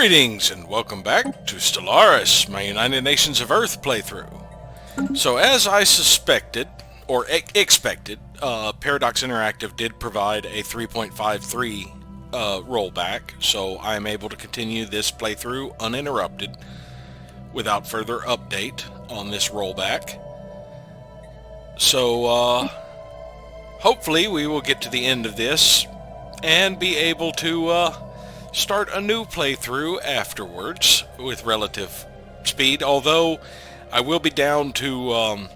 Greetings and welcome back to Stellaris, my United Nations of Earth playthrough. So as I suspected, or expected, Paradox Interactive did provide a 3.53 rollback, so I am able to continue this playthrough uninterrupted without further update on this rollback. So hopefully we will get to the end of this and be able to start a new playthrough afterwards with relative speed, although I will be down to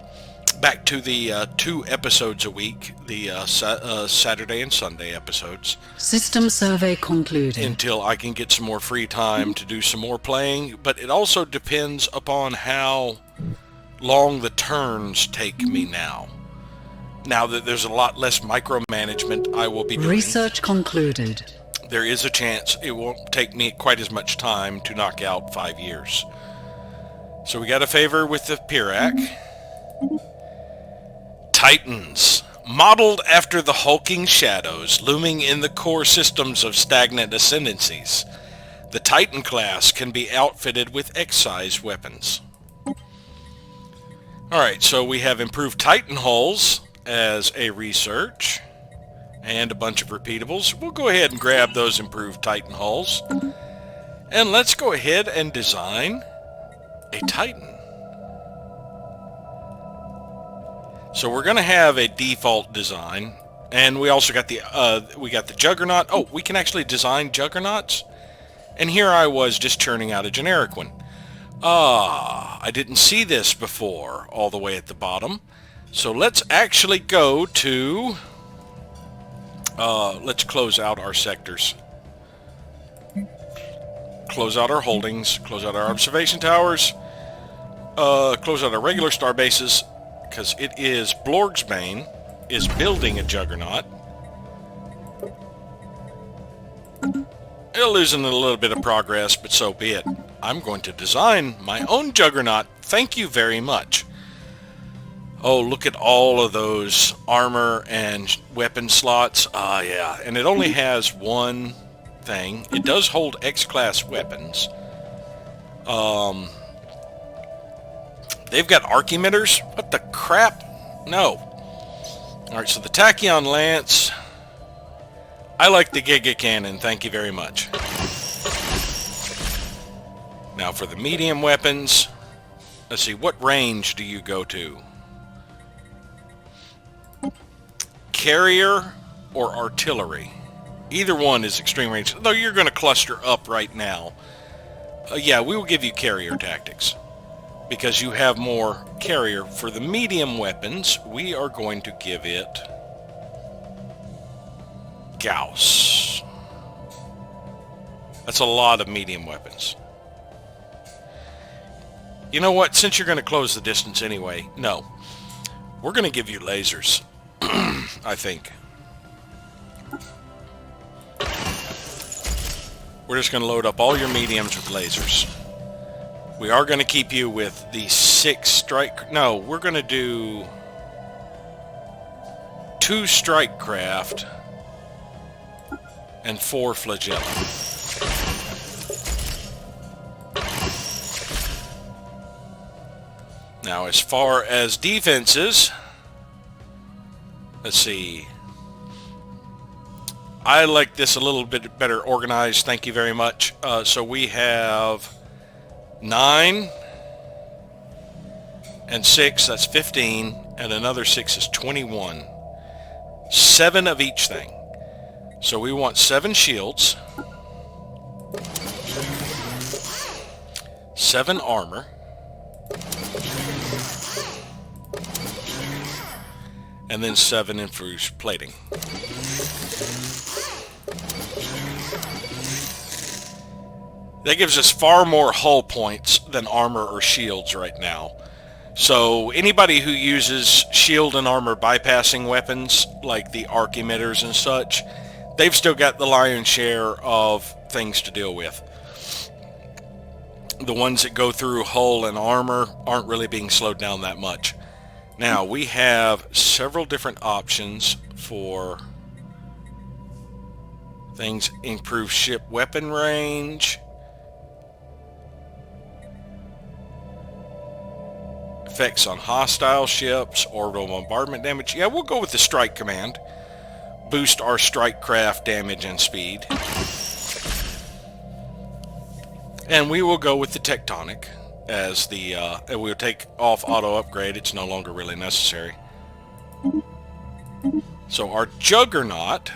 back to the 2 episodes a week, the Saturday and Sunday episodes. System survey concluded. Until I can get some more free time to do some more playing, but it also depends upon how long the turns take me now. Now that there's a lot less micromanagement I will be doing. Research concluded. There is a chance it won't take me quite as much time to knock out 5 years. So we got a favor with the Pirac. Titans. Modeled after the hulking shadows looming in the core systems of stagnant ascendancies, the Titan class can be outfitted with X-size weapons. Alright, so we have improved Titan hulls as a research. And a bunch of repeatables. We'll go ahead and grab those improved Titan hulls. And let's go ahead and design a Titan. So we're going to have a default design. And we also got the Juggernaut. Oh, we can actually design Juggernauts. And here I was just churning out a generic one. I didn't see this before all the way at the bottom. So let's actually go to... let's close out our sectors. Close out our holdings. Close out our observation towers. Close out our regular star bases. Because it is Blorgsbane is building a Juggernaut. It'll losing a little bit of progress, but so be it. I'm going to design my own Juggernaut. Thank you very much. Oh, look at all of those armor and weapon slots. Yeah. And it only has one thing. It does hold X-class weapons. They've got arc emitters? What the crap? No. Alright, so the Tachyon Lance. I like the Giga Cannon. Thank you very much. Now for the medium weapons. Let's see, what range do you go to? Carrier or artillery. Either one is extreme range, though you're going to cluster up right now. Yeah, we will give you carrier tactics because you have more carrier. For the medium weapons, we are going to give it Gauss. That's a lot of medium weapons. You know what? Since you're going to close the distance anyway, no. We're going to give you lasers. I think. We're just going to load up all your mediums with lasers. We are going to keep you with the 6 strike... No, we're going to do 2 strike craft and 4 flagella. Now, as far as defenses... Let's see. I like this a little bit better organized. Thank you very much. So we have 9 and 6. That's 15. And another 6 is 21. 7 of each thing. So we want 7 shields. 7 armor. And then 7 infused plating. That gives us far more hull points than armor or shields right now. So anybody who uses shield and armor bypassing weapons, like the arc emitters and such, they've still got the lion's share of things to deal with. The ones that go through hull and armor aren't really being slowed down that much. Now, we have several different options for things. Improve ship weapon range, effects on hostile ships, orbital bombardment damage. Yeah, we'll go with the strike command. Boost our strike craft damage and speed. And we will go with the tectonic as the, and we'll take off auto upgrade. It's no longer really necessary. So our juggernaut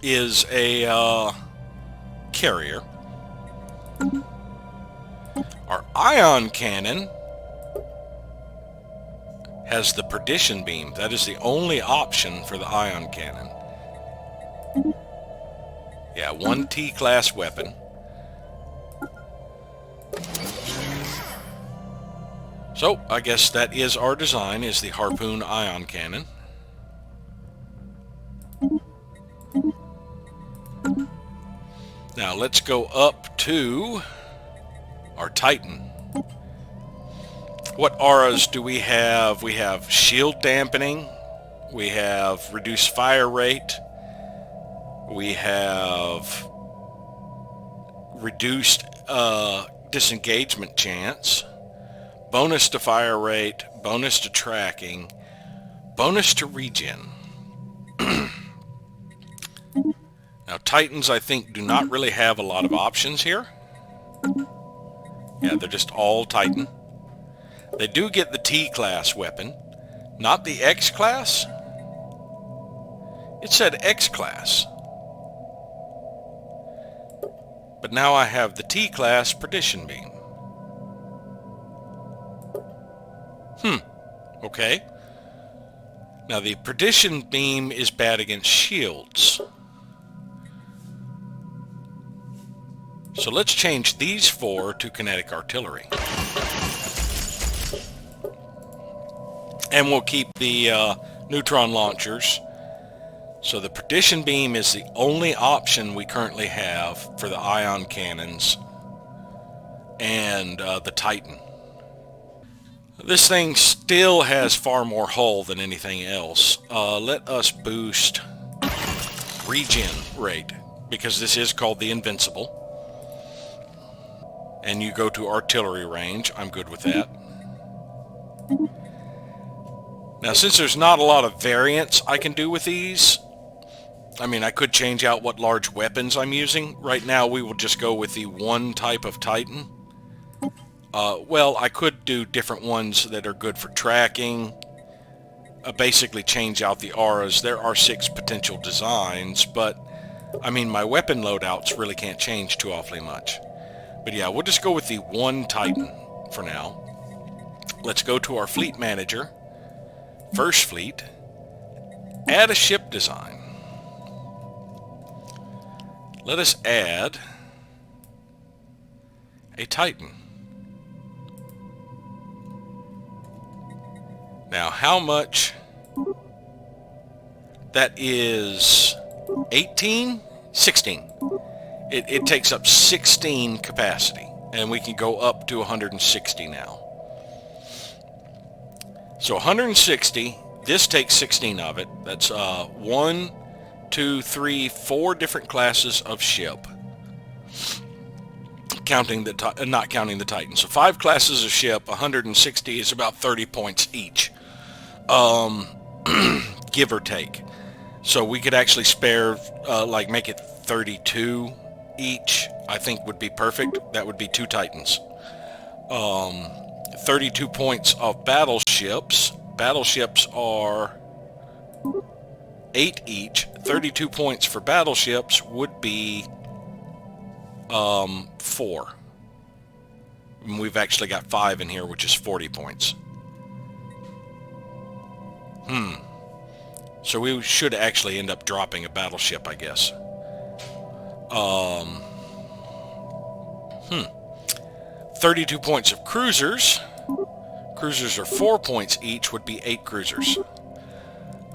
is a carrier. Our ion cannon has the perdition beam. That is the only option for the ion cannon. Yeah, one T-class weapon. So, I guess that is our design, is the harpoon ion cannon. Now let's go up to our Titan. What auras do we have? We have shield dampening, we have reduced fire rate, we have reduced disengagement chance, bonus to fire rate, bonus to tracking, bonus to regen. Now Titans, I think, do not really have a lot of options here. Yeah, they're just all Titan. They do get the T-class weapon, not the X-class. It said X-class. But now I have the T-class perdition beam. Okay. Now the perdition beam is bad against shields. So let's change these 4 to kinetic artillery. And we'll keep the neutron launchers. So the perdition beam is the only option we currently have for the ion cannons and the Titan. This thing still has far more hull than anything else. Let us boost regen rate, because this is called the Invincible. And you go to artillery range. I'm good with that. Now, since there's not a lot of variants I can do with these, I mean, I could change out what large weapons I'm using. Right now, we will just go with the one type of Titan. Well, I could do different ones that are good for tracking. Basically change out the auras. There are 6 potential designs, but, I mean, my weapon loadouts really can't change too awfully much. But yeah, we'll just go with the one Titan for now. Let's go to our fleet manager. First fleet. Add a ship design. Let us add a Titan. Now, how much? That is 18? 16. It takes up 16 capacity, and we can go up to 160 now. So 160, this takes 16 of it. That's 1, 2, 3, 4 different classes of ship, counting the not counting the Titan. So 5 classes of ship, 160 is about 30 points each, give or take. So we could actually spare, like make it 32 each, I think would be perfect. That would be 2 Titans. 32 points of battleships. Battleships are 8 each. 32 points for battleships would be 4. And we've actually got 5 in here, which is 40 points. So we should actually end up dropping a battleship, I guess. 32 points of cruisers. Cruisers are 4 points each, would be 8 cruisers.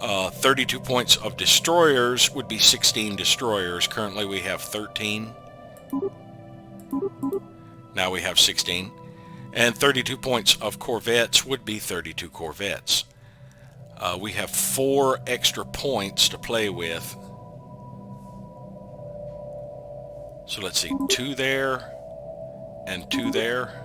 32 points of destroyers would be 16 destroyers. Currently we have 13. Now we have 16. And 32 points of corvettes would be 32 corvettes. We have 4 extra points to play with. So let's see, 2 there and 2 there.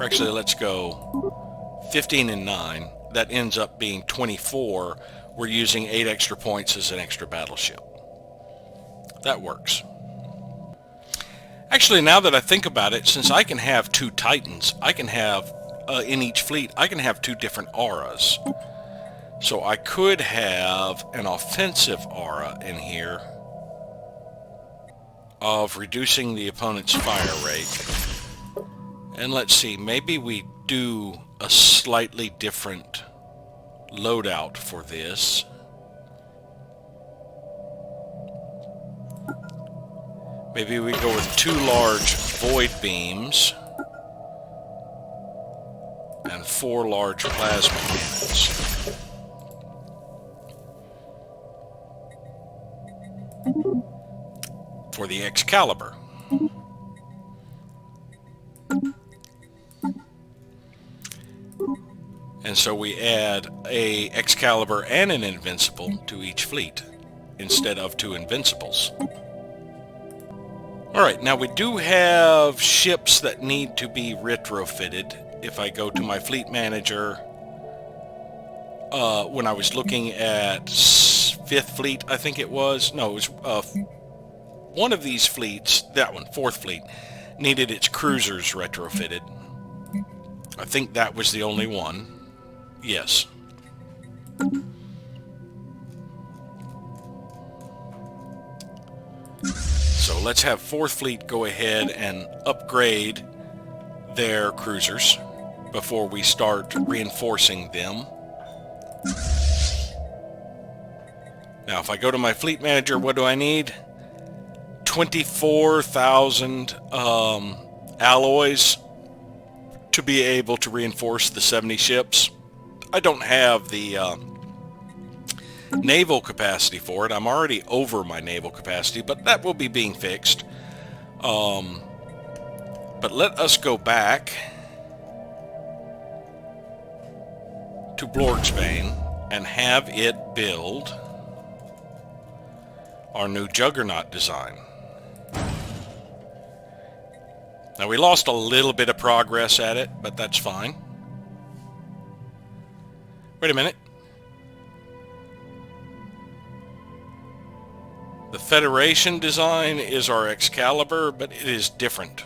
Or actually, let's go 15 and 9. That ends up being 24. We're using 8 extra points as an extra battleship. That works. Actually, now that I think about it, since I can have 2 Titans, I can have, in each fleet, I can have 2 different auras. So I could have an offensive aura in here of reducing the opponent's fire rate. And let's see, maybe we do a slightly different loadout for this. Maybe we go with 2 large void beams and 4 large plasma cannons. For the Excalibur. And so we add a Excalibur and an Invincible to each fleet instead of 2 Invincibles. Alright, now we do have ships that need to be retrofitted. If I go to my fleet manager, when I was looking at 5th Fleet, I think it was, no, it was one of these fleets, that one, 4th Fleet, needed its cruisers retrofitted. I think that was the only one. Yes. So let's have 4th Fleet go ahead and upgrade their cruisers before we start reinforcing them. Now if I go to my fleet manager, what do I need? 24,000 alloys to be able to reinforce the 70 ships. I don't have the naval capacity for it. I'm already over my naval capacity, but that will be being fixed. But let us go back to Blorgsbane and have it build our new Juggernaut design. Now we lost a little bit of progress at it, but that's fine. Wait a minute. The Federation design is our Excalibur, but it is different.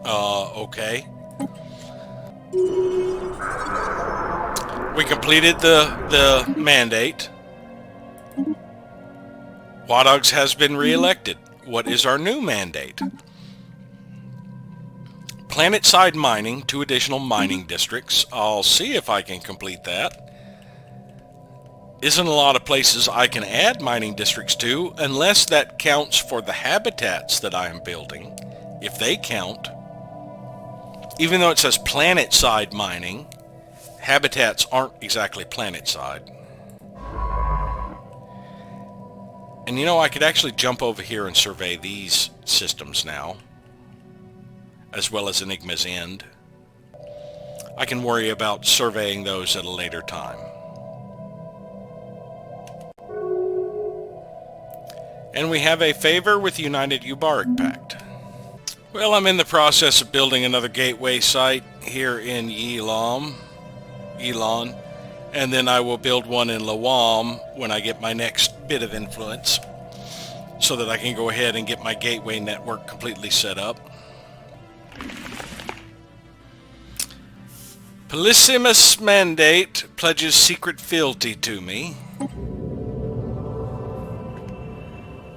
Okay. We completed the mandate. Wadogs has been re-elected. What is our new mandate? Planet-side mining, 2 additional mining districts. I'll see if I can complete that. Isn't a lot of places I can add mining districts to, unless that counts for the habitats that I am building. If they count, even though it says planet-side mining, habitats aren't exactly planet-side. And you know, I could actually jump over here and survey these systems now, as well as Enigma's End. I can worry about surveying those at a later time. And we have a favor with the United Ubaric Pact. Well, I'm in the process of building another gateway site here in Elon, and then I will build one in Lawam when I get my next bit of influence, so that I can go ahead and get my gateway network completely set up. Polysimus Mandate pledges secret fealty to me.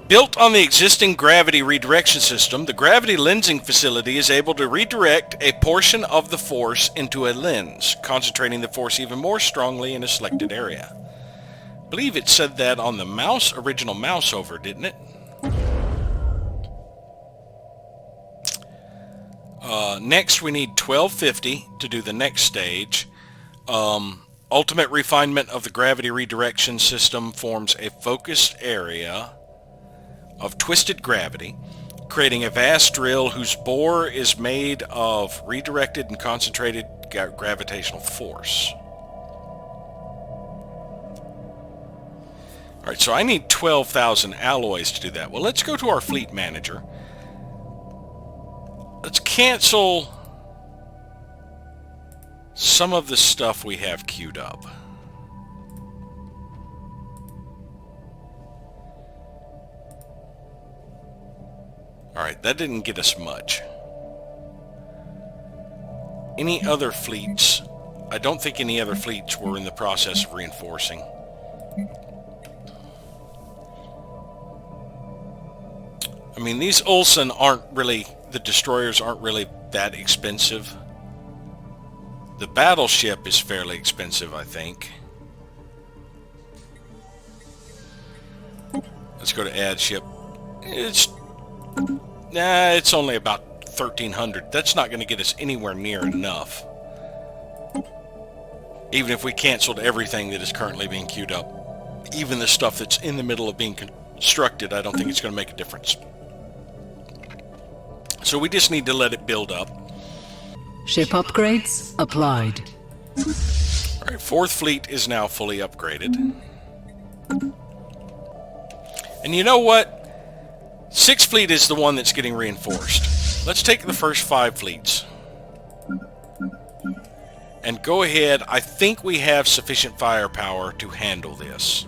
Built on the existing gravity redirection system, the gravity lensing facility is able to redirect a portion of the force into a lens, concentrating the force even more strongly in a selected area. I believe it said that on the original mouse over, didn't it? Next, we need 1250 to do the next stage. Ultimate refinement of the gravity redirection system forms a focused area of twisted gravity, creating a vast drill whose bore is made of redirected and concentrated gravitational force. Alright, so I need 12,000 alloys to do that. Well, let's go to our fleet manager. Let's cancel some of the stuff we have queued up. Alright, that didn't get us much. Any other fleets? I don't think any other fleets were in the process of reinforcing. I mean, these Olsen aren't really, the destroyers aren't really that expensive. The battleship is fairly expensive, I think. Let's go to add ship. It's only about 1,300. That's not going to get us anywhere near enough. Even if we canceled everything that is currently being queued up. Even the stuff that's in the middle of being constructed, I don't think it's going to make a difference. So we just need to let it build up. Ship upgrades applied. Alright, 4th Fleet is now fully upgraded. And you know what? 6th Fleet is the one that's getting reinforced. Let's take the first 5 fleets. And go ahead. I think we have sufficient firepower to handle this.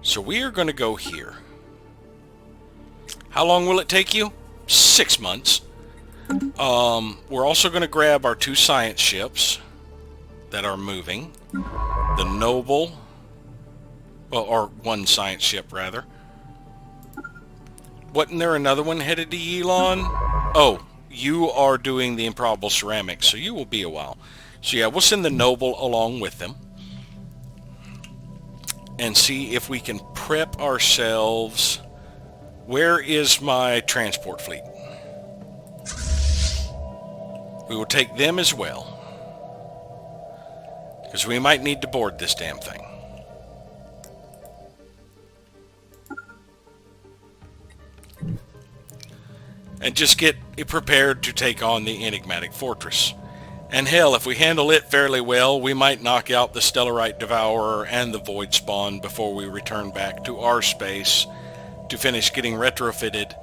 So we are going to go here. How long will it take you? 6 months. We're also going to grab our 2 science ships that are moving. The Noble, well, or 1 science ship rather. Wasn't there another one headed to Yilon? Oh, you are doing the improbable ceramics, so you will be a while. So yeah, we'll send the Noble along with them. And see if we can prep ourselves. Where is my transport fleet? We will take them as well. Because we might need to board this damn thing. And just get it prepared to take on the enigmatic fortress. And hell, if we handle it fairly well, we might knock out the Stellarite Devourer and the Void Spawn before we return back to our space to finish getting retrofitted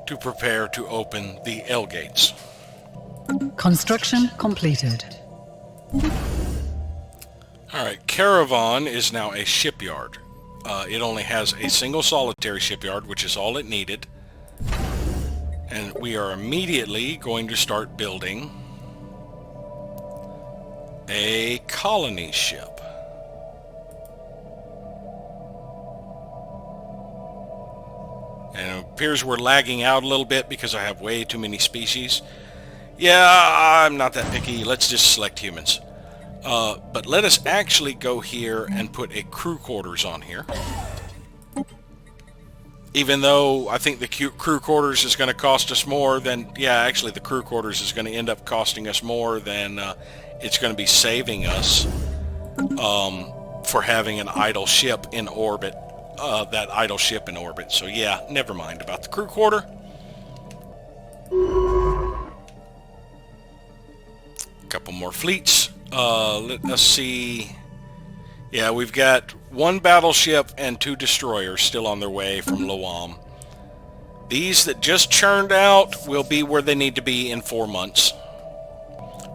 to prepare to open the L gates. Construction completed. Alright, Caravan is now a shipyard. It only has a single solitary shipyard, which is all it needed. And we are immediately going to start building a colony ship. And it appears we're lagging out a little bit because I have way too many species. Yeah, I'm not that picky. Let's just select humans. But let us actually go here and put a crew quarters on here. Even though I think the crew quarters is going to cost us more than... Yeah, actually the crew quarters is going to end up costing us more than it's going to be saving us for having an idle ship in orbit. That idle ship in orbit. So yeah, never mind about the crew quarter. Couple more fleets. Let us see. Yeah, we've got 1 battleship and 2 destroyers still on their way from Loam. These that just churned out will be where they need to be in 4 months.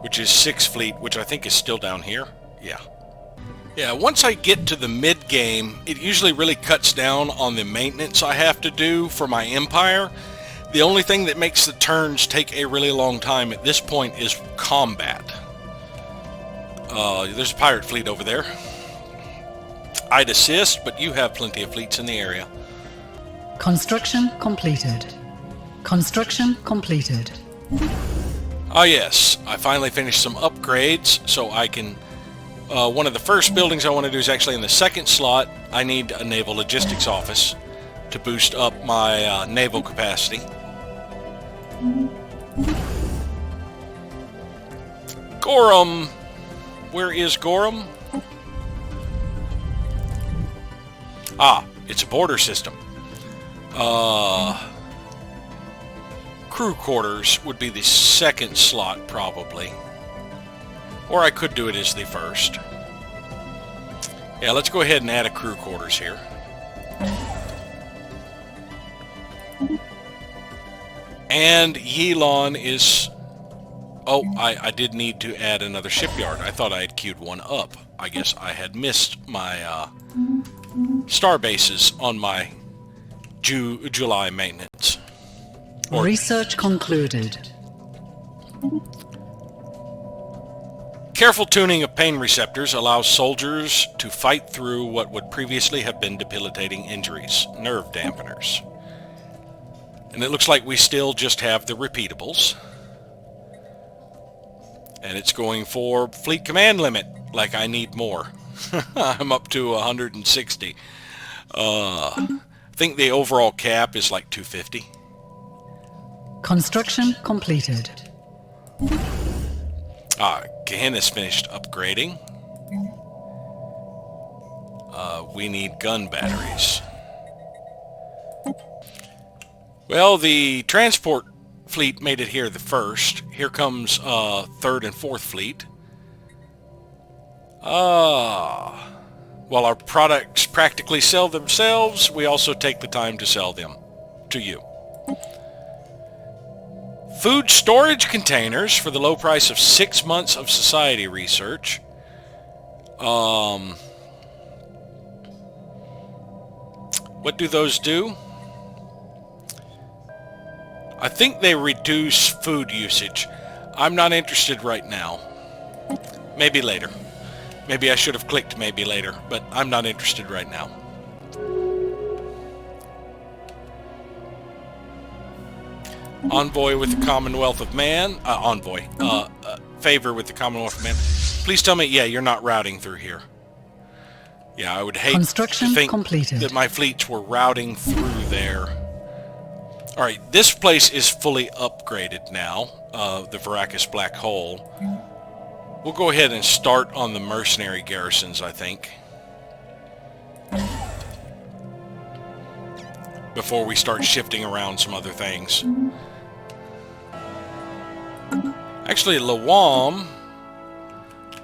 Which is 6th Fleet, which I think is still down here. Yeah. Yeah, once I get to the mid-game, it usually really cuts down on the maintenance I have to do for my empire. The only thing that makes the turns take a really long time at this point is combat. There's a pirate fleet over there. I'd assist, but you have plenty of fleets in the area. Construction completed. Construction completed. Ah yes, I finally finished some upgrades, so I can... one of the first buildings I want to do is actually in the 2nd slot. I need a naval logistics office to boost up my naval capacity. Gorham! Where is Gorham? Ah, it's a border system. Crew quarters would be the 2nd slot, probably. Or I could do it as the 1st. Yeah, let's go ahead and add a crew quarters here. And Yilon is Oh, I did need to add another shipyard. I thought I had queued one up. I guess I had missed my star bases on my July maintenance. Research concluded. Careful tuning of pain receptors allows soldiers to fight through what would previously have been debilitating injuries, nerve dampeners. And it looks like we still just have the repeatables. And it's going for fleet command limit, like I need more. I'm up to 160. I think the overall cap is like 250. Construction completed. Ken has finished upgrading. We need gun batteries. Well, the transport fleet made it here the first. Here comes third and fourth fleet. While our products practically sell themselves, we also take the time to sell them to you. Food storage containers for the low price of 6 months of society research. What do those do? I think they reduce food usage. I'm not interested right now. Maybe later. Maybe I should have clicked maybe later, but I'm not interested right now. Envoy with the Commonwealth of Man. Favor with the Commonwealth of Man. Please tell me, yeah, you're not routing through here. Yeah, I would hate Construction to think completed. that my fleets were routing through there. Alright, this place is fully upgraded now, the Veracis Black Hole. We'll go ahead and start on the mercenary garrisons, I think. Before we start shifting around some other things. Actually, Lawam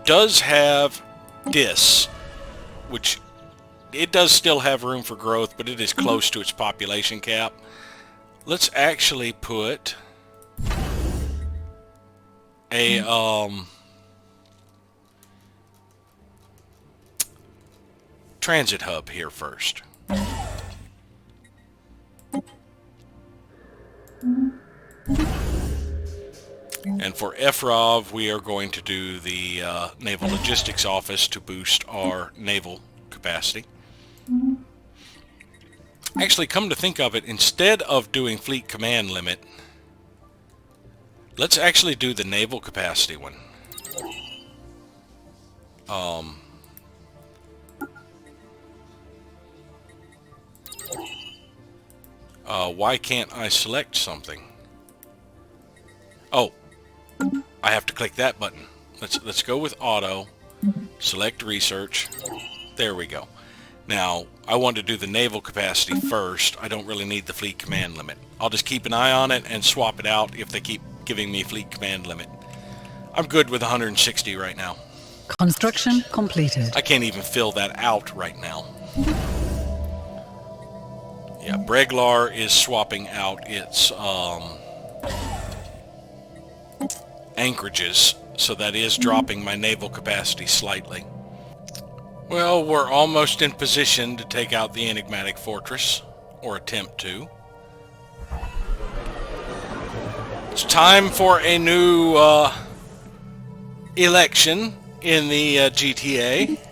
does have Dis, which it does still have room for growth, but it is close to its population cap. Let's actually put a transit hub here first. And for Efrov, we are going to do the Naval Logistics Office to boost our naval capacity. Actually, come to think of it, instead of doing Fleet Command Limit, let's actually do the naval capacity one. Why can't I select something? Oh, I have to click that button. Let's go with auto, select research. There we go. Now, I want to do the naval capacity first. I don't really need the fleet command limit. I'll just keep an eye on it and swap it out if they keep giving me fleet command limit. I'm good with 160 right now. Construction completed. I can't even fill that out right now. Yeah, Breglar is swapping out its anchorages, so that is dropping my naval capacity slightly. Well, we're almost in position to take out the enigmatic fortress, or attempt to. It's time for a new election in the GTA.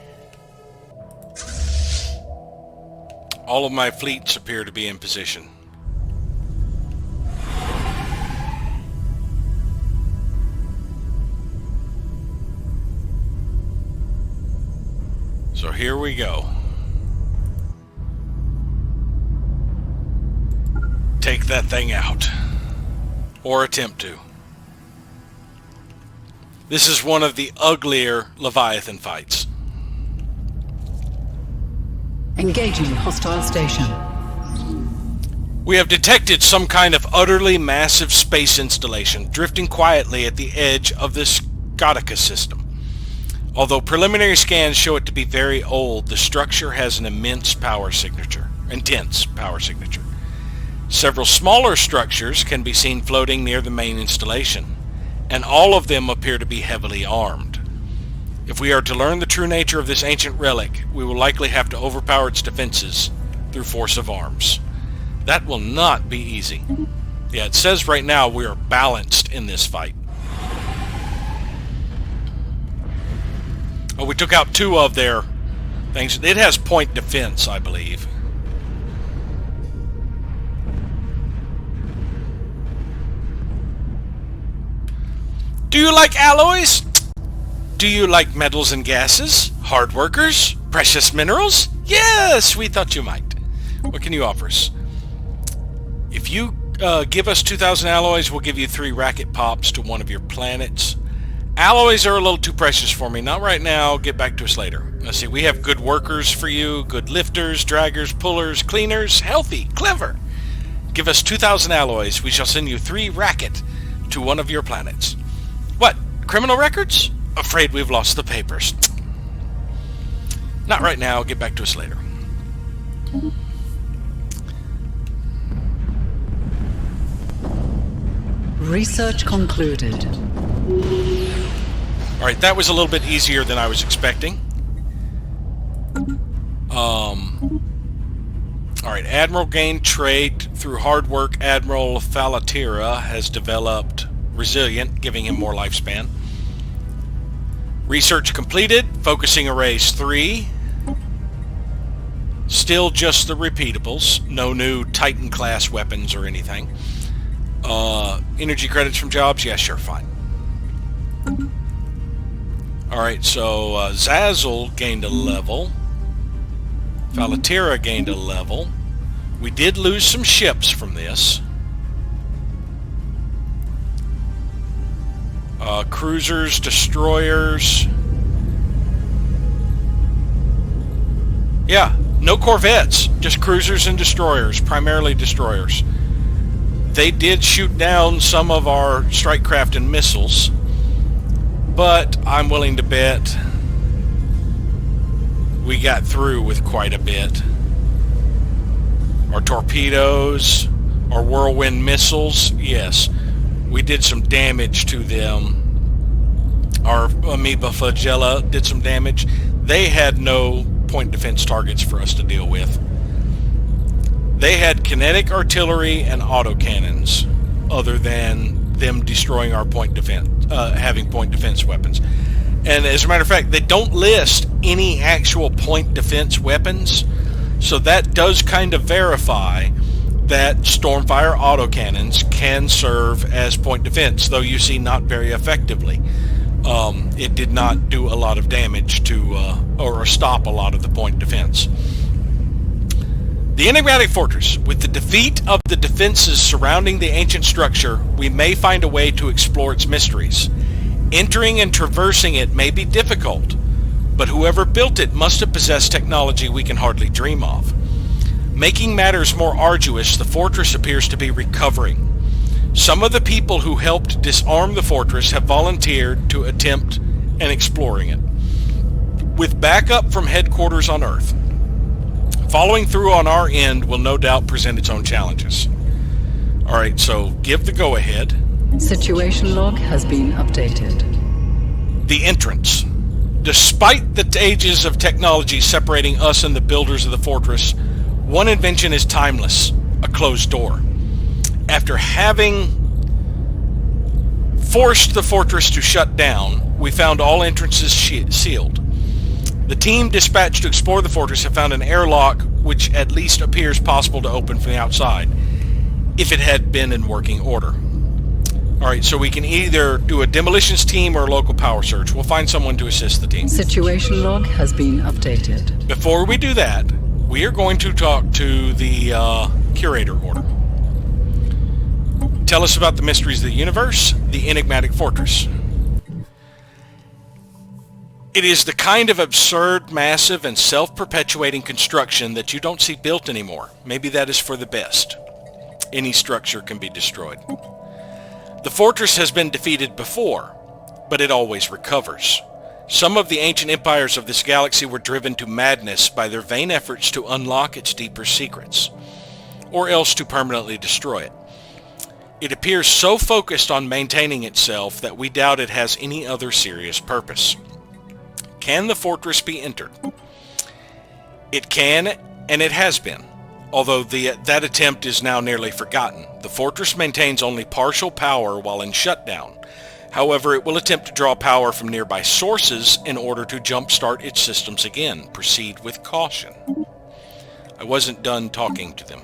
All of my fleets appear to be in position. So here we go. Take that thing out. Or attempt to. This is one of the uglier Leviathan fights. Engaging hostile station. We have detected some kind of utterly massive space installation drifting quietly at the edge of this Gotica system. Although preliminary scans show it to be very old, the structure has an intense power signature. Several smaller structures can be seen floating near the main installation. and all of them appear to be heavily armed. If we are to learn the true nature of this ancient relic, we will likely have to overpower its defenses through force of arms. That will not be easy. Yeah, it says right now we are balanced in this fight. Oh, we took out 2 of their things. It has point defense, I believe. Do you like alloys? Do you like metals and gases? Hard workers? Precious minerals? Yes, we thought you might. What can you offer us? If you give us 2,000 alloys, we'll give you 3 racket pops to one of your planets. Alloys are a little too precious for me. Not right now. Get back to us later. Let's see. We have good workers for you. Good lifters, draggers, pullers, cleaners. Healthy. Clever. Give us 2,000 alloys. We shall send you 3 racket to one of your planets. What? Criminal records? Afraid we've lost the papers. Not right now. Get back to us later. Research concluded. Alright, that was a little bit easier than I was expecting. Alright, Admiral gained trait through hard work. Admiral Falatira has developed resilient, giving him more lifespan. Research completed. Focusing arrays 3. Still just the repeatables. No new Titan class weapons or anything. Energy credits from jobs? Yeah, sure, fine. Alright, so Zazzle gained a level. Falatira gained a level. We did lose some ships from this. Cruisers, destroyers. Yeah, no corvettes, just cruisers and destroyers, primarily destroyers. They did shoot down some of our strike craft and missiles, but I'm willing to bet we got through with quite a bit. Our torpedoes, our whirlwind missiles, yes, we did some damage to them. Our amoeba flagella did some damage. They had no point defense targets for us to deal with. They had kinetic artillery and autocannons, other than them destroying our point defense, having point defense weapons. And as a matter of fact, they don't list any actual point defense weapons, so that does kind of verify that Stormfire autocannons can serve as point defense, though you see not very effectively. It did not do a lot of damage to, or stop a lot of the point defense. The enigmatic fortress. With the defeat of the defenses surrounding the ancient structure, we may find a way to explore its mysteries. Entering and traversing it may be difficult, but whoever built it must have possessed technology we can hardly dream of. Making matters more arduous, the fortress appears to be recovering. Some of the people who helped disarm the fortress have volunteered to attempt and exploring it, with backup from headquarters on Earth. Following through on our end will no doubt present its own challenges. Alright, so give the go-ahead. Situation log has been updated. The entrance. Despite the ages of technology separating us and the builders of the fortress, one invention is timeless: a closed door. After having forced the fortress to shut down, we found all entrances sealed. The team dispatched to explore the fortress have found an airlock which at least appears possible to open from the outside, if it had been in working order. Alright, so we can either do a demolitions team or a local power surge. We'll find someone to assist the team. Situation log has been updated. Before we do that, we are going to talk to the Curator Order. Tell us about the mysteries of the universe, the enigmatic fortress. It is the kind of absurd, massive, and self-perpetuating construction that you don't see built anymore. Maybe that is for the best. Any structure can be destroyed. The fortress has been defeated before, but it always recovers. Some of the ancient empires of this galaxy were driven to madness by their vain efforts to unlock its deeper secrets, or else to permanently destroy it. It appears so focused on maintaining itself that we doubt it has any other serious purpose. Can the fortress be entered? It can, and it has been, although that attempt is now nearly forgotten. The fortress maintains only partial power while in shutdown. However, it will attempt to draw power from nearby sources in order to jumpstart its systems again. Proceed with caution. I wasn't done talking to them.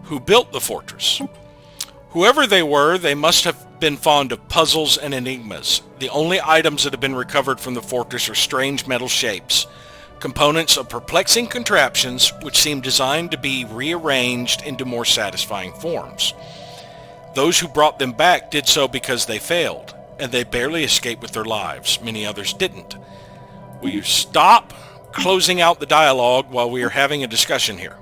Who built the fortress? Whoever they were, they must have been fond of puzzles and enigmas. The only items that have been recovered from the fortress are strange metal shapes, components of perplexing contraptions which seem designed to be rearranged into more satisfying forms. Those who brought them back did so because they failed, and they barely escaped with their lives. Many others didn't. Will you stop closing out the dialogue while we are having a discussion here?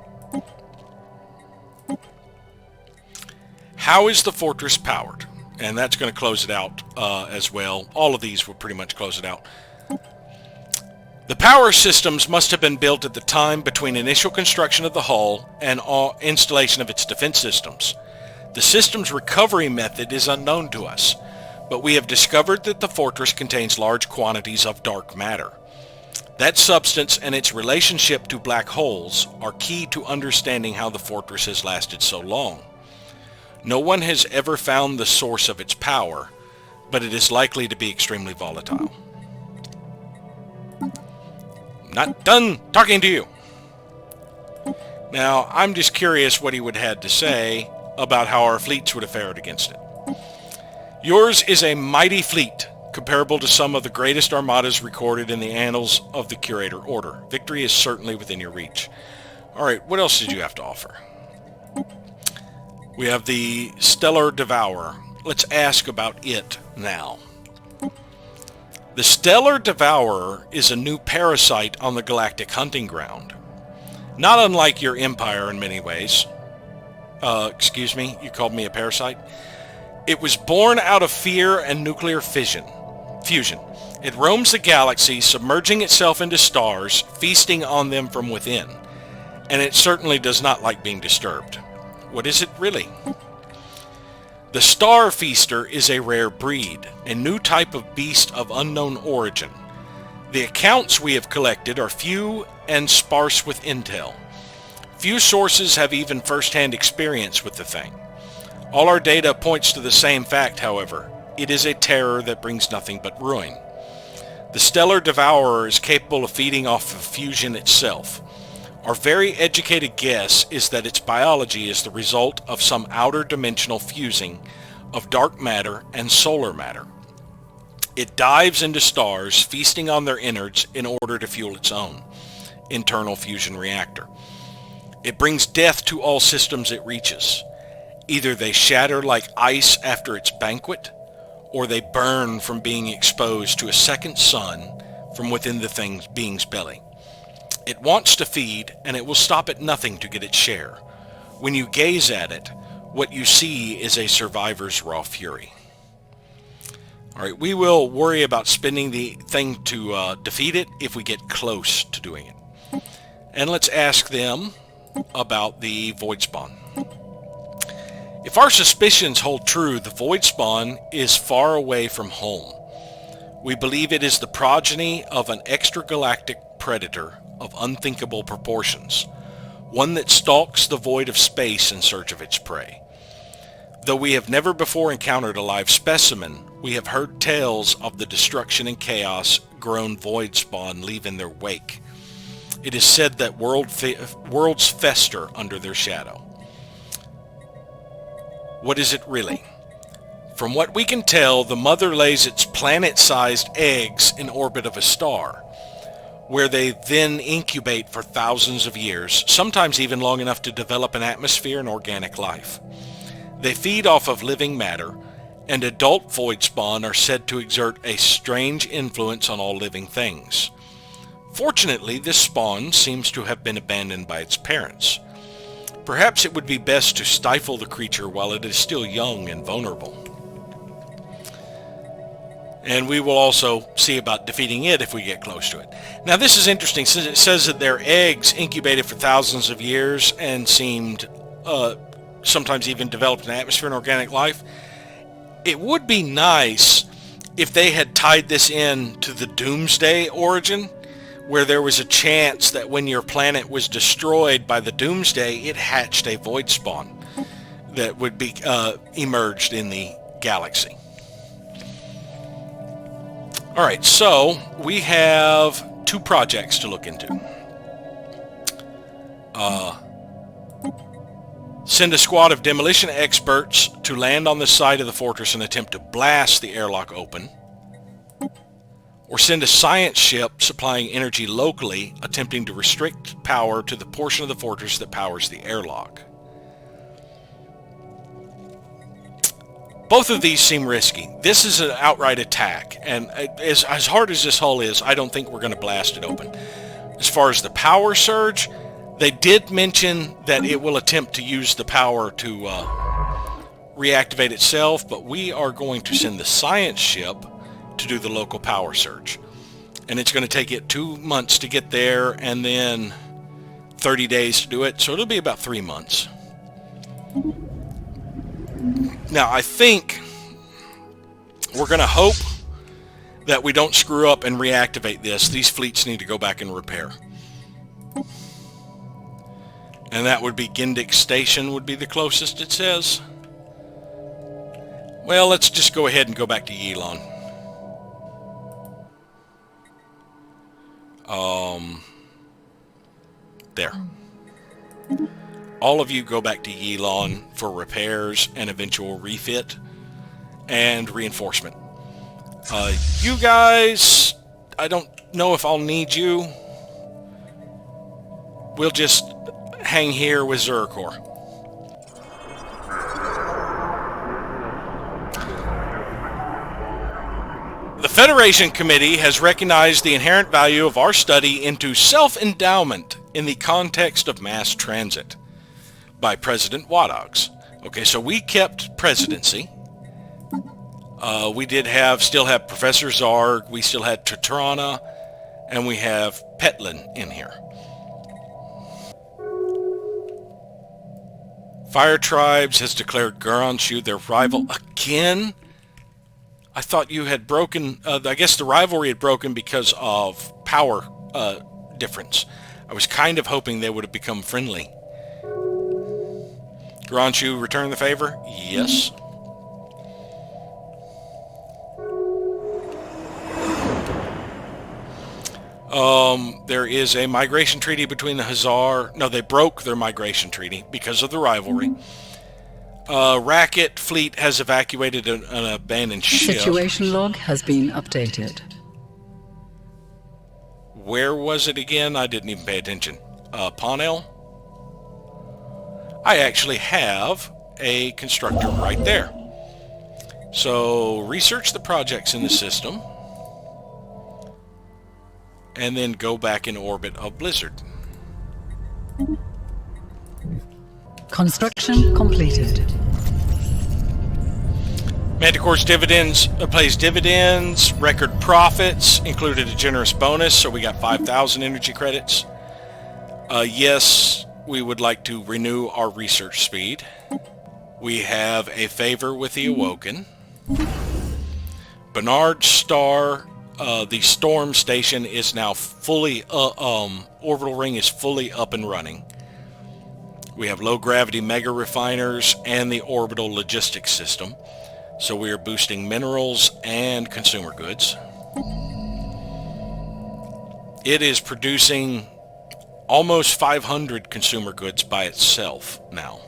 How is the fortress powered? And that's going to close it out as well. All of these will pretty much close it out. The power systems must have been built at the time between initial construction of the hull and installation of its defense systems. The system's recovery method is unknown to us, but we have discovered that the fortress contains large quantities of dark matter. That substance and its relationship to black holes are key to understanding how the fortress has lasted so long. No one has ever found the source of its power, but it is likely to be extremely volatile. Not done talking to you. Now, I'm just curious what he would have had to say about how our fleets would have fared against it. Yours is a mighty fleet, comparable to some of the greatest armadas recorded in the annals of the Curator Order. Victory is certainly within your reach. Alright, what else did you have to offer? We have the Stellar Devourer. Let's ask about it now. The Stellar Devourer is a new parasite on the galactic hunting ground. Not unlike your Empire in many ways. Excuse me, you called me a parasite? It was born out of fear and nuclear fusion. It roams the galaxy, submerging itself into stars, feasting on them from within. And it certainly does not like being disturbed. What is it really? The Star Feaster is a rare breed, a new type of beast of unknown origin. The accounts we have collected are few and sparse with intel. Few sources have even first-hand experience with the thing. All our data points to the same fact, however. It is a terror that brings nothing but ruin. The Stellar Devourer is capable of feeding off of fusion itself. Our very educated guess is that its biology is the result of some outer dimensional fusing of dark matter and solar matter. It dives into stars, feasting on their innards in order to fuel its own internal fusion reactor. It brings death to all systems it reaches. Either they shatter like ice after its banquet, or they burn from being exposed to a second sun from within the being's belly. It wants to feed, and it will stop at nothing to get its share. When you gaze at it, what you see is a survivor's raw fury. Alright, we will worry about spending the thing to defeat it if we get close to doing it. And let's ask them about the Void Spawn. If our suspicions hold true, the Void Spawn is far away from home. We believe it is the progeny of an extragalactic predator of unthinkable proportions, one that stalks the void of space in search of its prey. Though we have never before encountered a live specimen, we have heard tales of the destruction and chaos grown Void Spawn leave in their wake. It is said that worlds fester under their shadow. What is it really? From what we can tell, the mother lays its planet-sized eggs in orbit of a star, where they then incubate for thousands of years, sometimes even long enough to develop an atmosphere and organic life. They feed off of living matter, and adult Void Spawn are said to exert a strange influence on all living things. Fortunately, this spawn seems to have been abandoned by its parents. Perhaps it would be best to stifle the creature while it is still young and vulnerable. And we will also see about defeating it if we get close to it. Now this is interesting, since it says that their eggs incubated for thousands of years and seemed sometimes even developed an atmosphere and organic life. It would be nice if they had tied this in to the Doomsday origin, where there was a chance that when your planet was destroyed by the Doomsday, it hatched a void spawn that would be emerged in the galaxy. Alright, so we have 2 projects to look into. Send a squad of demolition experts to land on the side of the fortress and attempt to blast the airlock open. Or send a science ship supplying energy locally, attempting to restrict power to the portion of the fortress that powers the airlock. Both of these seem risky. This is an outright attack, and as hard as this hull is, I don't think we're going to blast it open. As far as the power surge, they did mention that it will attempt to use the power to reactivate itself, but we are going to send the science ship to do the local power surge. And it's going to take it 2 months to get there, and then 30 days to do it, so it'll be about 3 months. Now, I think we're going to hope that we don't screw up and reactivate this. These fleets need to go back and repair. And that would be Gindic Station would be the closest, it says. Well, let's just go ahead and go back to Yilon. There. All of you go back to Yilon for repairs and eventual refit and reinforcement. You guys, I don't know if I'll need you. We'll just hang here with Zerkor. The Federation Committee has recognized the inherent value of our study into self-endowment in the context of mass transit by President Waddogs. Okay, so we kept presidency. We still have Professor Zarg, we still had Tatrana, and we have Petlin in here. Fire Tribes has declared Garanshu their rival again. I thought you had broken, I guess the rivalry had broken because of power difference. I was kind of hoping they would have become friendly. Garanshu, return the favor? Yes. There is a migration treaty between the Hazar. No, they broke their migration treaty because of the rivalry. Racket fleet has evacuated an abandoned ship. Situation log has been updated. Where was it again? I didn't even pay attention. Ponel? I actually have a constructor right there. So research the projects in the system and then go back in orbit of Blizzard. Construction completed. Manticore's dividends pays dividends. Record profits included a generous bonus, so we got 5,000 energy credits. Yes, we would like to renew our research speed. We have a favor with the Awoken. Bernard Star, the Storm Station is now fully, orbital ring is fully up and running. We have low gravity mega refiners and the orbital logistics system. So we are boosting minerals and consumer goods. It is producing almost 500 consumer goods by itself now.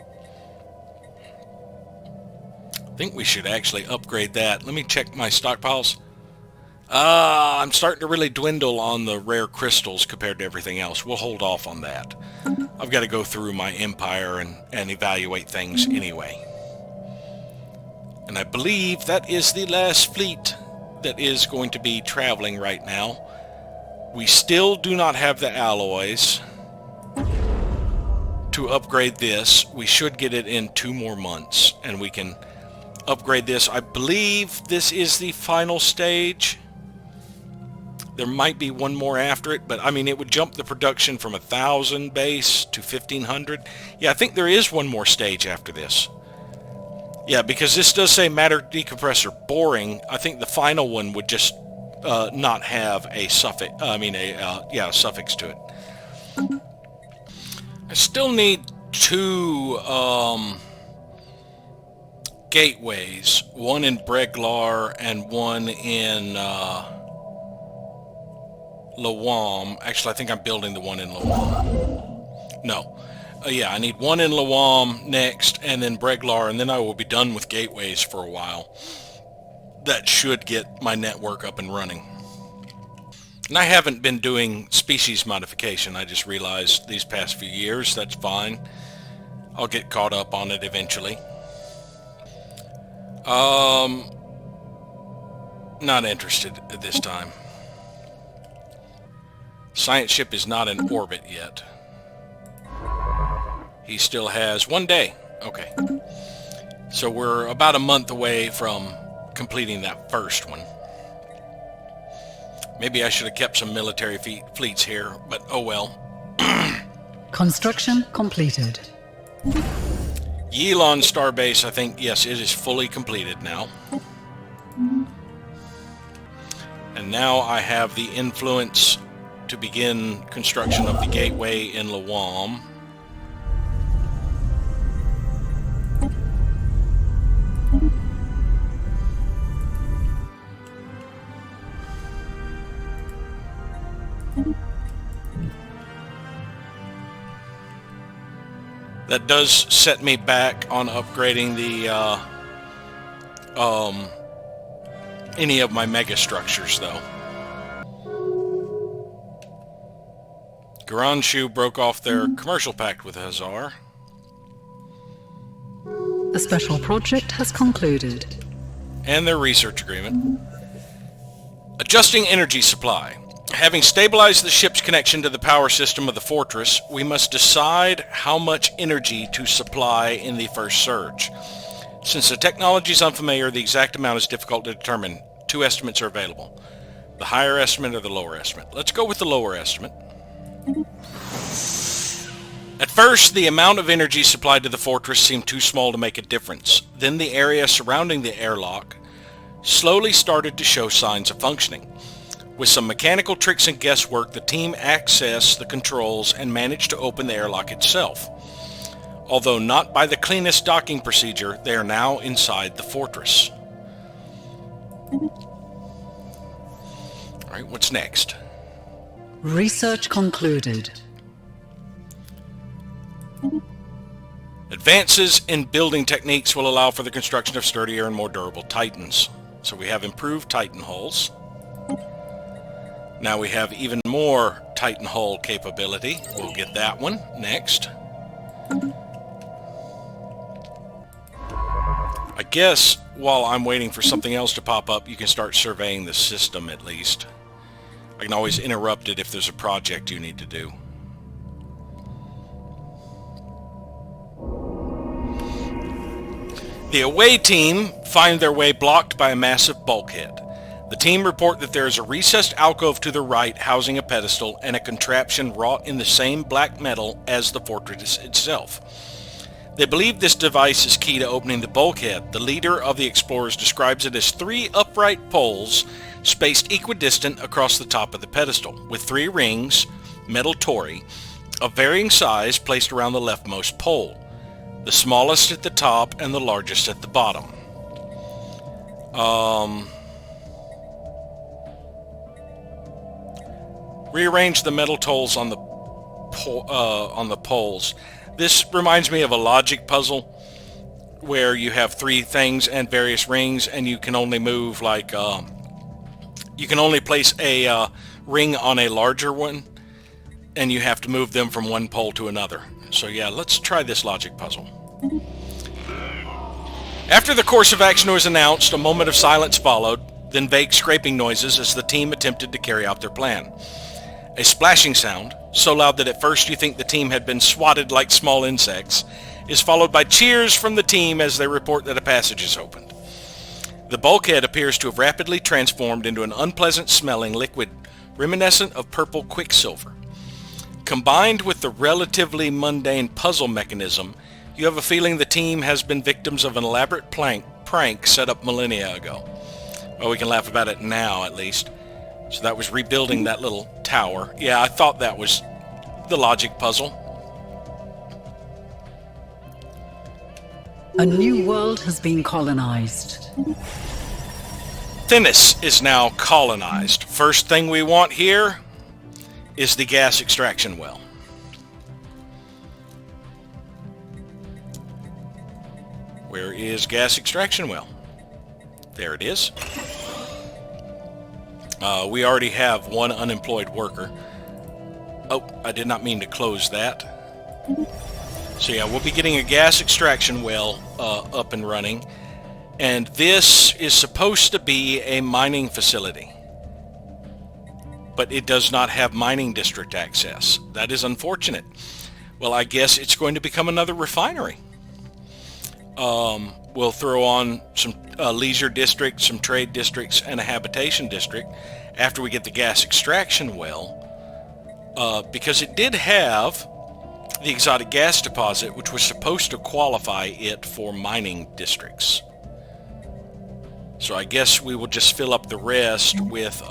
I think we should actually upgrade that. Let me check my stockpiles. I'm starting to really dwindle on the rare crystals compared to everything else. We'll hold off on that. I've got to go through my empire and evaluate things anyway. And I believe that is the last fleet that is going to be traveling right now. We still do not have the alloys to upgrade this. We should get it in 2 more months, and we can upgrade this. I believe this is the final stage. There might be one more after it, but I mean, it would jump the production from 1,000 base to 1,500. Yeah, I think there is one more stage after this. Yeah, because this does say matter decompressor boring. I think the final one would just not have a suffix. A suffix to it. I still need 2 gateways. One in Breglar and one in Lawam. Actually, I think I'm building the one in Lawam. No. Yeah, I need one in Lawam next, and then Breglar, and then I will be done with gateways for a while. That should get my network up and running. And I haven't been doing species modification. I just realized these past few years. That's fine. I'll get caught up on it eventually. Not interested at this time. Science ship is not in orbit yet. He still has 1 day. Okay. So we're about a month away from completing that first one. Maybe I should have kept some military fleets here, but oh well. Construction completed. Yilon Starbase, I think, yes, it is fully completed now. And now I have the influence to begin construction of the gateway in Lawam. That does set me back on upgrading the any of my mega structures, though. Garanshu broke off their commercial pact with Hazar. The special project has concluded. And their research agreement. Adjusting energy supply. Having stabilized the ship's connection to the power system of the fortress, we must decide how much energy to supply in the first surge. Since the technology is unfamiliar, the exact amount is difficult to determine. 2 estimates are available. The higher estimate or the lower estimate. Let's go with the lower estimate. At first, the amount of energy supplied to the fortress seemed too small to make a difference. Then the area surrounding the airlock slowly started to show signs of functioning. With some mechanical tricks and guesswork, the team accessed the controls and managed to open the airlock itself. Although not by the cleanest docking procedure, they are now inside the fortress. Alright, what's next? Research concluded. Advances in building techniques will allow for the construction of sturdier and more durable Titans. So we have improved Titan hulls. Now we have even more Titan hull capability. We'll get that one next. I guess while I'm waiting for something else to pop up, you can start surveying the system at least. I can always interrupt it if there's a project you need to do. The away team find their way blocked by a massive bulkhead. The team report that there is a recessed alcove to the right housing a pedestal and a contraption wrought in the same black metal as the fortress itself. They believe this device is key to opening the bulkhead. The leader of the explorers describes it as 3 upright poles spaced equidistant across the top of the pedestal, with 3 rings, metal tori, of varying size placed around the leftmost pole, the smallest at the top and the largest at the bottom. Rearrange the metal tolls on the poles. This reminds me of a logic puzzle where you have 3 things and various rings, and you can only move like you can only place a ring on a larger one, and you have to move them from one pole to another. So yeah, let's try this logic puzzle. After the course of action was announced, a moment of silence followed, then vague scraping noises as the team attempted to carry out their plan. A splashing sound, so loud that at first you think the team had been swatted like small insects, is followed by cheers from the team as they report that a passage is opened. The bulkhead appears to have rapidly transformed into an unpleasant-smelling liquid reminiscent of purple quicksilver. Combined with the relatively mundane puzzle mechanism, you have a feeling the team has been victims of an elaborate prank set up millennia ago. Well, we can laugh about it now, at least. So that was rebuilding that little tower. Yeah, I thought that was the logic puzzle. A new world has been colonized. Thenis is now colonized. First thing we want here is the gas extraction well. Where is gas extraction well? There it is. We already have one unemployed worker. Oh, I did not mean to close that. So yeah, we'll be getting a gas extraction well up and running. And this is supposed to be a mining facility. But it does not have mining district access. That is unfortunate. Well, I guess it's going to become another refinery. We'll throw on some leisure districts, some trade districts, and a habitation district after we get the gas extraction well. Because it did have the exotic gas deposit, which was supposed to qualify it for mining districts. So I guess we will just fill up the rest with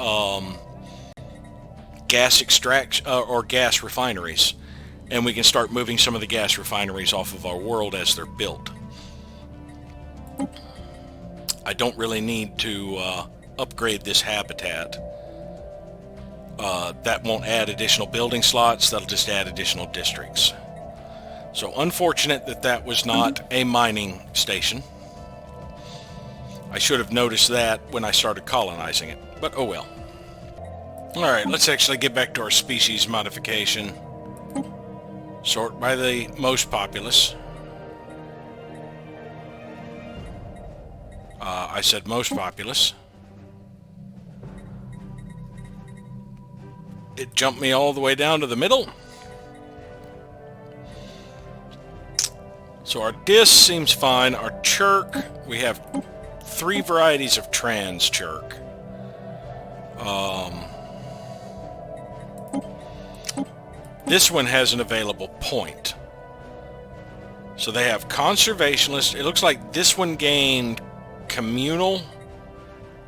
gas extraction or gas refineries, and we can start moving some of the gas refineries off of our world as they're built. I don't really need to upgrade this habitat. That won't add additional building slots, that'll just add additional districts. So unfortunate that that was not a mining station. I should have noticed that when I started colonizing it, but oh well. Alright, let's actually get back to our species modification. Sort by the most populous. I said most populous. It jumped me all the way down to the middle. So our disc seems fine. Our chirk, we have 3 varieties of trans chirk. This one has an available point. So they have conservationist. It looks like this one gained communal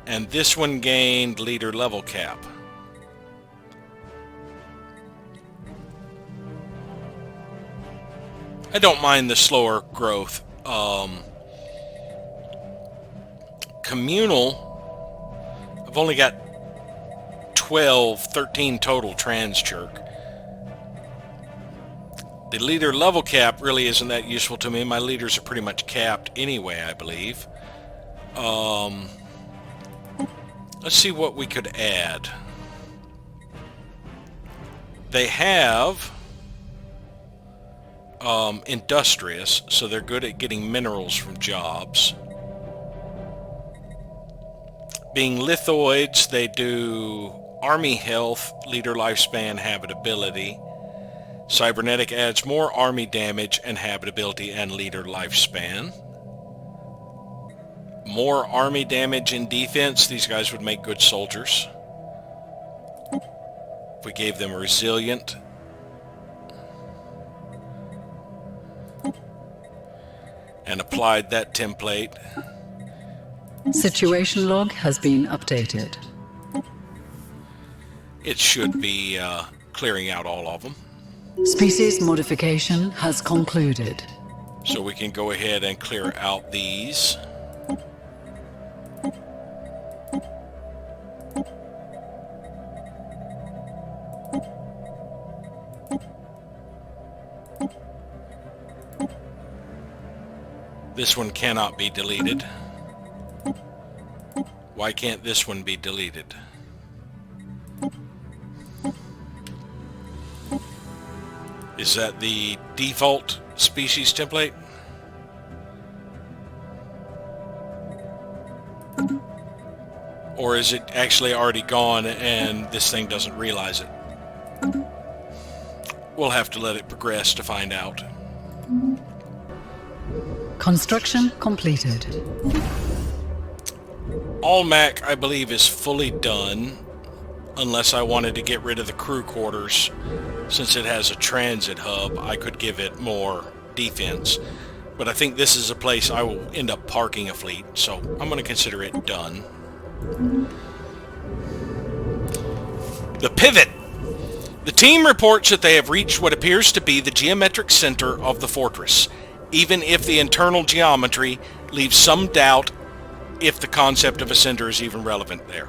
and this one gained leader level cap. I don't mind the slower growth. Communal, I've only got 13 total trans chirk. The leader level cap really isn't that useful to me. My leaders are pretty much capped anyway, I believe. Let's see what we could add. They have industrious, so they're good at getting minerals from jobs. Being lithoids, they do army health, leader lifespan, habitability. Cybernetic adds more army damage and habitability and leader lifespan. More army damage and defense. These guys would make good soldiers. If we gave them resilient. And applied that template. Situation log has been updated. It should be clearing out all of them. Species modification has concluded. So we can go ahead and clear out these. This one cannot be deleted. Why can't this one be deleted? Is that the default species template? Or is it actually already gone and this thing doesn't realize it? We'll have to let it progress to find out. Construction completed. Almac, I believe, is fully done. unless I wanted to get rid of the crew quarters. Since it has a transit hub, I could give it more defense. But I think this is a place I will end up parking a fleet, so I'm going to consider it done. The pivot. The team reports that they have reached what appears to be the geometric center of the fortress, even if the internal geometry leaves some doubt if the concept of a center is even relevant there.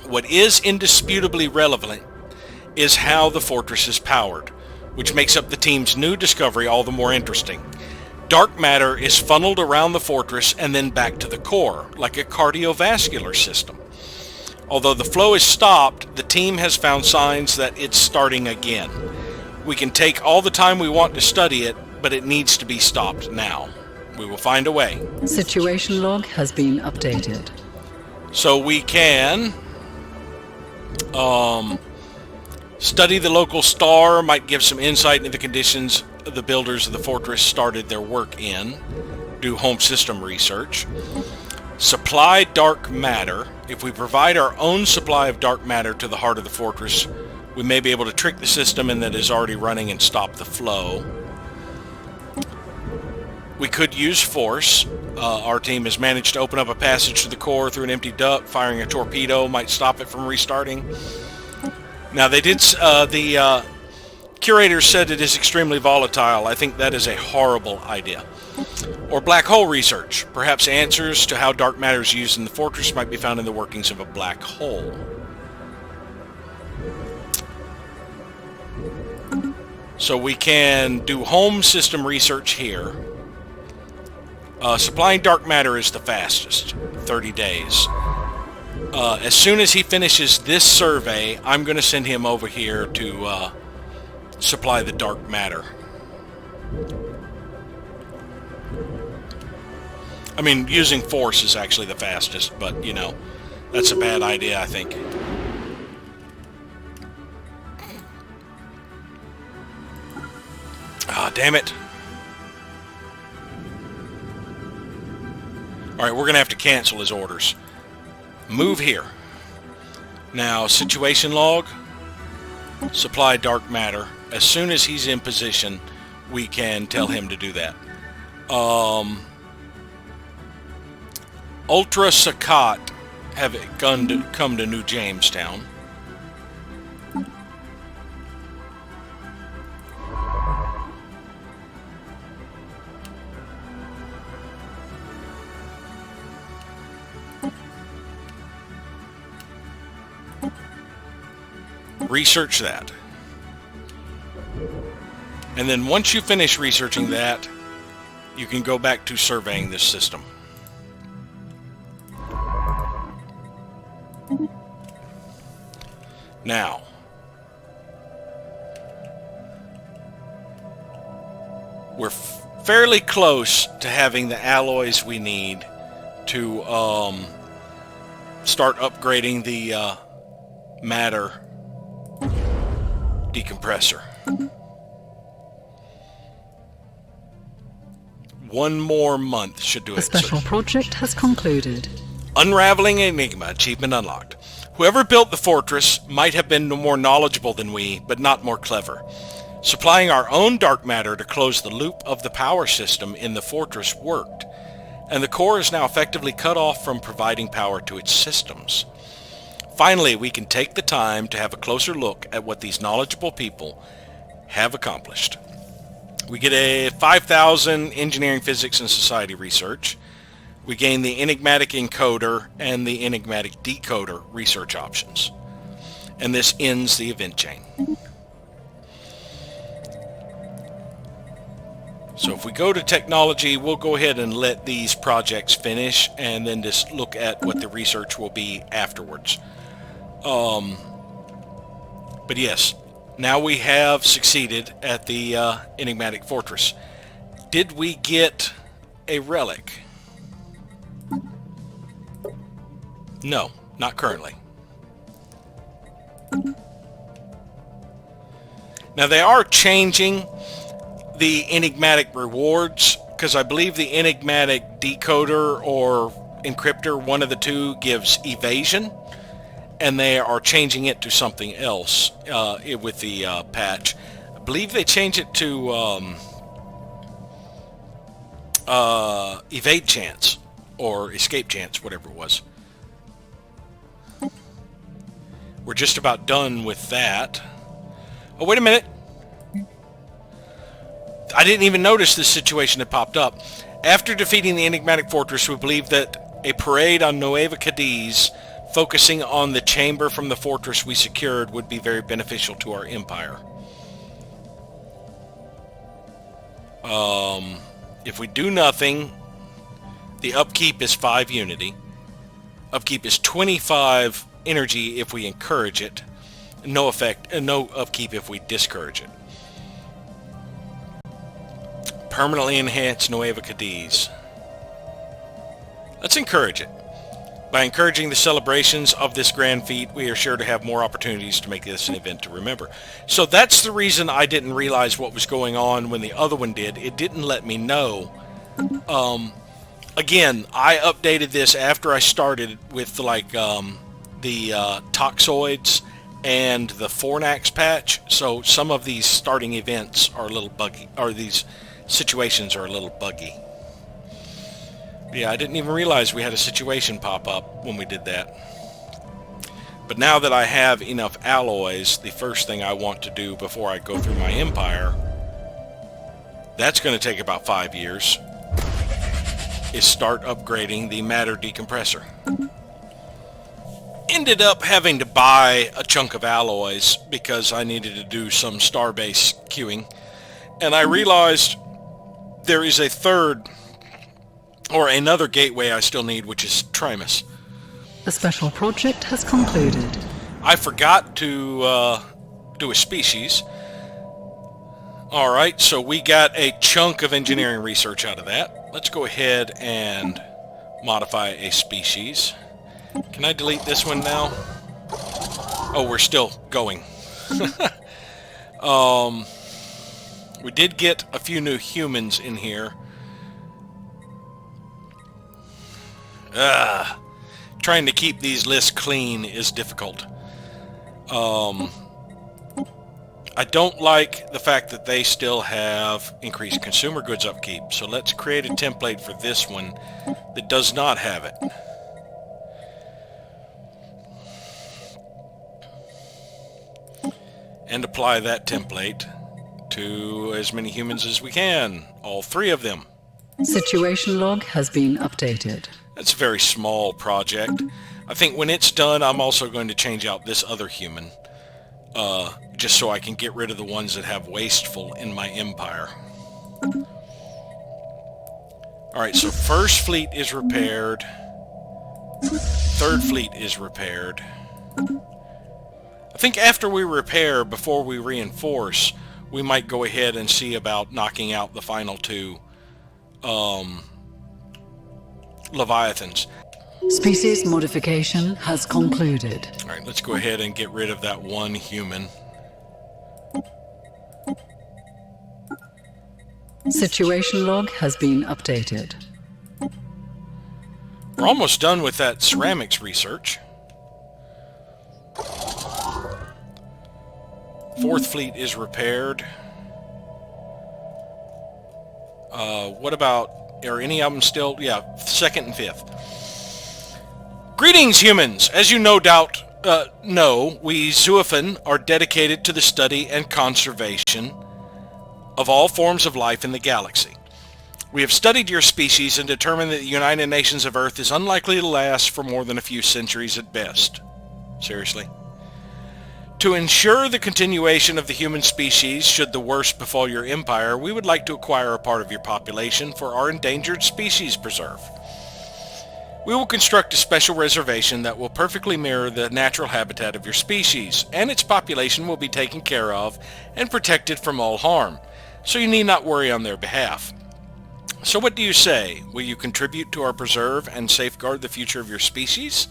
What is indisputably relevant is how the fortress is powered, which makes up the team's new discovery all the more interesting. Dark matter is funneled around the fortress and then back to the core, like a cardiovascular system. Although the flow is stopped, the team has found signs that it's starting again. We can take all the time we want to study it, but it needs to be stopped now. We will find a way. Situation log has been updated. So we can study the local star, might give some insight into the conditions the builders of the fortress started their work in. Do home system research. Supply dark matter. If we provide our own supply of dark matter to the heart of the fortress, we may be able to trick the system in that is already running and stop the flow. We could use force. Our team has managed to open up a passage to the core through an empty duct. Firing a torpedo might stop it from restarting. Now they did, the curator said it is extremely volatile. I think that is a horrible idea. Or black hole research. Perhaps answers to how dark matter is used in the fortress might be found in the workings of a black hole. So we can do home system research here. Supplying dark matter is the fastest, 30 days. As soon as he finishes this survey, I'm going to send him over here to supply the dark matter. I mean, using force is actually the fastest, but, you know, that's a bad idea, I think. Ah, damn it. Alright, we're going to have to cancel his orders. Move here. Now, situation log. Supply dark matter. As soon as he's in position, we can tell him to do that. Ultra Sakat have come to New Jamestown. Research that. And then once you finish researching that, you can go back to surveying this system. Now, we're fairly close to having the alloys we need to start upgrading the matter decompressor. One more month should do it. The special project has concluded. Unraveling Enigma, achievement unlocked. Whoever built the fortress might have been more knowledgeable than we, but not more clever. Supplying our own dark matter to close the loop of the power system in the fortress worked, and the core is now effectively cut off from providing power to its systems. Finally, we can take the time to have a closer look at what these knowledgeable people have accomplished. We get a 5,000 engineering, physics, and society research. We gain the enigmatic encoder and the enigmatic decoder research options. And this ends the event chain. So if we go to technology, we'll go ahead and let these projects finish and then just look at what the research will be afterwards. But yes, now we have succeeded at the enigmatic fortress. Did we get a relic? No, not currently. Now they are changing the enigmatic rewards, because I believe the enigmatic decoder or encryptor, one of the two, gives evasion, and they are changing it to something else with the patch. I believe they changed it to evade chance or escape chance, whatever it was. We're just about done with that. Oh, wait a minute. I didn't even notice this situation that popped up. After defeating the enigmatic fortress, we believe that a parade on Nueva Cadiz focusing on the chamber from the fortress we secured would be very beneficial to our empire. If we do nothing, the upkeep is 5 unity. Upkeep is 25 energy if we encourage it. No effect, no upkeep if we discourage it. Permanently enhance Nueva Cadiz. Let's encourage it. By encouraging the celebrations of this grand feat, we are sure to have more opportunities to make this an event to remember. So that's the reason I didn't realize what was going on when the other one did. It didn't let me know. Again, I updated this after I started with like the toxoids and the Fornax patch. So some of these starting events are a little buggy, or these situations are a little buggy. Yeah, I didn't even realize we had a situation pop up when we did that. But now that I have enough alloys, the first thing I want to do before I go through my empire, that's going to take about 5 years, is start upgrading the matter decompressor. Ended up having to buy a chunk of alloys because I needed to do some starbase queuing. And I realized there is a third or another gateway I still need, which is Trimus. The special project has concluded. I forgot to do a species. Alright, so we got a chunk of engineering research out of that. Let's go ahead and modify a species. Can I delete this one now? Oh, we're still going. We did get a few new humans in here. Trying to keep these lists clean is difficult. I don't like the fact that they still have increased consumer goods upkeep, so let's create a template for this one that does not have it. And apply that template to as many humans as we can, all 3 of them. Situation log has been updated. That's a very small project. I think when it's done, I'm also going to change out this other human, just so I can get rid of the ones that have wasteful in my empire. Alright, so first fleet is repaired. Third fleet is repaired. I think after we repair, before we reinforce, we might go ahead and see about knocking out the final 2 Leviathans. Species modification has concluded. Alright, let's go ahead and get rid of that 1 human. Situation log has been updated. We're almost done with that ceramics research. 4th fleet is repaired. What about, are any of them still? Yeah, 2nd and 5th. Greetings, humans! As you no doubt know, we Zuafan are dedicated to the study and conservation of all forms of life in the galaxy. We have studied your species and determined that the United Nations of Earth is unlikely to last for more than a few centuries at best. Seriously? To ensure the continuation of the human species, should the worst befall your empire, we would like to acquire a part of your population for our endangered species preserve. We will construct a special reservation that will perfectly mirror the natural habitat of your species, and its population will be taken care of and protected from all harm, so you need not worry on their behalf. So what do you say? Will you contribute to our preserve and safeguard the future of your species?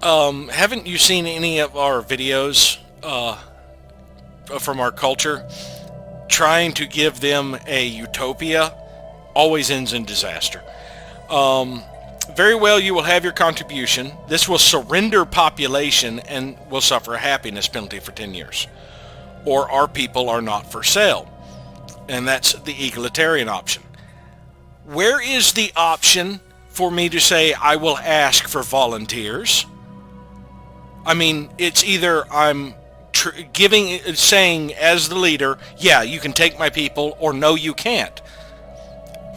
Haven't you seen any of our videos from our culture? Trying to give them a utopia always ends in disaster. Very well, you will have your contribution. This will surrender population and will suffer a happiness penalty for 10 years. Or our people are not for sale. And that's the egalitarian option. Where is the option for me to say I will ask for volunteers? I mean, it's either I'm saying as the leader, yeah, you can take my people, or no, you can't.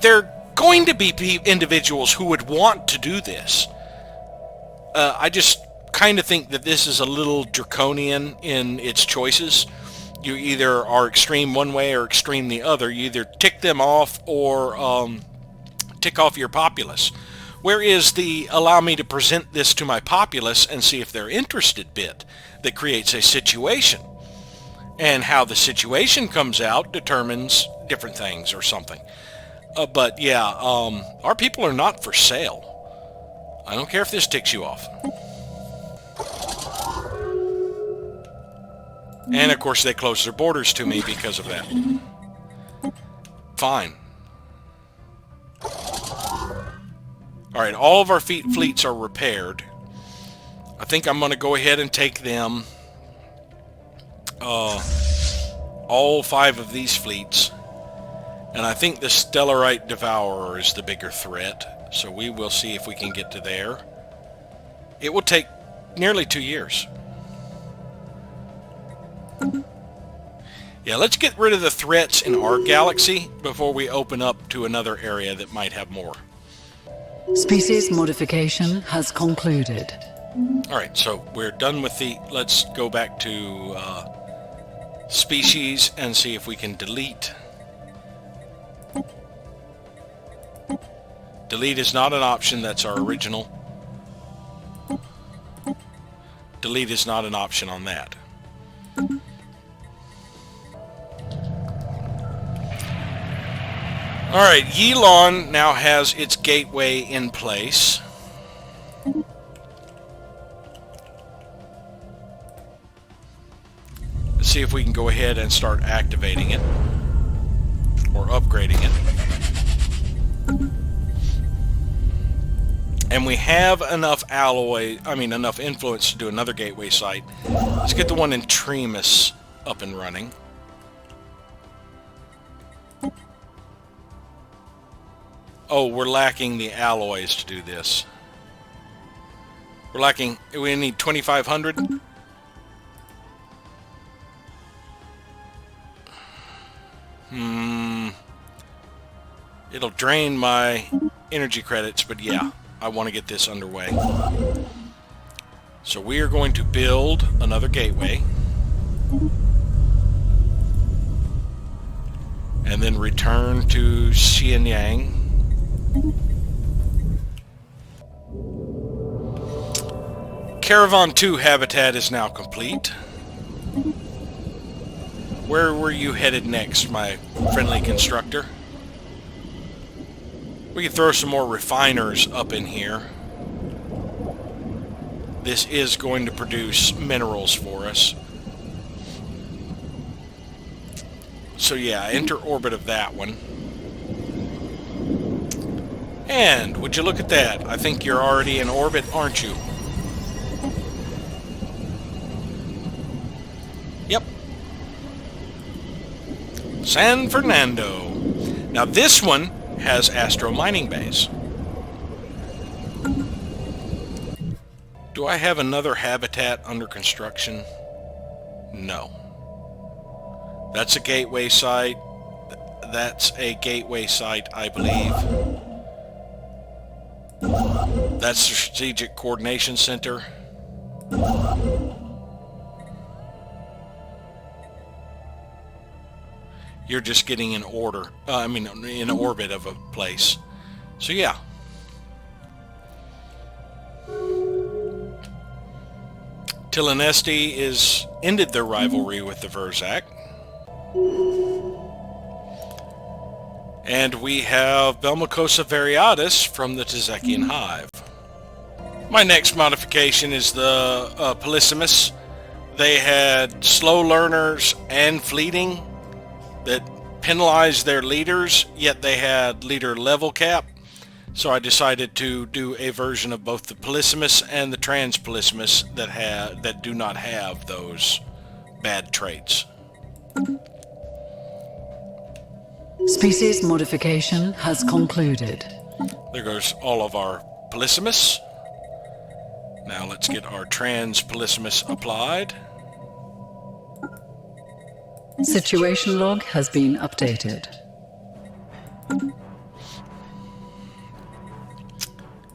There are going to be individuals who would want to do this. I just kind of think that this is a little draconian in its choices. You either are extreme one way or extreme the other. You either tick them off or tick off your populace. Where is the allow me to present this to my populace and see if they're interested bit that creates a situation? And how the situation comes out determines different things or something. But yeah, our people are not for sale. I don't care if this ticks you off. And of course they close their borders to me because of that. Fine. Alright, all of our fleets are repaired. I think I'm going to go ahead and take them, all 5 of these fleets. And I think the Stellarite Devourer is the bigger threat. So we will see if we can get to there. It will take nearly 2 years. Yeah, let's get rid of the threats in our galaxy before we open up to another area that might have more. Species modification has concluded. Alright, so we're done with the... Let's go back to species and see if we can delete. Delete is not an option, that's our original. Delete is not an option on that. Alright, Yilon now has its gateway in place. Let's see if we can go ahead and start activating it. Or upgrading it. And we have enough enough influence to do another gateway site. Let's get the one in Tremus up and running. Oh, we're lacking the alloys to do this. We need 2,500? It'll drain my energy credits, but yeah, I want to get this underway. So we are going to build another gateway. And then return to Xianyang. Caravan 2 habitat is now complete. Where were you headed next, my friendly constructor? We can throw some more refiners up in here. This is going to produce minerals for us. So yeah, enter orbit of that one. And would you look at that? I think you're already in orbit, aren't you? Yep. San Fernando. Now this one has astro mining bays. Do I have another habitat under construction? No. That's a gateway site. That's a gateway site, I believe. That's the Strategic Coordination Center. You're just getting in order. In orbit of a place. So yeah. Tilinesti is ended their rivalry with the Verzak. And we have Belmicosa Variatus from the Tezekian Hive. My next modification is the Polysimus. They had slow learners and fleeting that penalized their leaders, yet they had leader level cap. So I decided to do a version of both the Polysimus and the Trans-Polysimus that do not have those bad traits. Species modification has concluded. There goes all of our Polysimus. Now let's get our Trans-Polysimus applied. Situation log has been updated.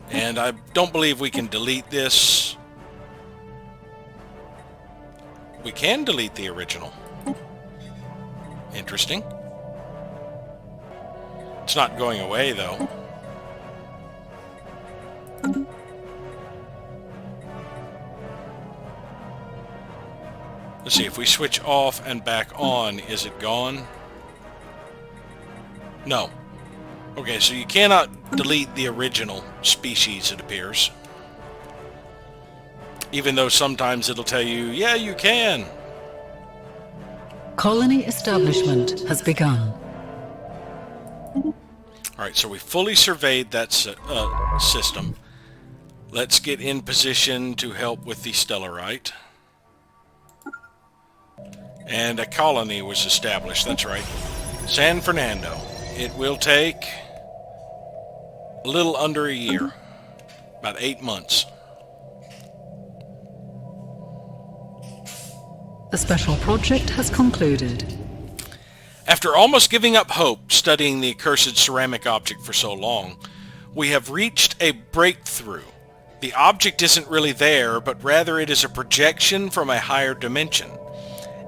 And I don't believe we can delete this. We can delete the original. Interesting. It's not going away, though. Let's see, if we switch off and back on, is it gone? No. Okay, so you cannot delete the original species, it appears. Even though sometimes it'll tell you, yeah, you can. Colony establishment has begun. Alright, so we fully surveyed that system. Let's get in position to help with the Stellarite. And a colony was established, that's right. San Fernando. It will take a little under a year. About 8 months. The special project has concluded. After almost giving up hope studying the accursed ceramic object for so long, we have reached a breakthrough. The object isn't really there, but rather it is a projection from a higher dimension.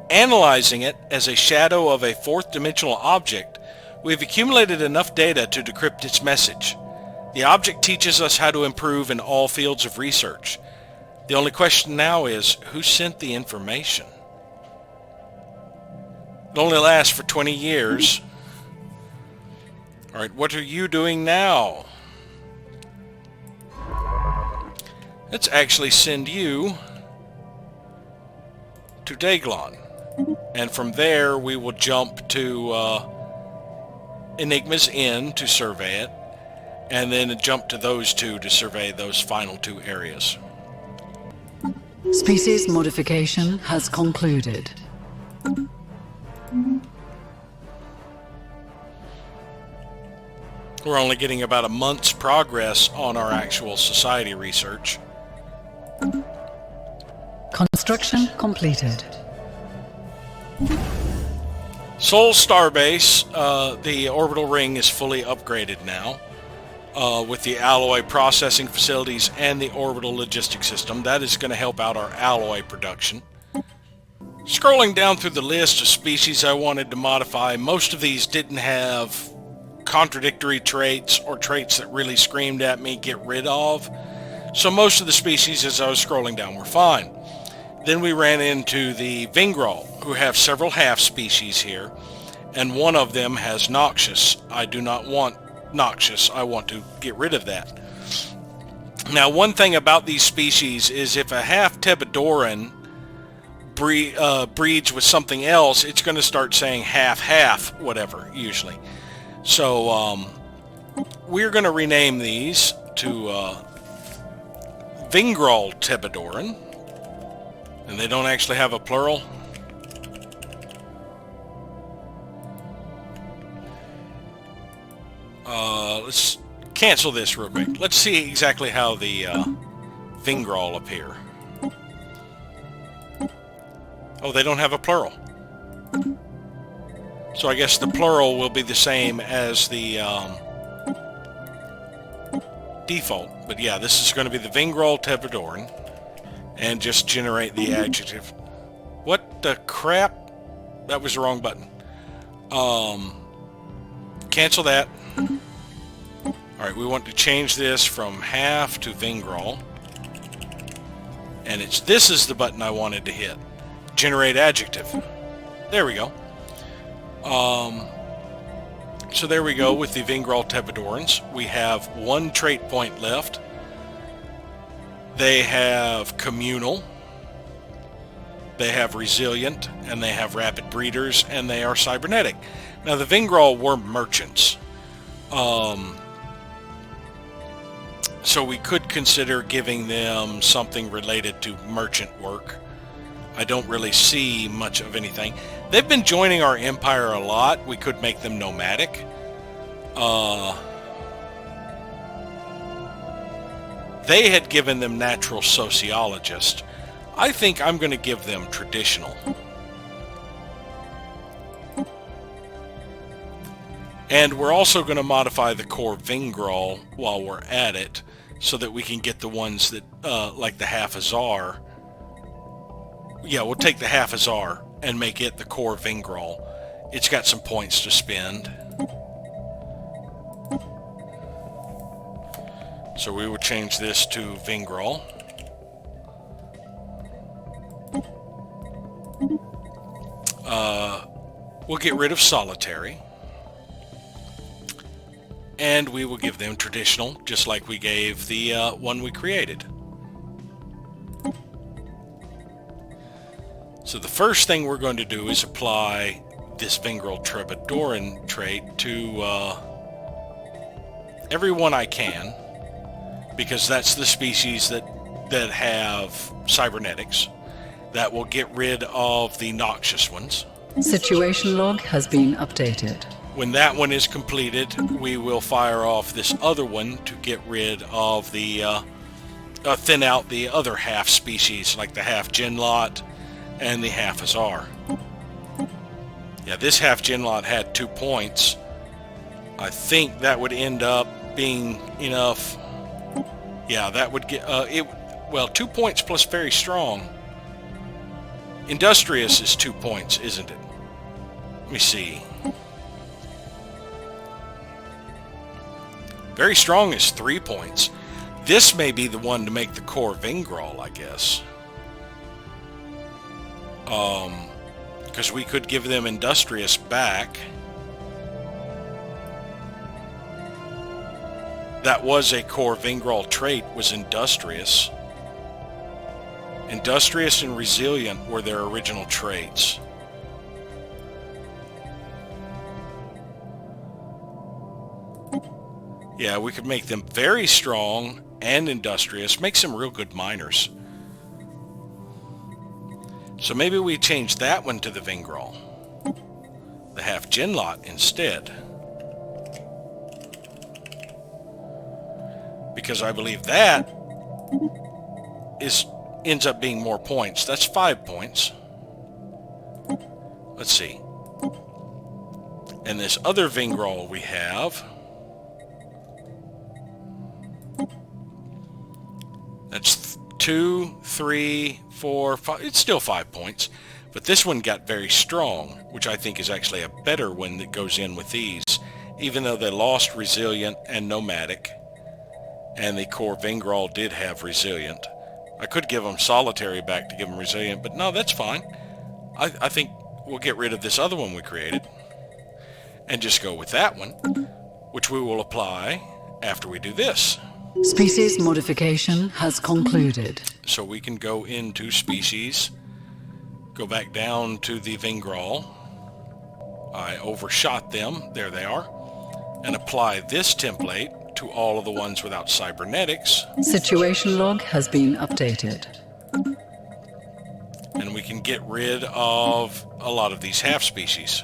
Analyzing it as a shadow of a fourth dimensional object, we have accumulated enough data to decrypt its message. The object teaches us how to improve in all fields of research. The only question now is, who sent the information? It only lasts for 20 years. Alright, what are you doing now? Let's actually send you to Daglon. And from there we will jump to Enigma's Inn to survey it. And then jump to those two to survey those final 2 areas. Species modification has concluded. We're only getting about a month's progress on our actual society research. Construction completed. Sol Starbase, the orbital ring is fully upgraded now. With the alloy processing facilities and the orbital logistics system. That is going to help out our alloy production. Scrolling down through the list of species I wanted to modify, most of these didn't have contradictory traits or traits that really screamed at me get rid of. So most of the species as I was scrolling down were fine. Then we ran into the Vingral, who have several half species here, and one of them has Noxious. I do not want Noxious. I want to get rid of that. Now, one thing about these species is if a half Tebedoran breeds with something else, it's going to start saying half whatever, usually. So, we're going to rename these to Vingral Tebedoran. And they don't actually have a plural. Let's cancel this real quick. Let's see exactly how the Vingral appear. Oh, they don't have a plural. So I guess the plural will be the same as the default. But yeah, this is going to be the Vingral Tebedoran. And just generate the adjective. What the crap? That was the wrong button. Cancel that. Alright, we want to change this from half to Vingral. And this is the button I wanted to hit. Generate adjective. There we go. So there we go with the Vingral Tebedorans. We have 1 trait point left. They have communal. They have resilient, and they have rapid breeders, and they are cybernetic. Now the Vingral were merchants. So we could consider giving them something related to merchant work. I don't really see much of anything. They've been joining our empire a lot. We could make them nomadic. They had given them natural sociologist. I think I'm going to give them traditional. And we're also going to modify the core Vingrol while we're at it, so that we can get the ones that, like the half Azar. Yeah, we'll take the half Azar and make it the core Vingrol. It's got some points to spend. So we will change this to Vingrol. We'll get rid of solitary. And we will give them traditional, just like we gave the one we created. So the first thing we're going to do is apply this Vingrol Troubadoran trait to everyone I can, because that's the species that have cybernetics. That will get rid of the noxious ones. Situation log has been updated. When that one is completed, we will fire off this other one to get rid of the, thin out the other half species, like the half Genlot and the half Azar. Yeah, this half Genlot had 2 points. I think that would end up being enough. Yeah, that would get, 2 points plus very strong. Industrious is 2 points, isn't it? Let me see. Very strong is 3 points. This may be the one to make the core Vingrol, I guess. Because we could give them Industrious back. That was a core Vingrol trait, was Industrious. Industrious and Resilient were their original traits. Yeah, we could make them very strong and industrious, make some real good miners. So maybe we change that one to the Vingrol. The half Genlot instead. Because I believe that ends up being more points. That's 5 points. Let's see. And this other Vingrol we have, that's 2, 3, 4, 5. It's still 5 points. But this one got very strong, which I think is actually a better one that goes in with these, even though they lost Resilient and Nomadic. And the core Vingrol did have Resilient. I could give them Solitary back to give them Resilient, but no, that's fine. I think we'll get rid of this other one we created and just go with that one, which we will apply after we do this. Species modification has concluded. So we can go into Species, go back down to the Vingrol. I overshot them, there they are, and apply this template to all of the ones without cybernetics. Situation log has been updated. And we can get rid of a lot of these half species.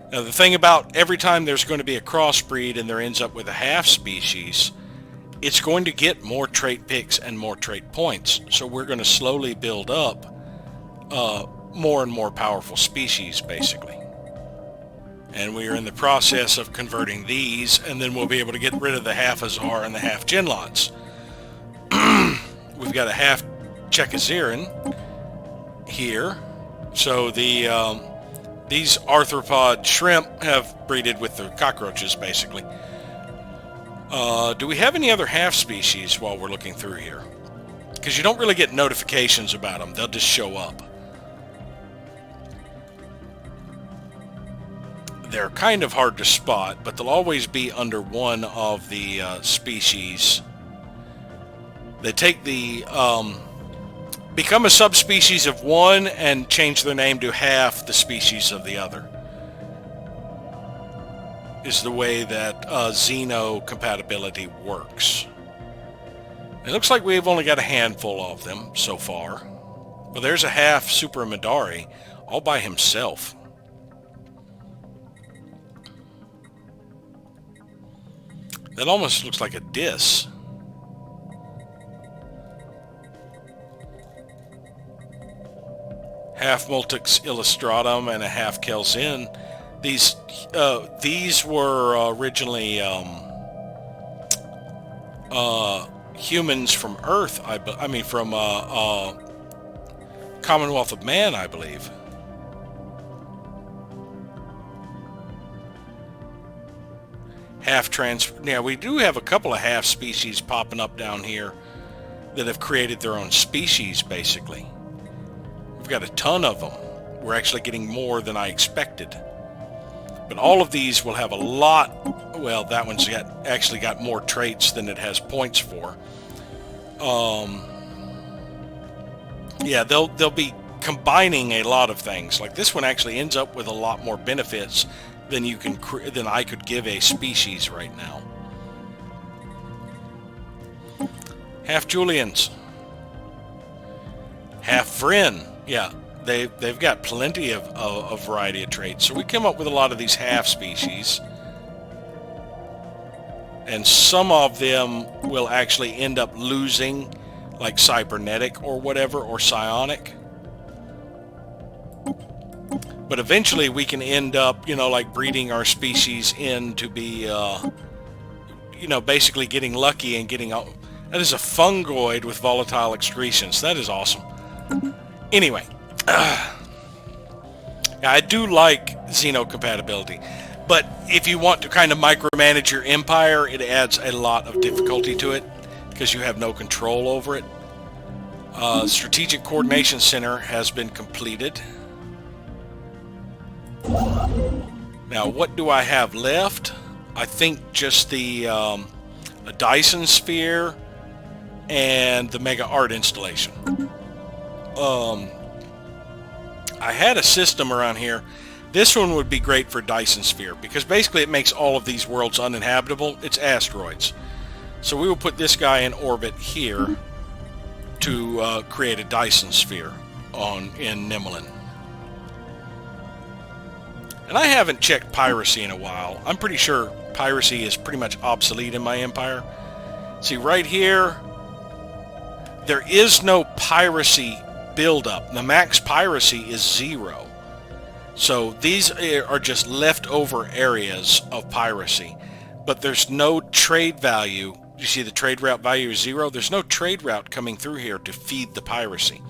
Now the thing about every time there's going to be a crossbreed and there ends up with a half species, it's going to get more trait picks and more trait points. So we're going to slowly build up more and more powerful species, basically. And we are in the process of converting these, and then we'll be able to get rid of the half Azar and the half Genlots. We've got a half Chekaziran here. So these arthropod shrimp have breeded with the cockroaches, basically. Do we have any other half species while we're looking through here? Because you don't really get notifications about them. They'll just show up. They're kind of hard to spot, but they'll always be under one of the species. They take the become a subspecies of one and change their name to half the species of the other. is the way that Xeno compatibility works. It looks like we've only got a handful of them so far. Well, there's a half Super Midari all by himself. That almost looks like a Dis. Half Multix Illustratum and a half Kelzin. These were originally humans from Earth. I mean from Commonwealth of Man, I believe. Yeah, we do have a couple of half species popping up down here that have created their own species, basically. We've got a ton of them. We're actually getting more than I expected. But all of these will have a lot. Well, that one's actually got more traits than it has points for. Yeah, they'll be combining a lot of things. Like this one actually ends up with a lot more benefits than I could give a species right now. Half Julians, half Vryn. Yeah, they've got plenty of variety of traits. So we come up with a lot of these half species, and some of them will actually end up losing, like cybernetic or whatever, or psionic. But eventually we can end up, like breeding our species in to be, basically getting lucky and getting... That is a fungoid with volatile excretions. That is awesome. Anyway, I do like Xeno compatibility. But if you want to kind of micromanage your empire, it adds a lot of difficulty to it because you have no control over it. Strategic Coordination Center has been completed. Now, what do I have left? I think just the a Dyson Sphere and the Mega Art Installation. I had a system around here. This one would be great for Dyson Sphere because basically it makes all of these worlds uninhabitable. It's asteroids. So we will put this guy in orbit here to create a Dyson Sphere in Nimlin. And I haven't checked piracy in a while. I'm pretty sure piracy is pretty much obsolete in my empire. See, right here, there is no piracy buildup. The max piracy is 0. So these are just leftover areas of piracy. But there's no trade value. You see the trade route value is 0? There's no trade route coming through here to feed the piracy.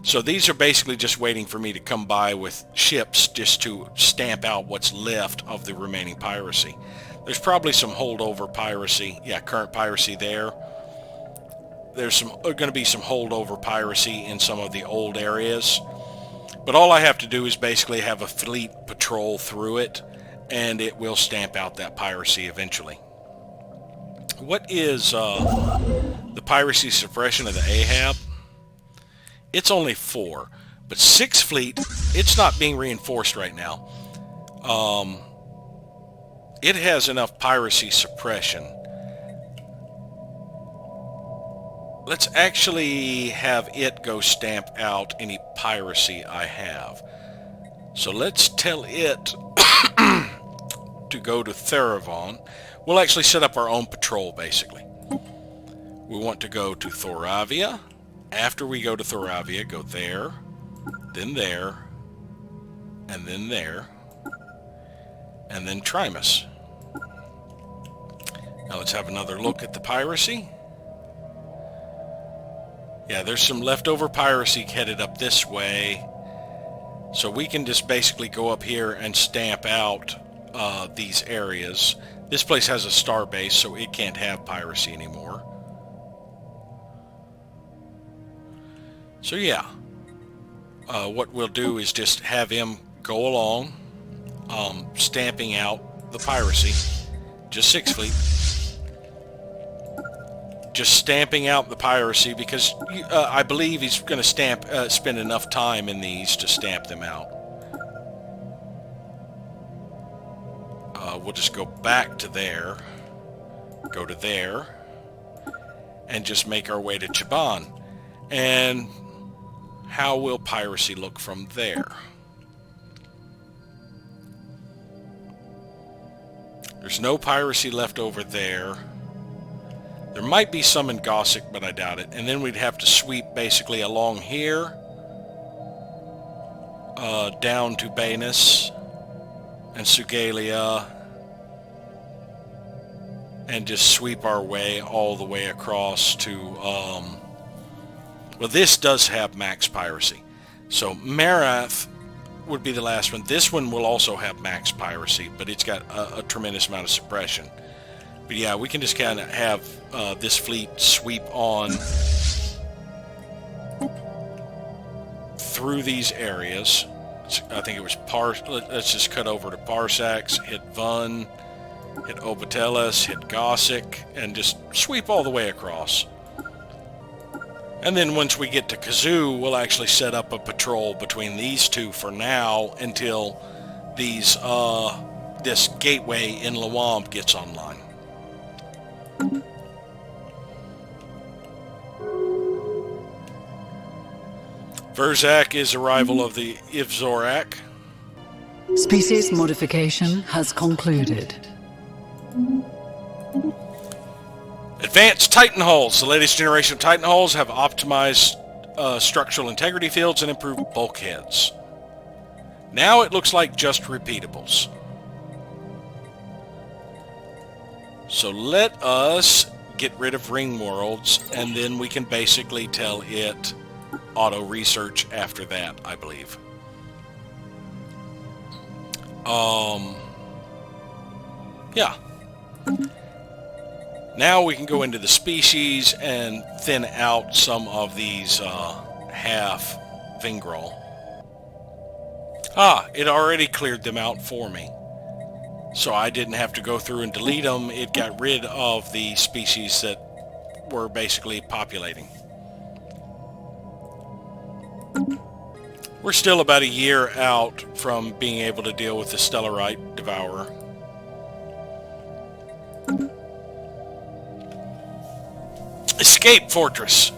So these are basically just waiting for me to come by with ships just to stamp out what's left of the remaining piracy. There's probably some holdover piracy. Yeah, current piracy there. There's going to be some holdover piracy in some of the old areas. But all I have to do is basically have a fleet patrol through it, and it will stamp out that piracy eventually. What is the piracy suppression of the Ahab? It's only 4, but 6 fleet, it's not being reinforced right now. It has enough piracy suppression. Let's actually have it go stamp out any piracy I have. So let's tell it to go to Theravon. We'll actually set up our own patrol, basically. We want to go to Thoravia. After we go to Thoravia, go there, and then there, and then Trimus. Now let's have another look at the piracy. Yeah, there's some leftover piracy headed up this way. So we can just basically go up here and stamp out these areas. This place has a star base, so it can't have piracy anymore. So yeah, what we'll do is just have him go along, stamping out the piracy. Just 6 fleet. Just stamping out the piracy because I believe he's going to spend enough time in these to stamp them out. we'll just go back to there, go to there, and just make our way to Chaban. And how will piracy look from there? There's no piracy left over there. There might be some in Gossick, but I doubt it. And then we'd have to sweep basically along here, down to Banus and Sugalia, and just sweep our way all the way across to, well, this does have max piracy. So Marath would be the last one. This one will also have max piracy, but it's got a tremendous amount of suppression. But yeah, we can just kind of have this fleet sweep on through these areas. I think it was let's just cut over to Parsax, hit Vun, hit Obatelis, hit Gossick, and just sweep all the way across. And then once we get to Kazoo, we'll actually set up a patrol between these two for now until these this gateway in Lawamp gets online. Verzak is arrival of the Ivzorak. Species modification has concluded. Advanced Titan hulls. The latest generation of Titan hulls have optimized structural integrity fields and improved bulkheads. Now it looks like just repeatables. So let us get rid of ring worlds, and then we can basically tell it auto research after that, I believe. Yeah. Now we can go into the species and thin out some of these half Vingrol. Ah, it already cleared them out for me. So I didn't have to go through and delete them. It got rid of the species that were basically populating. We're still about a year out from being able to deal with the Stellarite Devourer. Escape Fortress.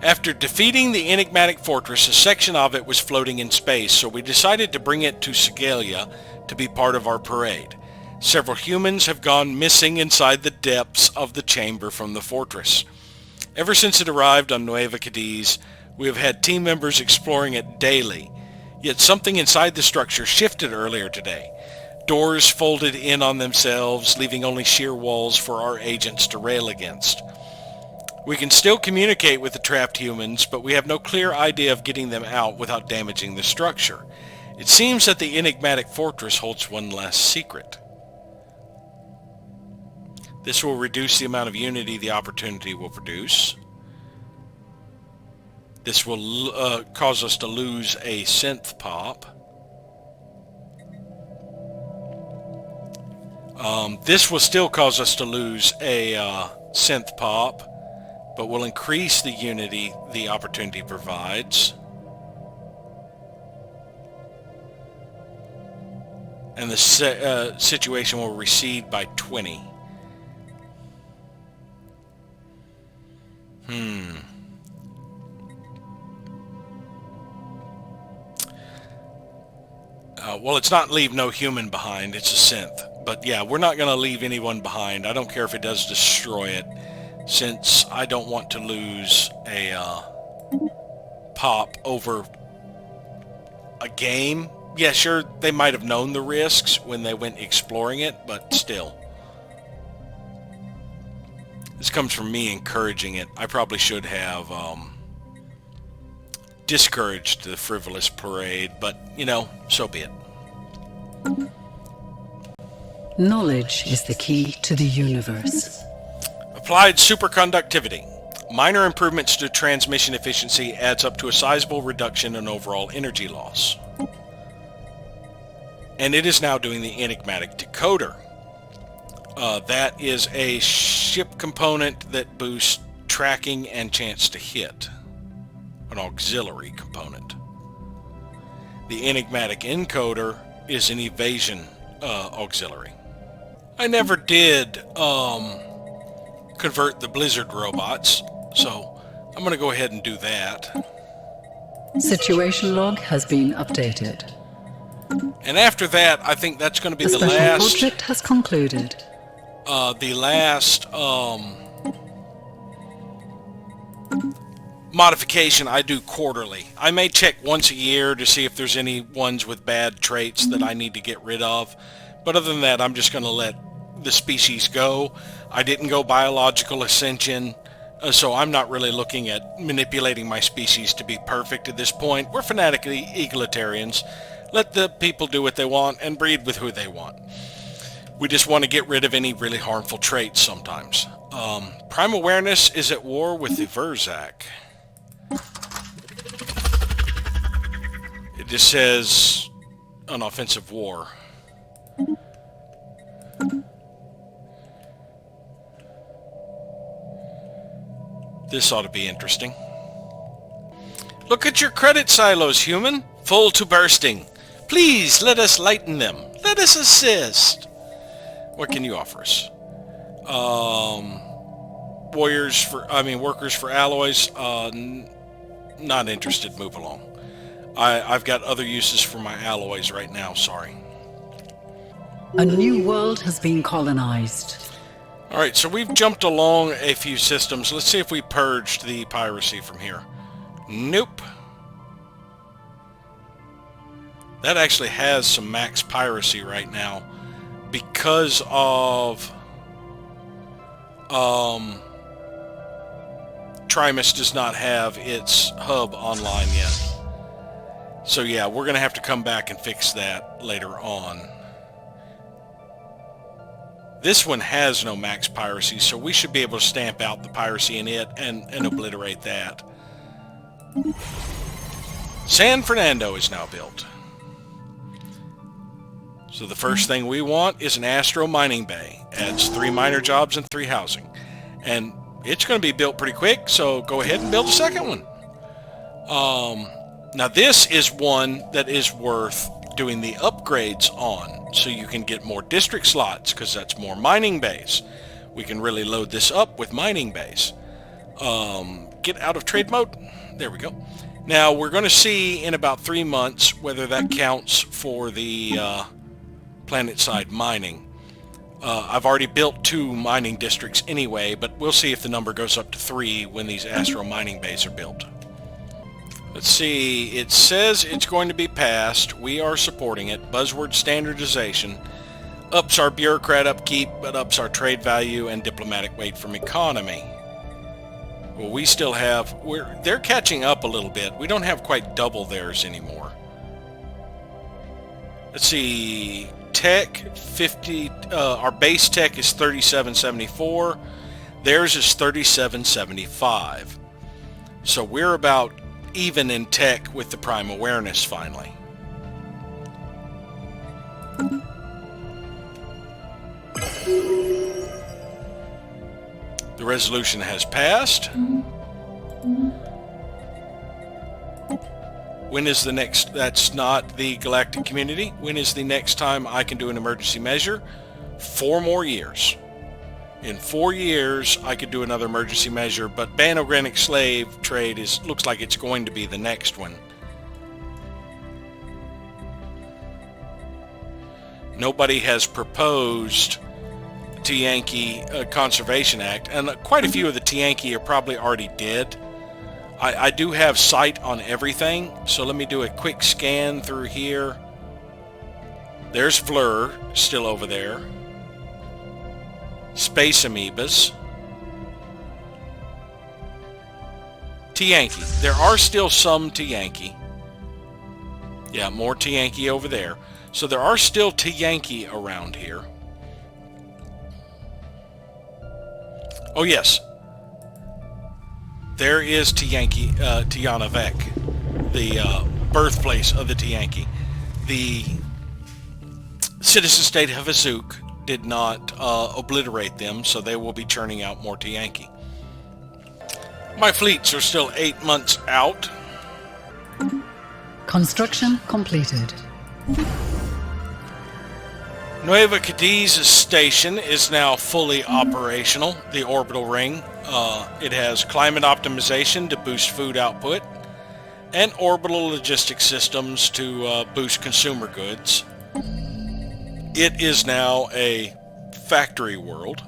After defeating the enigmatic fortress, a section of it was floating in space, so we decided to bring it to Segalia to be part of our parade. Several humans have gone missing inside the depths of the chamber from the fortress. Ever since it arrived on Nueva Cadiz, we have had team members exploring it daily, yet something inside the structure shifted earlier today. Doors folded in on themselves, leaving only sheer walls for our agents to rail against. We can still communicate with the trapped humans, but we have no clear idea of getting them out without damaging the structure. It seems that the enigmatic fortress holds one last secret. This will reduce the amount of unity the opportunity will produce. This will cause us to lose a synth pop. This will still cause us to lose a synth pop, but will increase the unity the opportunity provides. And the situation will recede by 20. Well, it's not leave no human behind, it's a synth. But yeah, we're not going to leave anyone behind. I don't care if it does destroy it, since I don't want to lose a pop over a game. Yeah, sure, they might have known the risks when they went exploring it, but still. This comes from me encouraging it. I probably should have discouraged the frivolous parade, but, you know, so be it. Knowledge is the key to the universe. Applied superconductivity. Minor improvements to transmission efficiency adds up to a sizable reduction in overall energy loss. And it is now doing the enigmatic decoder. That is a ship component that boosts tracking and chance to hit. An auxiliary component. The enigmatic encoder is an evasion auxiliary. I never did convert the blizzard robots, so I'm going to go ahead and do that. Situation log has been updated. And after that, I think that's going to be The the special last project has concluded. Modification I do quarterly. I may check once a year to see if there's any ones with bad traits that I need to get rid of. But other than that, I'm just going to let the species go. I didn't go biological ascension, so I'm not really looking at manipulating my species to be perfect at this point. We're fanatically egalitarians. Let the people do what they want and breed with who they want. We just want to get rid of any really harmful traits sometimes. Prime Awareness is at war with the Verzak. It just says an offensive war. This ought to be interesting. Look at your credit silos, human. Full to bursting. Please let us lighten them. Let us assist. What can you offer us? Workers for alloys. Not interested. Move along. I've got other uses for my alloys right now. Sorry. A new world has been colonized. Alright, so we've jumped along a few systems. Let's see if we purged the piracy from here. Nope. That actually has some max piracy right now because of Trimus does not have its hub online yet. So yeah, we're going to have to come back and fix that later on. This one has no max piracy, so we should be able to stamp out the piracy in it and obliterate that. San Fernando is now built. So the first thing we want is an Astro mining bay. Adds 3 miner jobs and 3 housing. And it's going to be built pretty quick, so go ahead and build a second one. Now this is one that is worth doing the upgrades on, so you can get more district slots, because that's more mining bays. We can really load this up with mining bays. Get out of trade mode. There we go. Now we're going to see in about 3 months whether that counts for the planet-side mining. I've already built 2 mining districts anyway, but we'll see if the number goes up to 3 when these Astro mining bays are built. Let's see, it says it's going to be passed. We are supporting it. Buzzword standardization. Ups our bureaucrat upkeep, but ups our trade value and diplomatic weight from economy. Well, we still have... they're catching up a little bit. We don't have quite double theirs anymore. Let's see... Tech, 50... our base tech is 3774. Theirs is 3775. So we're about even in tech with the Prime Awareness finally. The resolution has passed. When is the next... That's not the galactic community. When is the next time I can do an emergency measure? 4 more years. In 4 years, I could do another emergency measure, but Banogranic slave trade looks like it's going to be the next one. Nobody has proposed Tiyanki Conservation Act, and quite a few of the Tiyanki are probably already dead. I do have sight on everything, so let me do a quick scan through here. There's Fleur, still over there. Space amoebas. Tiyanki. There are still some Tiyanki. Yeah, more Tiyanki over there. So there are still Tiyanki around here. Oh yes. There is Tiyanki, Tiyanavek, the birthplace of the Tiyanki. The citizen state of Azuk did not obliterate them, so they will be churning out more Tiyanki. My fleets are still 8 months out. Construction completed. Nueva Cadiz station is now fully operational, the orbital ring. It has climate optimization to boost food output, and orbital logistics systems to boost consumer goods. It is now a factory world,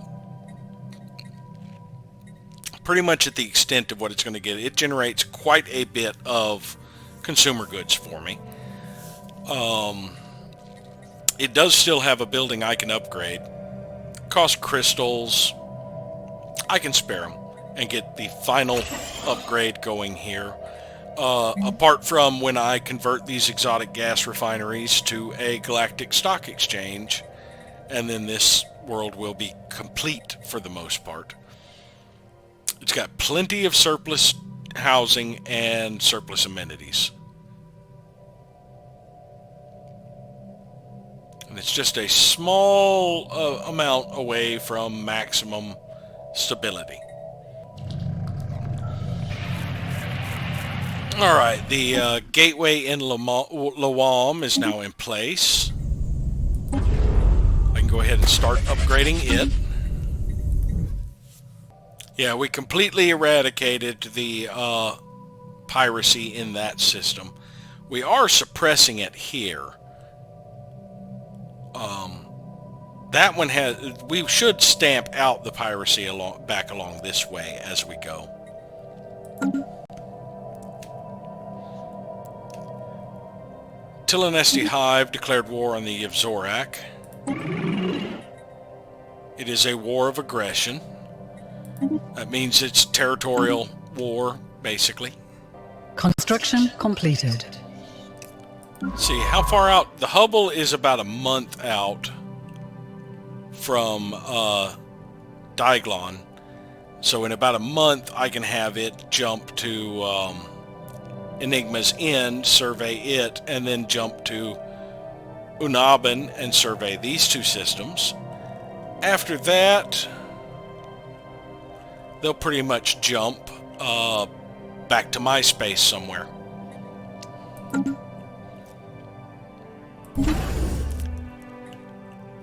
pretty much at the extent of what it's going to get. It generates quite a bit of consumer goods for me. It does still have a building I can upgrade. Cost crystals. I can spare them and get the final upgrade going here. Apart from when I convert these exotic gas refineries to a galactic stock exchange, and then this world will be complete for the most part. It's got plenty of surplus housing and surplus amenities. And it's just a small amount away from maximum stability. Alright, the gateway in Lawam is now in place. I can go ahead and start upgrading it. Yeah, we completely eradicated the piracy in that system. We are suppressing it here. That one has... We should stamp out the piracy back along this way as we go. Tilanesti Hive declared war on the Yvzorak. It is a war of aggression. That means it's territorial war, basically. Construction completed. Let's see, how far out? The Hubble is about a month out from Diglon. So in about a month, I can have it jump to Enigma's End, survey it, and then jump to Unaban and survey these two systems. After that, they'll pretty much jump back to my space somewhere.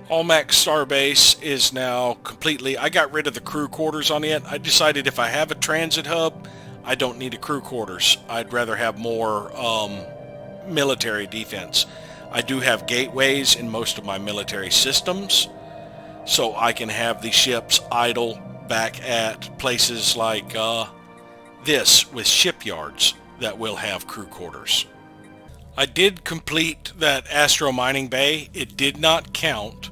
Almac Starbase is now completely... I got rid of the crew quarters on it. I decided if I have a transit hub, I don't need a crew quarters. I'd rather have more military defense. I do have gateways in most of my military systems, so I can have the ships idle back at places like this with shipyards that will have crew quarters. I did complete that Astro Mining Bay. It did not count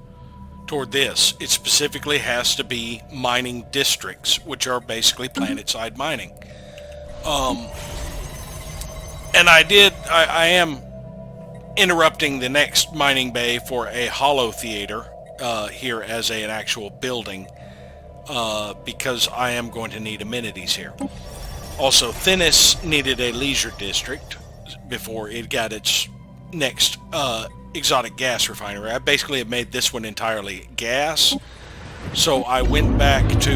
toward this. It specifically has to be mining districts, which are basically planet-side mining. And I am interrupting the next mining bay for a holo theater here as an actual building because I am going to need amenities here. Also, Thenis needed a leisure district before it got its next exotic gas refinery. I basically have made this one entirely gas, so I went back to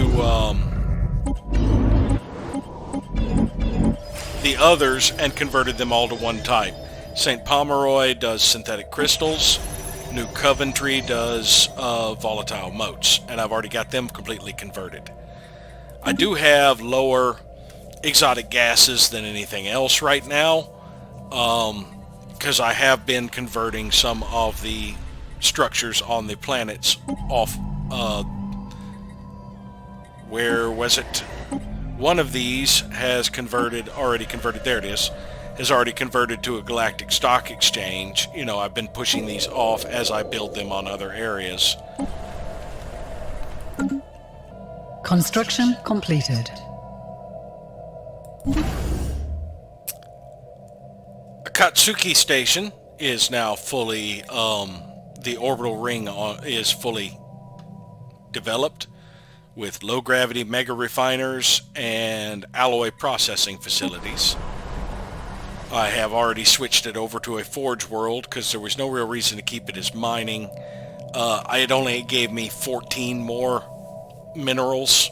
the others and converted them all to one type. St. Pomeroy does synthetic crystals, New Coventry does volatile motes, and I've already got them completely converted. I do have lower exotic gases than anything else right now, because I have been converting some of the structures on the planets off. Where was it? One of these has already converted, there it is, has already converted to a galactic stock exchange. You know, I've been pushing these off as I build them on other areas. Construction completed. Akatsuki Station is now fully, the orbital ring is fully developed with low-gravity mega refiners and alloy processing facilities. I have already switched it over to a forge world because there was no real reason to keep it as mining. It only gave me 14 more minerals,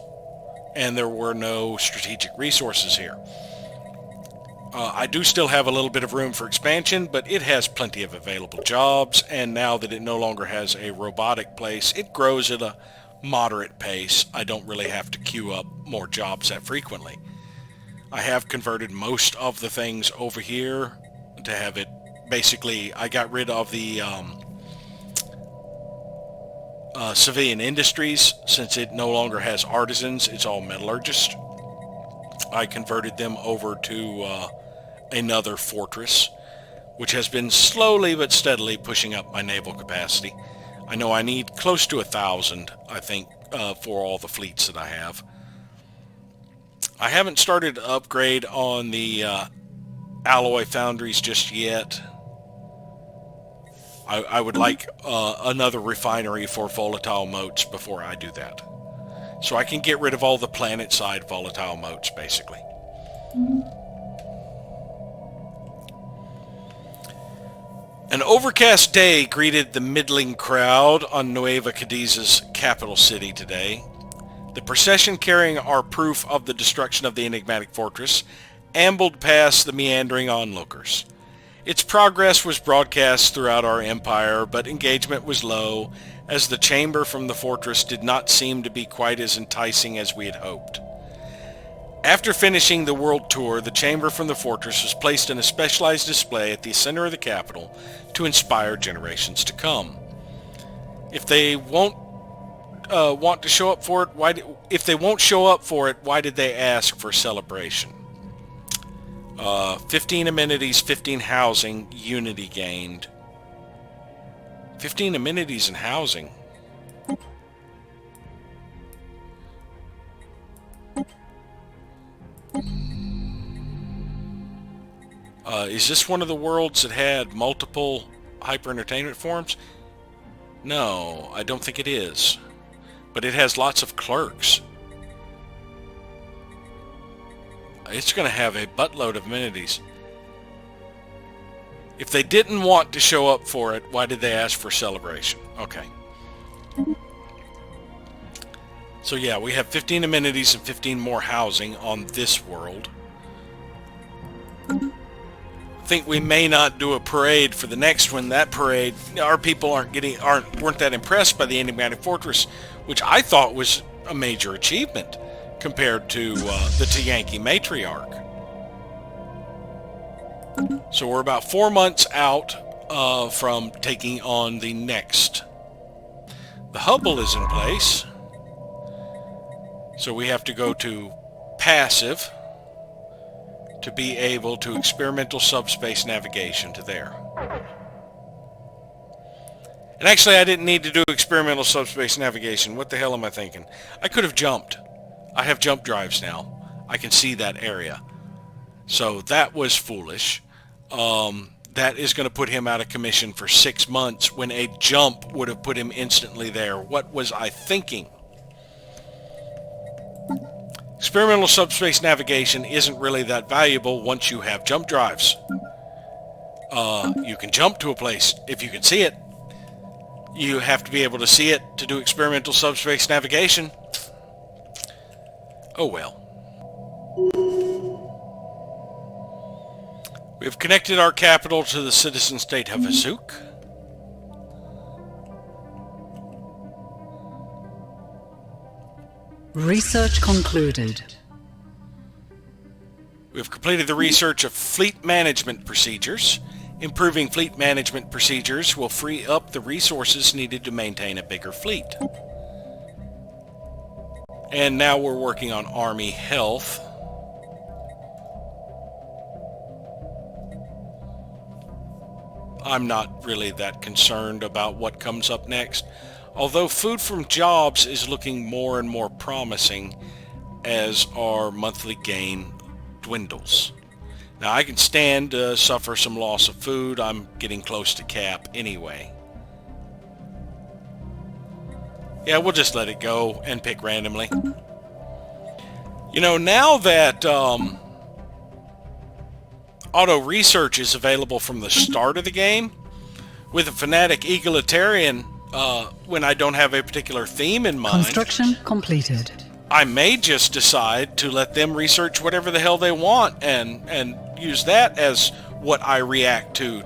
and there were no strategic resources here. I do still have a little bit of room for expansion, but it has plenty of available jobs, and now that it no longer has a robotic place, it grows at a moderate pace. I don't really have to queue up more jobs that frequently. I have converted most of the things over here to have it. Basically, I got rid of the civilian industries since it no longer has artisans. It's all metallurgists. I converted them over to another fortress, which has been slowly but steadily pushing up my naval capacity. I know I need close to 1,000, I think, for all the fleets that I have. I haven't started to upgrade on the alloy foundries just yet. I would like another refinery for volatile motes before I do that. So I can get rid of all the planet-side volatile motes, basically. An overcast day greeted the middling crowd on Nueva Cadiz's capital city today. The procession carrying our proof of the destruction of the enigmatic fortress ambled past the meandering onlookers. Its progress was broadcast throughout our empire, but engagement was low, as the chamber from the fortress did not seem to be quite as enticing as we had hoped. After finishing the world tour, the chamber from the fortress was placed in a specialized display at the center of the capital to inspire generations to come. If they won't want to show up for it, if they won't show up for it, why did they ask for celebration? 15 amenities, 15 housing, unity gained. 15 amenities and housing. Is this one of the worlds that had multiple hyper entertainment forums? No, I don't think it is. But it has lots of clerks. It's going to have a buttload of amenities. If they didn't want to show up for it, why did they ask for celebration? Okay. So yeah, we have 15 amenities and 15 more housing on this world. I think we may not do a parade for the next one. That parade, our people weren't that impressed by the enigmatic fortress, which I thought was a major achievement compared to the Tiyanki matriarch. So we're about 4 months out from taking on the next. The Hubble is in place, so we have to go to passive to be able to experimental subspace navigation to there. And actually I didn't need to do experimental subspace navigation. What the hell am I thinking? I could have jumped. I have jump drives now. I can see that area. So that was foolish. That is going to put him out of commission for 6 months when a jump would have put him instantly there. What was I thinking? Experimental subspace navigation isn't really that valuable once you have jump drives. You can jump to a place if you can see it. You have to be able to see it to do experimental subspace navigation. Oh well. We have connected our capital to the citizen state of Hazuk. Research concluded. We have completed the research of fleet management procedures. Improving fleet management procedures will free up the resources needed to maintain a bigger fleet. And now we're working on Army health. I'm not really that concerned about what comes up next, although food from jobs is looking more and more promising as our monthly gain dwindles. Now I can stand to suffer some loss of food. I'm getting close to cap anyway. Yeah, we'll just let it go and pick randomly. You know, now that auto research is available from the start of the game, with a fanatic egalitarian, when I don't have a particular theme in mind, Construction completed. I may just decide to let them research whatever the hell they want and use that as what I react to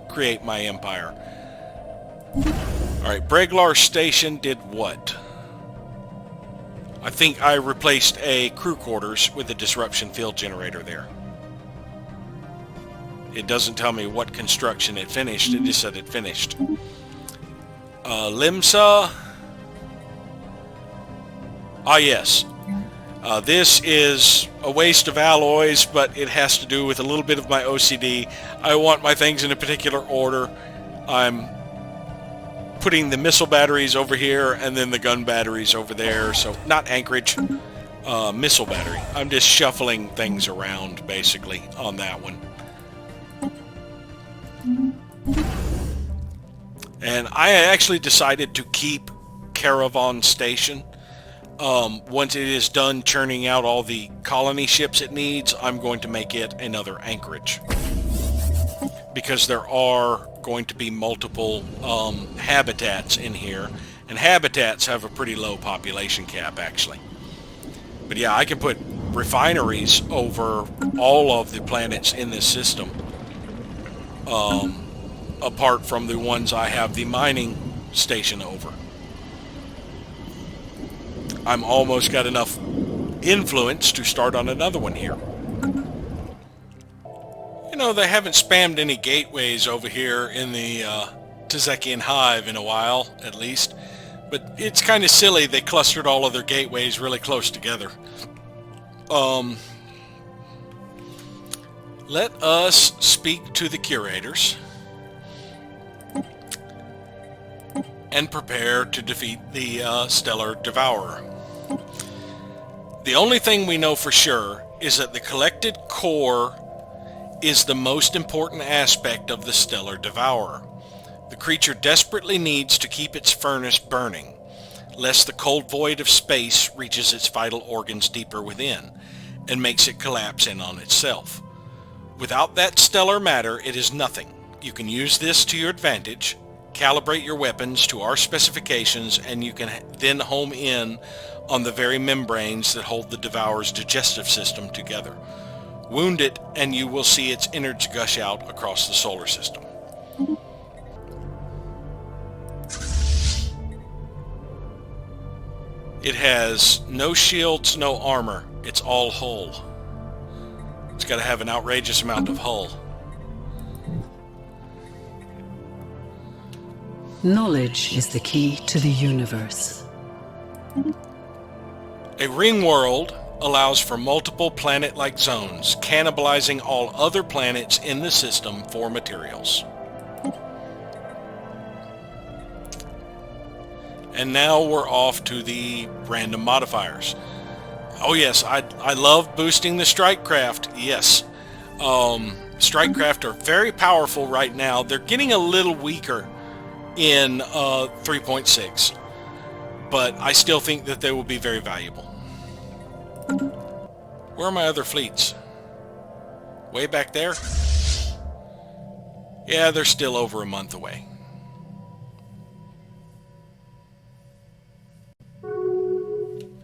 create my empire. Alright, Breglar Station did what? I think I replaced a crew quarters with a disruption field generator there. It doesn't tell me what construction it finished, it just said it finished. Limsa. Ah, yes. This is a waste of alloys, but it has to do with a little bit of my OCD. I want my things in a particular order. I'm putting the missile batteries over here and then the gun batteries over there. So not anchorage, missile battery. I'm just shuffling things around basically on that one. And I actually decided to keep Caravan Station. Once it is done churning out all the colony ships it needs, I'm going to make it another anchorage. Because there are going to be multiple habitats in here, and habitats have a pretty low population cap actually. But yeah, I can put refineries over all of the planets in this system, apart from the ones I have the mining station over. I'm almost got enough influence to start on another one here. You know, they haven't spammed any gateways over here in the Tazekian Hive in a while, at least. But it's kind of silly they clustered all of their gateways really close together. Let us speak to the curators and prepare to defeat the Stellar Devourer. The only thing we know for sure is that the collected core is the most important aspect of the Stellar Devourer. The creature desperately needs to keep its furnace burning, lest the cold void of space reaches its vital organs deeper within, and makes it collapse in on itself. Without that stellar matter, it is nothing. You can use this to your advantage, calibrate your weapons to our specifications, and you can then home in on the very membranes that hold the Devourer's digestive system together. Wound it, and you will see its innards gush out across the solar system. It has no shields, no armor. It's all hull. It's got to have an outrageous amount of hull. Knowledge is the key to the universe. A ring world allows for multiple planet-like zones, cannibalizing all other planets in the system for materials. And now we're off to the random modifiers. Oh yes, I love boosting the strike craft. Yes. Strike craft are very powerful right now. They're getting a little weaker in 3.6. But I still think that they will be very valuable. Where are my other fleets? Way back there? Yeah, they're still over a month away.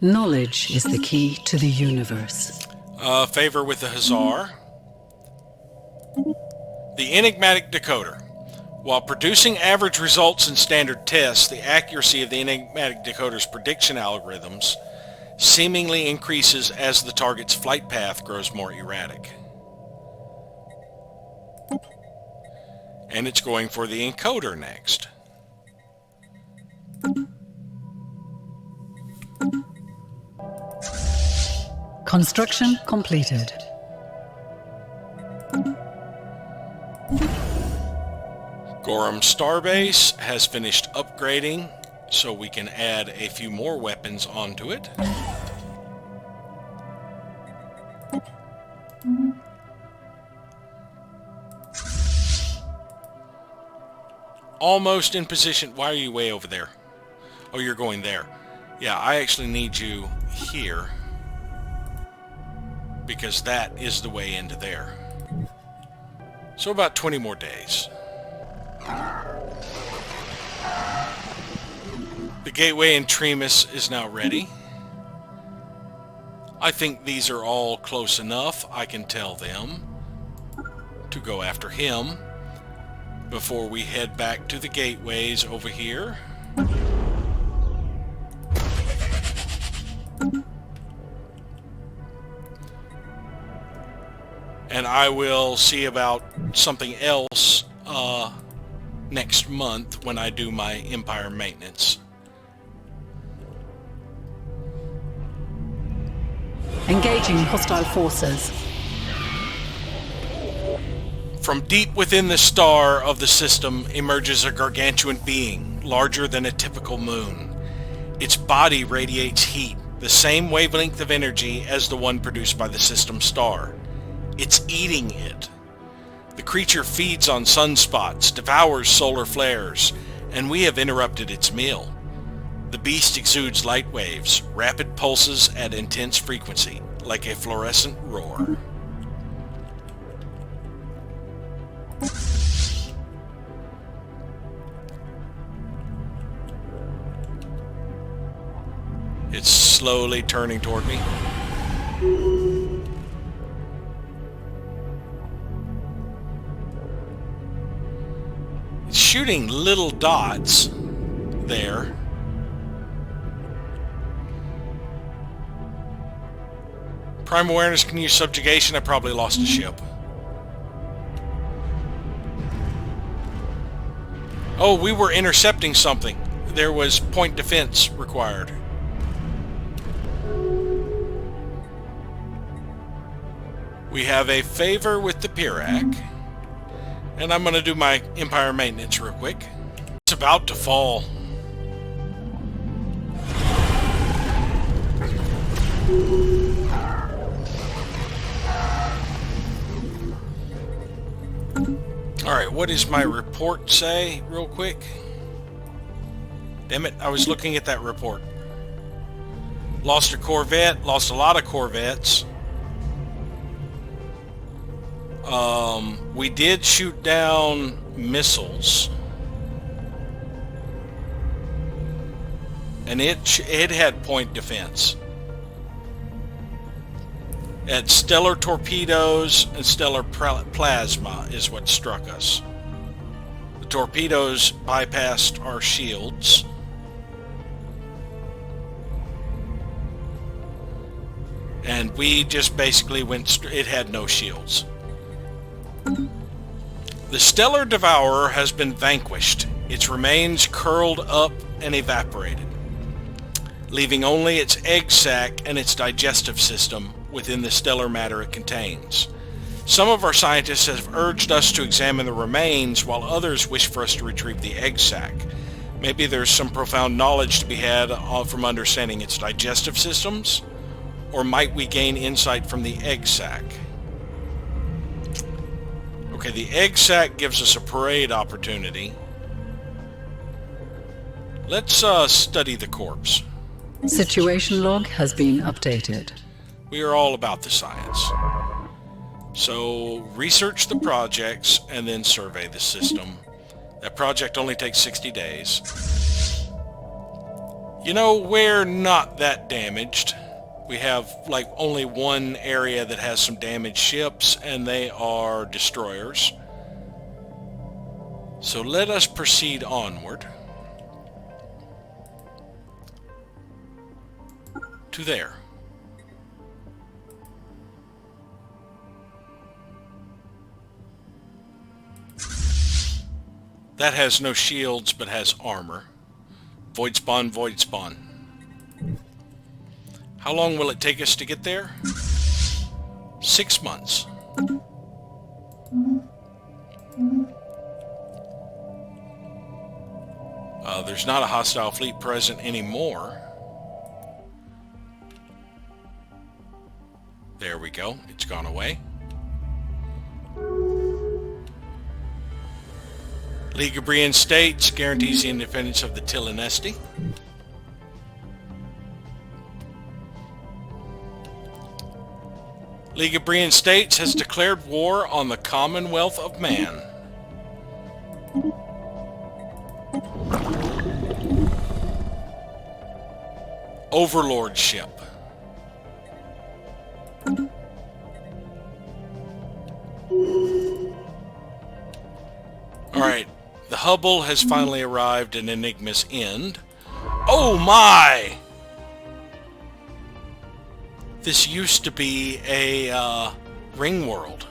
Knowledge is the key to the universe. Favor with the Hussar. The enigmatic decoder. While producing average results in standard tests, the accuracy of the enigmatic decoder's prediction algorithms seemingly increases as the target's flight path grows more erratic. And it's going for the encoder next. Construction completed. Gorham Starbase has finished upgrading, so we can add a few more weapons onto it. Almost in position. Why are you way over there? Oh, you're going there. Yeah, I actually need you here, because that is the way into there. So about 20 more days. The gateway in Tremus is now ready. I think these are all close enough. I can tell them. to go after him before we head back to the gateways over here. And I will see about something else next month when I do my Empire maintenance. Engaging hostile forces. From deep within the star of the system emerges a gargantuan being, larger than a typical moon. Its body radiates heat, the same wavelength of energy as the one produced by the system star. It's eating it. The creature feeds on sunspots, devours solar flares, and we have interrupted its meal. The beast exudes light waves, rapid pulses at intense frequency, like a fluorescent roar. It's slowly turning toward me. It's shooting little dots there. Prime awareness can use subjugation. I probably lost a ship. Oh, we were intercepting something. There was point defense required. We have a favor with the Pirac. And I'm going to do my Empire maintenance real quick. It's about to fall. Alright, what does my report say real quick? Damn it, I was looking at that report. Lost a Corvette, lost a lot of Corvettes. We did shoot down missiles. And it had point defense. It had stellar torpedoes and stellar plasma is what struck us. The torpedoes bypassed our shields. And we just basically went it had no shields. The Stellar Devourer has been vanquished, its remains curled up and evaporated, leaving only its egg sac and its digestive system within the stellar matter it contains. Some of our scientists have urged us to examine the remains, while others wish for us to retrieve the egg sac. Maybe there's some profound knowledge to be had from understanding its digestive systems, or might we gain insight from the egg sac? Okay, the egg sac gives us a parade opportunity. Let's study the corpse. Situation log has been updated. We are all about the science. So, research the projects and then survey the system. That project only takes 60 days. You know, we're not that damaged. We have like only one area that has some damaged ships, and they are destroyers. So let us proceed onward to there. That has no shields but has armor. Void spawn, void spawn. How long will it take us to get there? 6 months. There's not a hostile fleet present anymore. There we go. It's gone away. League of Brian States guarantees the independence of the Tillinesti. League of Brian States has declared war on the Commonwealth of Man. Overlord ship. Alright, the Hubble has finally arrived at Enigma's end. Oh my! This used to be a ring world.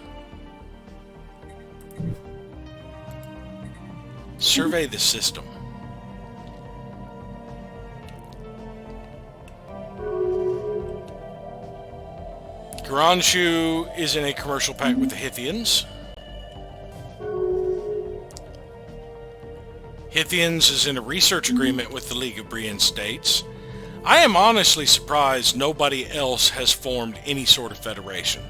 Survey the system. Garanshu is in a commercial pact with the Hithians. Hithians is in a research agreement with the League of Brian States. I am honestly surprised nobody else has formed any sort of federation.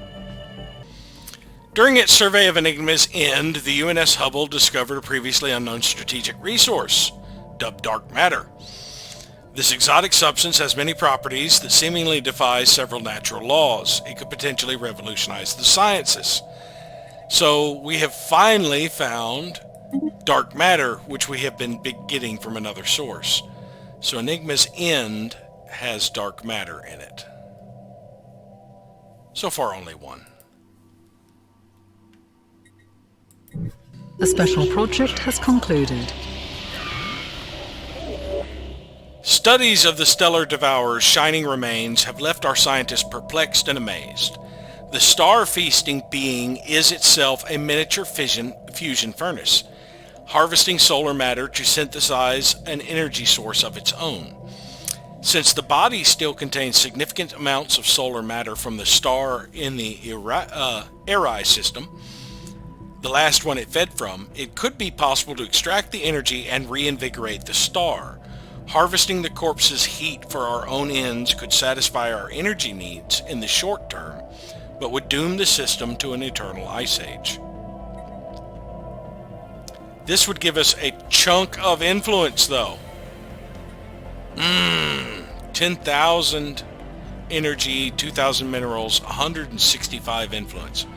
During its survey of Enigma's end, the UNS Hubble discovered a previously unknown strategic resource, dubbed dark matter. This exotic substance has many properties that seemingly defy several natural laws. It could potentially revolutionize the sciences. So we have finally found dark matter, which we have been getting from another source. So Enigma's end has dark matter in it. So far only one. The special project has concluded. Studies of the stellar devourer's shining remains have left our scientists perplexed and amazed. The star-feasting being is itself a miniature fusion furnace, harvesting solar matter to synthesize an energy source of its own. Since the body still contains significant amounts of solar matter from the star in the Eri system, the last one it fed from, it could be possible to extract the energy and reinvigorate the star. Harvesting the corpse's heat for our own ends could satisfy our energy needs in the short term, but would doom the system to an eternal ice age. This would give us a chunk of influence, though. 10,000 energy, 2,000 minerals, 165 influence.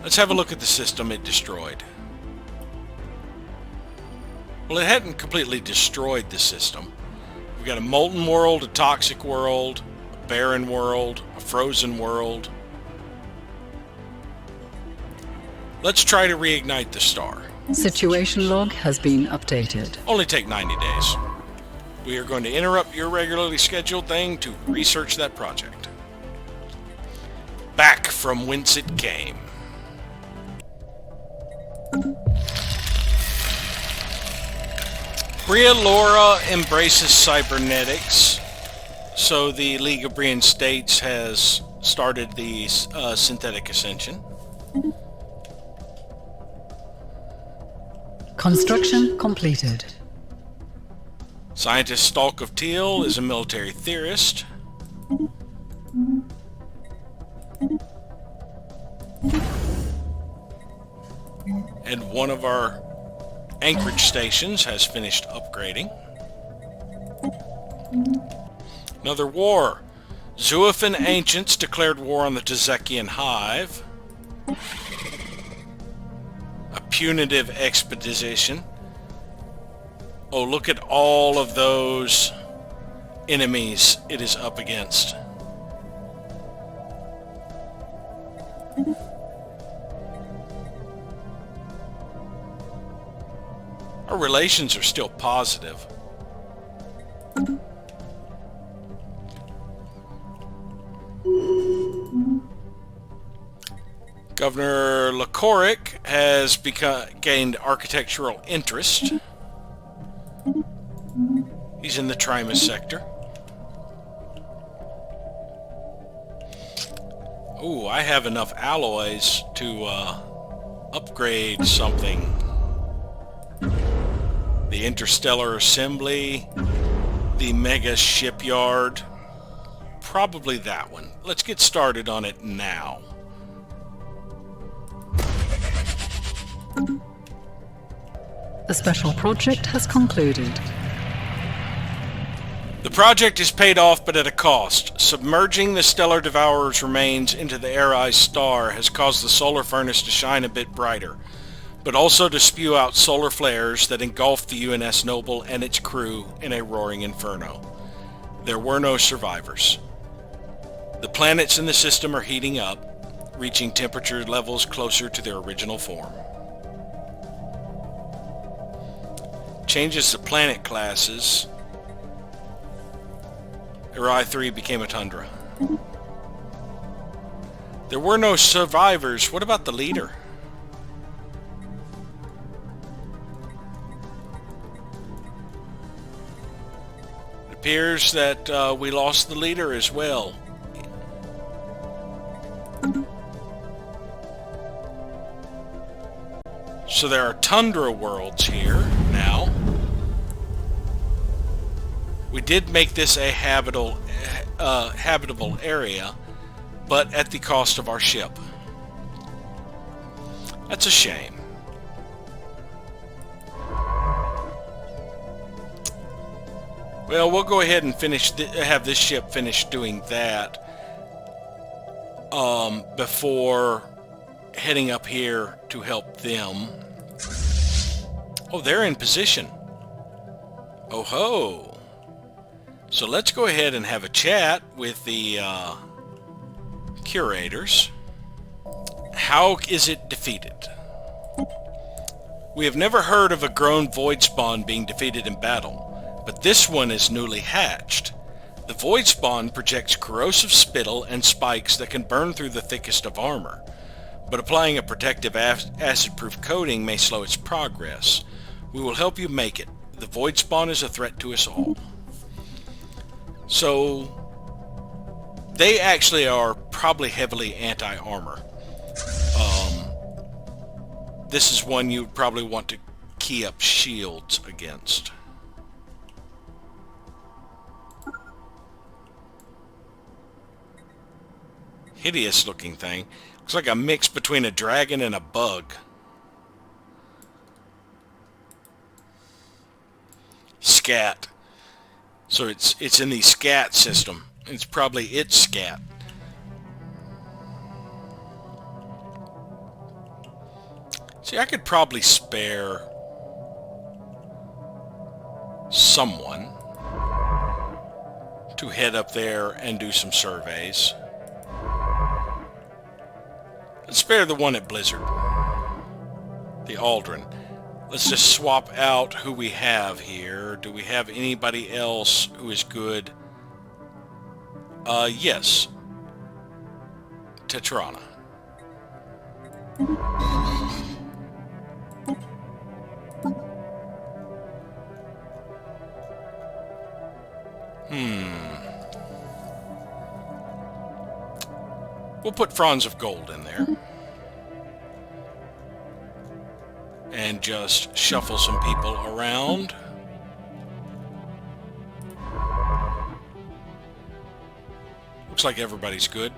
Let's have a look at the system it destroyed. Well, it hadn't completely destroyed the system. We've got a molten world, a toxic world, a barren world, a frozen world. Let's try to reignite the star. Situation log has been updated. Only take 90 days. We are going to interrupt your regularly scheduled thing to research that project. Back from whence it came. Bria Laura embraces cybernetics, so the League of Brian States has started the synthetic ascension. Construction completed. Scientist Stalk of Teal is a military theorist. And one of our anchorage stations has finished upgrading. Another war. Zuafan Ancients declared war on the Tezekian Hive. A punitive expedition. Oh, look at all of those enemies it is up against. Our relations are still positive. Governor Lakoric has gained architectural interest. He's in the Trimus sector. Ooh, I have enough alloys to upgrade something. The Interstellar Assembly, the Mega Shipyard, probably that one. Let's get started on it now. The special project has concluded. The project is paid off, but at a cost. Submerging the Stellar Devourer's remains into the Eri star has caused the solar furnace to shine a bit brighter, but also to spew out solar flares that engulfed the UNS Noble and its crew in a roaring inferno. There were no survivors. The planets in the system are heating up, reaching temperature levels closer to their original form. Changes the planet classes. Arai 3 became a tundra. There were no survivors. What about the leader? It appears that we lost the leader as well. So there are tundra worlds here now. We did make this a habitable area, but at the cost of our ship. That's a shame. Well, we'll go ahead and have this ship finish doing that before heading up here to help them. Oh, they're in position. Oh ho! So let's go ahead and have a chat with the curators. How is it defeated? We have never heard of a grown void spawn being defeated in battle, but this one is newly hatched. The void spawn projects corrosive spittle and spikes that can burn through the thickest of armor, but applying a protective acid-proof coating may slow its progress. We will help you make it. The void spawn is a threat to us all. So, they actually are probably heavily anti-armor. This is one you would probably want to key up shields against. Hideous looking thing. Looks like a mix between a dragon and a bug. Scat. So it's in the scat system. It's probably its scat. See, I could probably spare someone to head up there and do some surveys. Let's spare the one at Blizzard. The Aldrin. Let's just swap out who we have here. Do we have anybody else who is good? Yes. Tetrana. We'll put Fronds of Gold in there. And just shuffle some people around. Looks like everybody's good.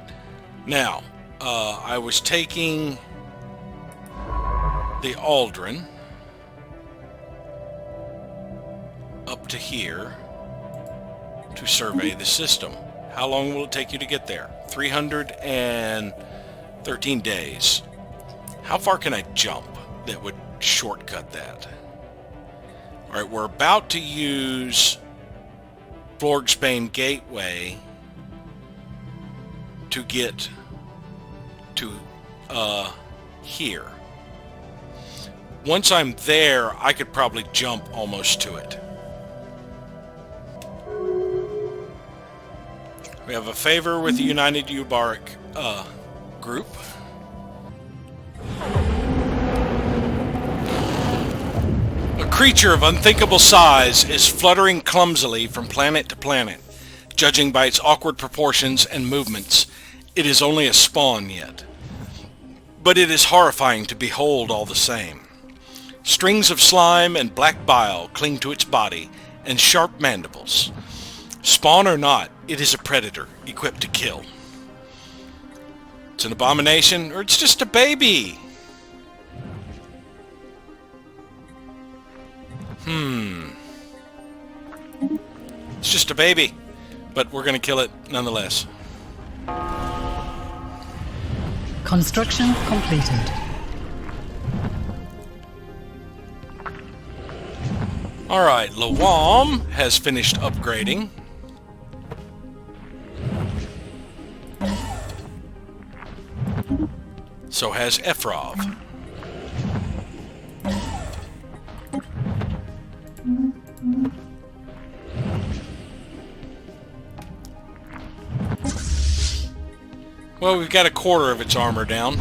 Now, I was taking the Aldrin up to here to survey the system. How long will it take you to get there? 313 days. How far can I jump that would shortcut that? Alright, we're about to use Florgsbane Gateway to get to here. Once I'm there, I could probably jump almost to it. We have a favor with the United Ubaric group. A creature of unthinkable size is fluttering clumsily from planet to planet. Judging by its awkward proportions and movements, it is only a spawn yet. But it is horrifying to behold all the same. Strings of slime and black bile cling to its body, and sharp mandibles. Spawn or not, it is a predator, equipped to kill. It's an abomination, or it's just a baby? It's just a baby, but we're gonna kill it nonetheless. Construction completed. Alright, Lawam has finished upgrading. So has Efrov. Well, we've got a quarter of its armor down.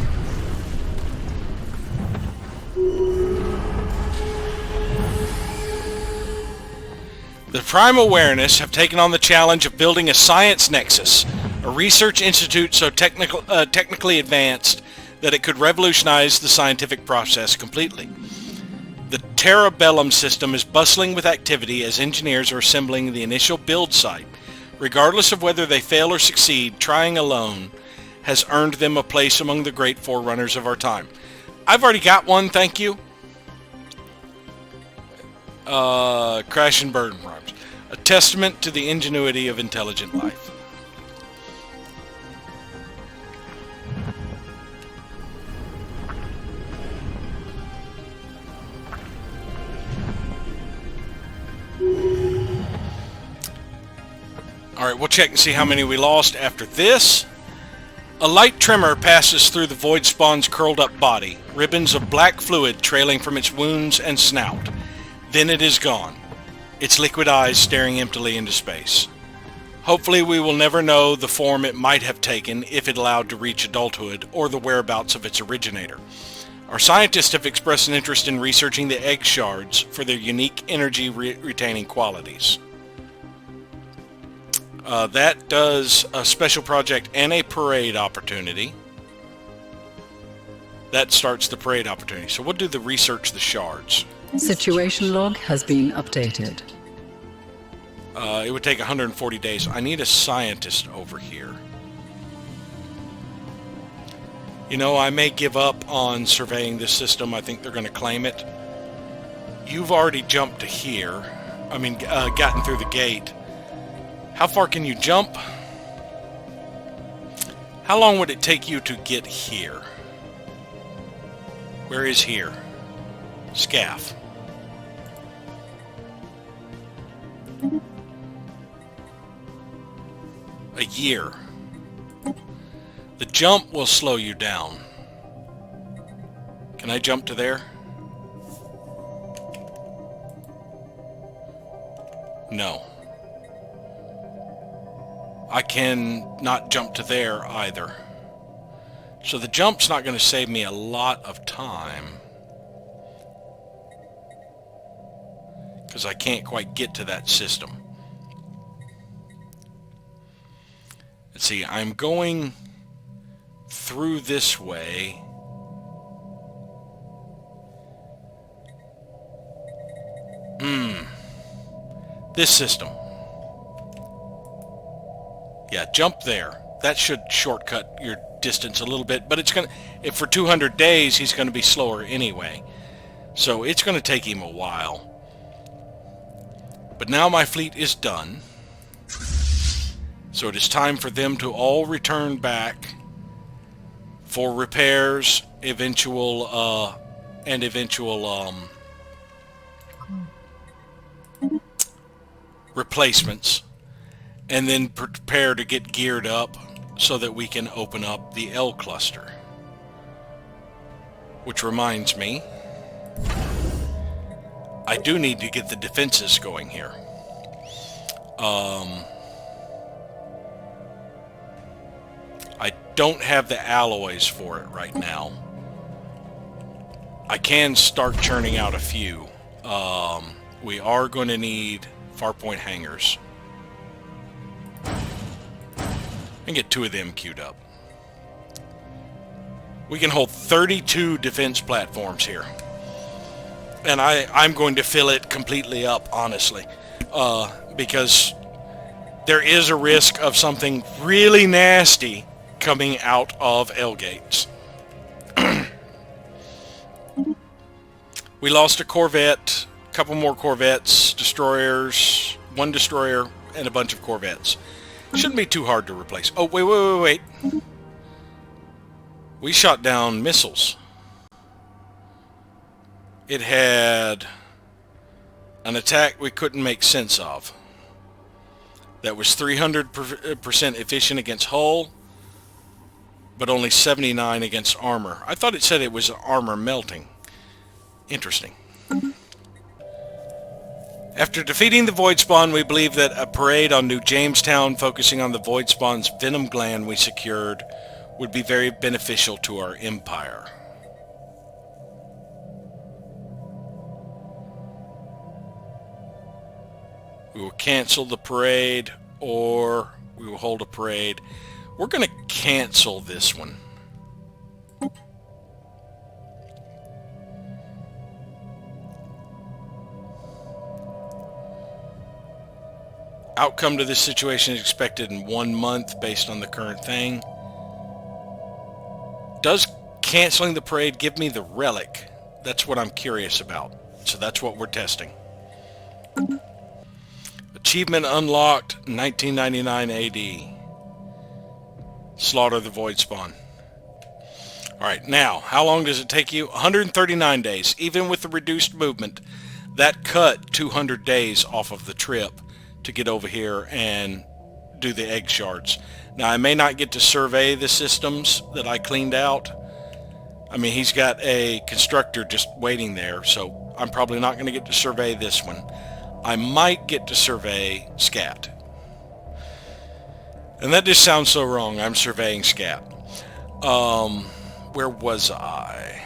The Prime Awareness have taken on the challenge of building a science nexus, a research institute so technically advanced that it could revolutionize the scientific process completely. The Terrabellum system is bustling with activity as engineers are assembling the initial build site. Regardless of whether they fail or succeed, trying alone has earned them a place among the great forerunners of our time. I've already got one, thank you. Crash and burn rhymes. A testament to the ingenuity of intelligent life. Alright, we'll check and see how many we lost after this. A light tremor passes through the void spawn's curled up body, ribbons of black fluid trailing from its wounds and snout. Then it is gone, its liquid eyes staring emptily into space. Hopefully we will never know the form it might have taken if it allowed to reach adulthood, or the whereabouts of its originator. Our scientists have expressed an interest in researching the egg shards for their unique energy retaining qualities. That does a special project and a parade opportunity. That starts the parade opportunity. So we'll do the research the shards. Situation log has been updated. It would take 140 days. I need a scientist over here. You know, I may give up on surveying this system. I think they're going to claim it. You've already jumped to here. I mean, gotten through the gate. How far can you jump? How long would it take you to get here? Where is here? Scaff. A year. The jump will slow you down. Can I jump to there? No. I can not jump to there either. So the jump's not going to save me a lot of time. Because I can't quite get to that system. Let's see, I'm going through this way. This system. Yeah, jump there. That should shortcut your distance a little bit, but it's going to, if for 200 days he's going to be slower anyway. So it's going to take him a while. But now my fleet is done. So it is time for them to all return back for repairs, eventual replacements, and then prepare to get geared up so that we can open up the L cluster. Which reminds me, I do need to get the defenses going here. I don't have the alloys for it right now. I can start churning out a few. We are going to need farpoint hangars. And get 2 of them queued up. We can hold 32 defense platforms here. And I'm going to fill it completely up, honestly. Because there is a risk of something really nasty coming out of L gates. We lost a Corvette, a couple more Corvettes, destroyers, 1 destroyer, and a bunch of Corvettes. Shouldn't be too hard to replace. Oh, wait. We shot down missiles. It had an attack we couldn't make sense of. That was 300% efficient against hull, but only 79 against armor. I thought it said it was armor melting. Interesting. After defeating the Void Spawn, we believe that a parade on New Jamestown focusing on the Void Spawn's venom gland we secured would be very beneficial to our empire. We will cancel the parade, or we will hold a parade. We're going to cancel this one. Outcome to this situation is expected in 1 month based on the current thing. Does canceling the parade give me the relic? That's what I'm curious about. So that's what we're testing. Achievement unlocked, 1999 AD. Slaughter the Void Spawn. Alright, now, how long does it take you? 139 days. Even with the reduced movement, that cut 200 days off of the trip to get over here and do the egg shards. Now, I may not get to survey the systems that I cleaned out. I mean, he's got a constructor just waiting there, so I'm probably not going to get to survey this one. I might get to survey Scat. And that just sounds so wrong. I'm surveying Scat. Where was I?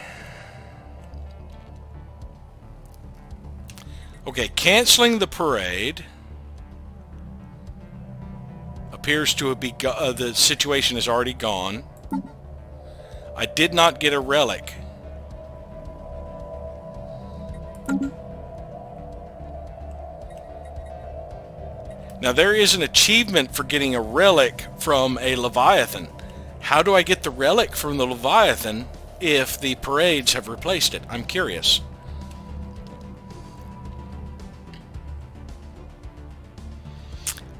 Okay, canceling the parade appears to be the situation is already gone. I did not get a relic. Now there is an achievement for getting a relic from a Leviathan. How do I get the relic from the Leviathan if the parades have replaced it? I'm curious.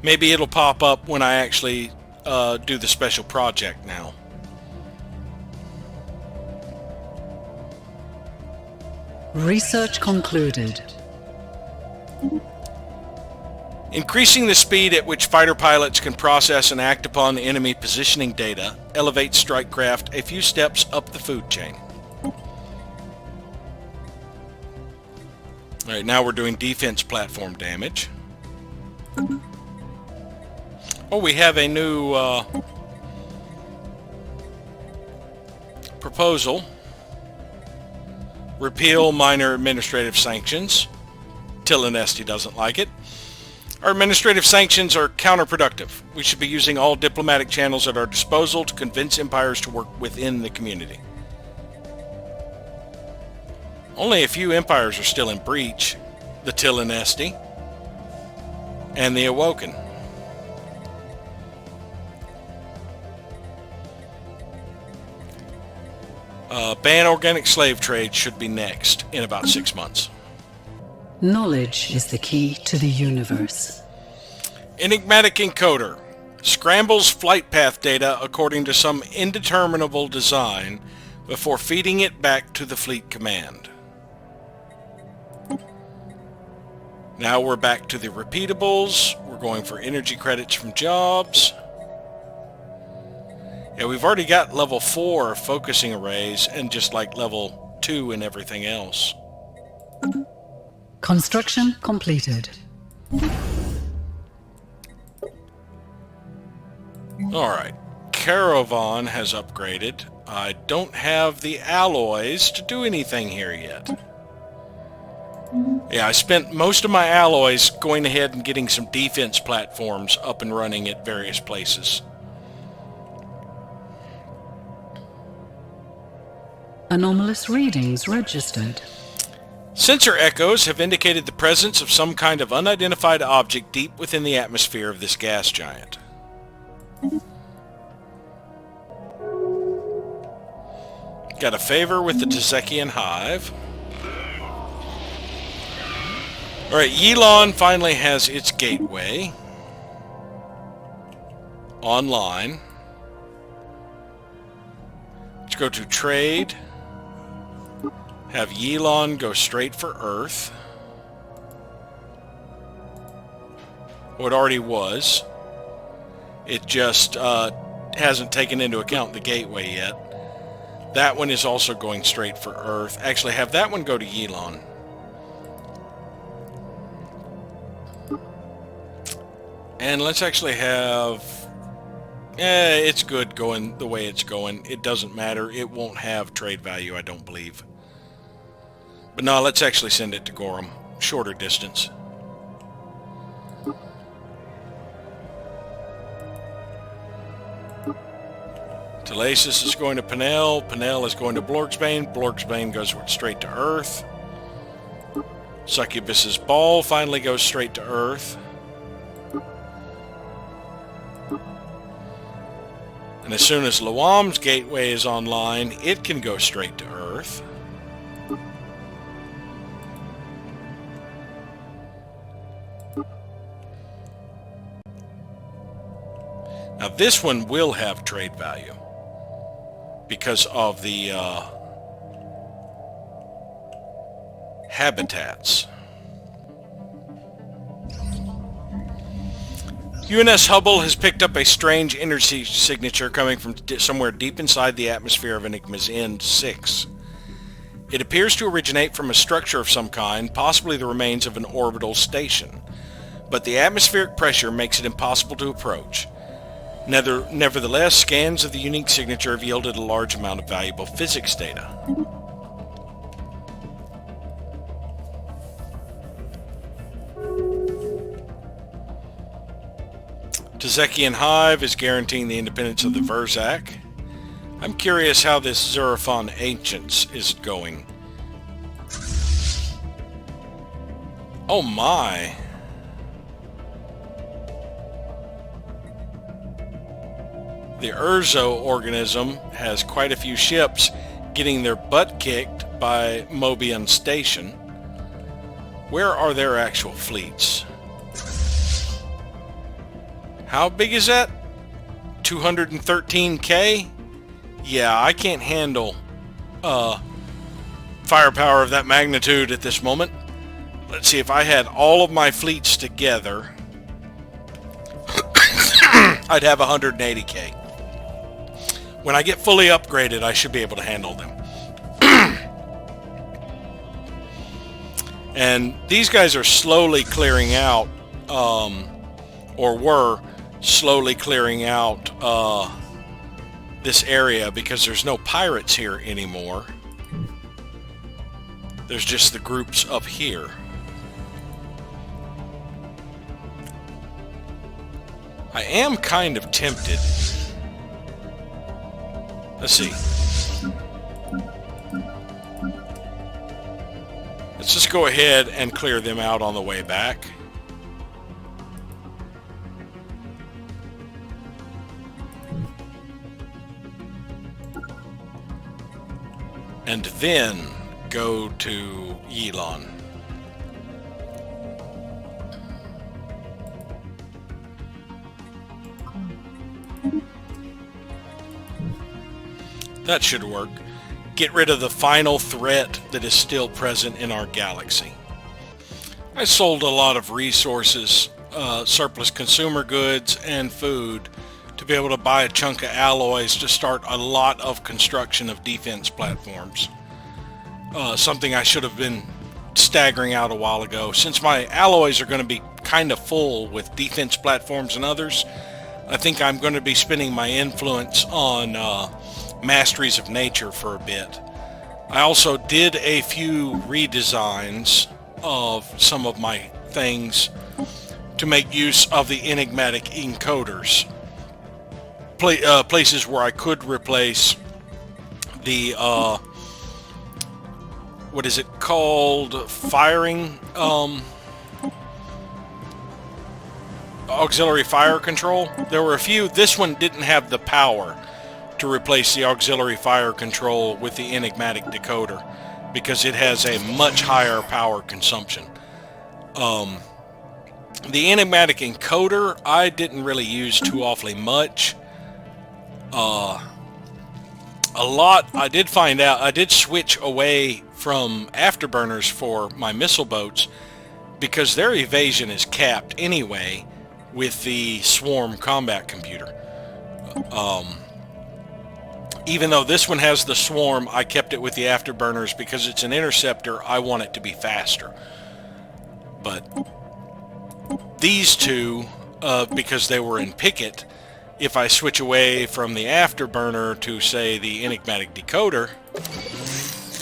Maybe it'll pop up when I actually do the special project now. Research concluded. Increasing the speed at which fighter pilots can process and act upon the enemy positioning data elevates strike craft a few steps up the food chain. Alright, now we're doing defense platform damage. Oh, we have a new proposal. Repeal minor administrative sanctions. Tillinesti doesn't like it. Our administrative sanctions are counterproductive. We should be using all diplomatic channels at our disposal to convince empires to work within the community. Only a few empires are still in breach. The Tillinesti and the Awoken. Ban organic slave trade should be next in about 6 months. Knowledge is the key to the universe. Enigmatic encoder scrambles flight path data according to some indeterminable design before feeding it back to the fleet command. Now we're back to the repeatables. We're going for energy credits from jobs. Yeah, we've already got level 4 focusing arrays and just like level 2 and everything else. Construction completed. Alright, Caravan has upgraded. I don't have the alloys to do anything here yet. Yeah, I spent most of my alloys going ahead and getting some defense platforms up and running at various places. Anomalous readings registered. Sensor echoes have indicated the presence of some kind of unidentified object deep within the atmosphere of this gas giant. Got a favor with the Tezekian Hive. Alright, Yilon finally has its gateway online. Let's go to trade. Have Yilon go straight for Earth. Well, it already was. It just hasn't taken into account the gateway yet. That one is also going straight for Earth. Actually, have that one go to Yilon. And let's actually have It's good going the way it's going. It doesn't matter. It won't have trade value, I don't believe. But no, let's actually send it to Gorham. Shorter distance. Telesis is going to Penel. Penel is going to Blorgsbane. Blorgsbane goes straight to Earth. Succubus's ball finally goes straight to Earth. And as soon as Luam's gateway is online, it can go straight to Earth. Now this one will have trade value because of the habitats. UNS Hubble has picked up a strange energy signature coming from somewhere deep inside the atmosphere of Enigma's End 6. It appears to originate from a structure of some kind, possibly the remains of an orbital station, but the atmospheric pressure makes it impossible to approach. Nevertheless, scans of the unique signature have yielded a large amount of valuable physics data. Tezekian Hive is guaranteeing the independence of the Verzak. I'm curious how this Zeraphon Ancients is going. Oh my! The Urzo organism has quite a few ships getting their butt kicked by Mobian Station. Where are their actual fleets? How big is that? 213k? Yeah, I can't handle firepower of that magnitude at this moment. Let's see, if I had all of my fleets together, I'd have 180k. When I get fully upgraded, I should be able to handle them. And these guys are slowly clearing out, or were slowly clearing out this area because there's no pirates here anymore. There's just the groups up here. I am kind of tempted. Let's see. Let's just go ahead and clear them out on the way back. And then go to Yilon. That should work. Get rid of the final threat that is still present in our galaxy. I sold a lot of resources, surplus consumer goods, and food to be able to buy a chunk of alloys to start a lot of construction of defense platforms. Something I should have been staggering out a while ago. Since my alloys are going to be kind of full with defense platforms and others, I think I'm going to be spending my influence on Masteries of Nature for a bit. I also did a few redesigns of some of my things to make use of the enigmatic encoders. Places where I could replace the what is it called? Firing auxiliary fire control. There were a few. This one didn't have the power to replace the auxiliary fire control with the enigmatic decoder because it has a much higher power consumption. The enigmatic encoder I didn't really use too awfully much. A lot I did find out. I did switch away from afterburners for my missile boats because their evasion is capped anyway with the swarm combat computer. Even though this one has the swarm, I kept it with the afterburners because it's an interceptor. I want it to be faster. But these two, because they were in picket, if I switch away from the afterburner to, say, the enigmatic decoder,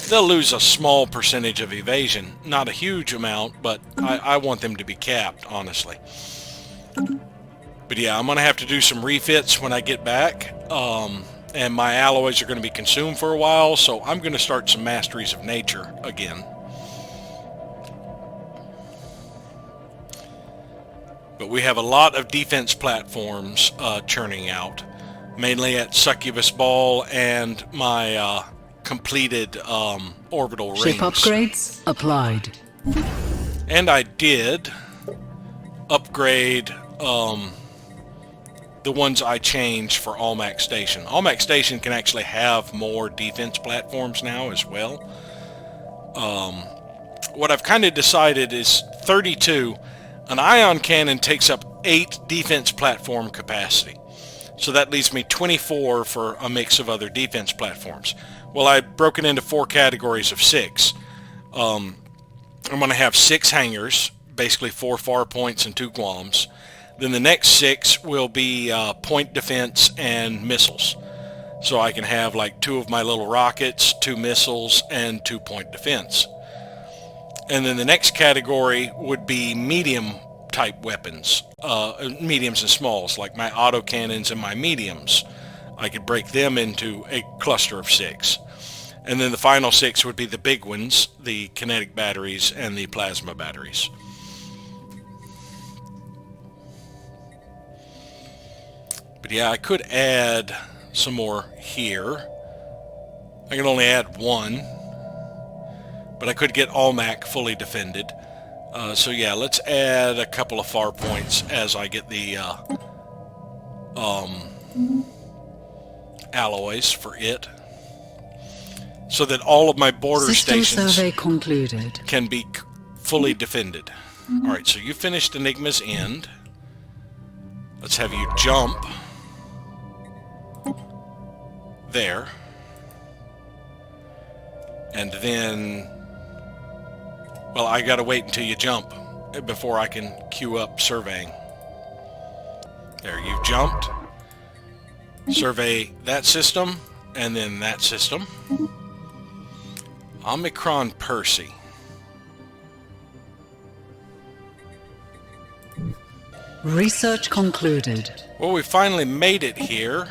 they'll lose a small percentage of evasion. Not a huge amount, but I want them to be capped, honestly. But yeah, I'm going to have to do some refits when I get back. And my alloys are going to be consumed for a while, so I'm going to start some Masteries of Nature again. But we have a lot of defense platforms churning out, mainly at Succubus Ball and my completed orbital rings. Ship upgrades applied. And I did upgrade the ones I changed for Almac Station. Almac Station can actually have more defense platforms now as well. What I've kind of decided is 32. An ion cannon takes up 8 defense platform capacity. So that leaves me 24 for a mix of other defense platforms. Well, I broke it into 4 categories of 6. I'm going to have 6 hangars, basically 4 far points and 2 Guams. Then the next 6 will be point defense and missiles. So I can have like 2 of my little rockets, 2 missiles, and 2 point defense. And then the next category would be medium type weapons, mediums and smalls, like my autocannons and my mediums. I could break them into a cluster of 6. And then the final 6 would be the big ones, the kinetic batteries and the plasma batteries. But yeah, I could add some more here. I can only add 1. But I could get Almac fully defended. So yeah, let's add a couple of far points as I get the alloys for it. So that all of my border System stations survey concluded. can be fully defended. Alright, so you finished Enigma's End. Let's have you jump there. And then, well, I gotta wait until you jump before I can queue up surveying. There, you've jumped. Survey that system, and then that system. Omicron Percy. Research concluded. Well, we finally made it here,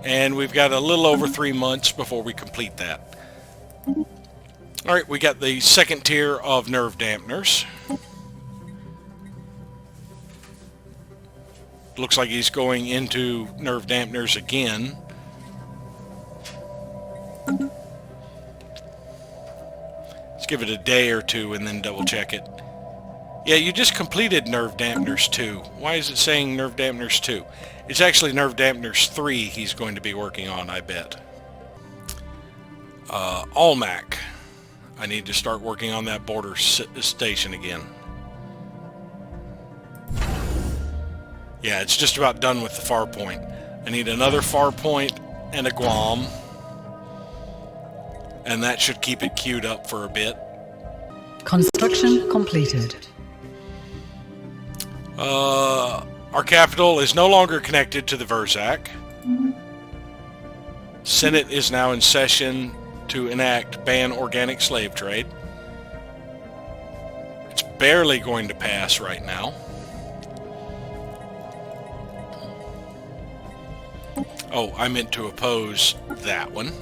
and we've got a little over 3 months before we complete that. Alright, we got the second tier of nerve dampeners. Looks like he's going into nerve dampeners again. Let's give it a day or 2 and then double check it. Yeah, you just completed nerve dampeners 2. Why is it saying nerve dampeners 2? It's actually nerve dampeners 3 he's going to be working on, I bet. Almac. I need to start working on that border station again. Yeah, it's just about done with the far point. I need another far point and a Guam. And that should keep it queued up for a bit. Construction completed. Our capital is no longer connected to the Verzak. Senate is now in session to enact ban organic slave trade. It's barely going to pass right now. Oh, I meant to oppose that one.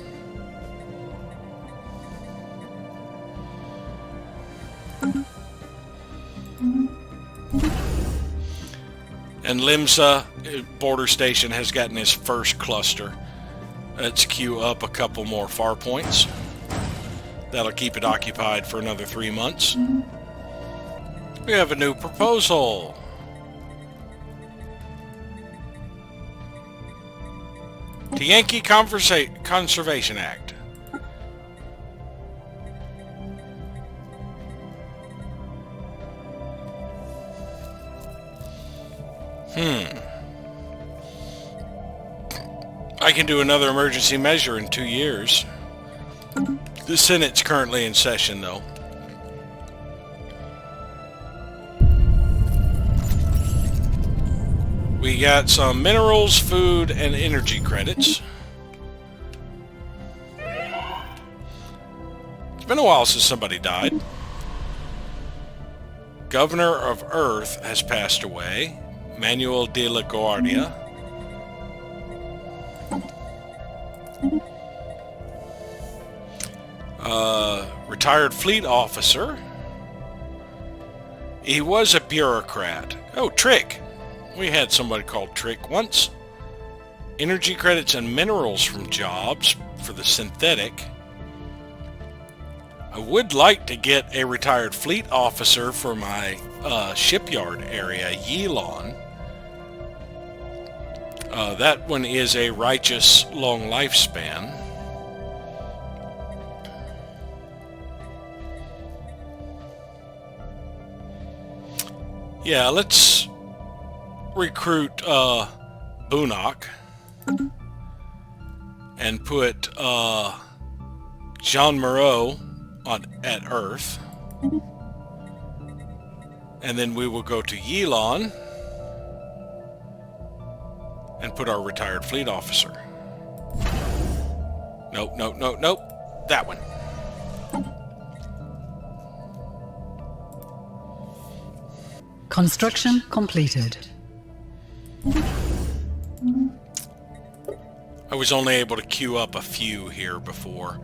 And Limsa border station has gotten his first cluster. Let's queue up a couple more far points. That'll keep it occupied for another 3 months. We have a new proposal. The Yankee Conservation Act. I can do another emergency measure in 2 years. The Senate's currently in session, though. We got some minerals, food, and energy credits. It's been a while since somebody died. Governor of Earth has passed away. Manuel de la Guardia. Retired fleet officer. He was a bureaucrat. Oh, Trick. We had somebody called Trick once. Energy credits and minerals from jobs for the synthetic. I would like to get a retired fleet officer for my shipyard area, Yilon. That one is a righteous long lifespan. Yeah, let's recruit Bunok and put Jean Moreau at Earth, and then we will go to Yilon and put our retired fleet officer. Nope, nope, nope, nope. That one. Construction completed. I was only able to queue up a few here before.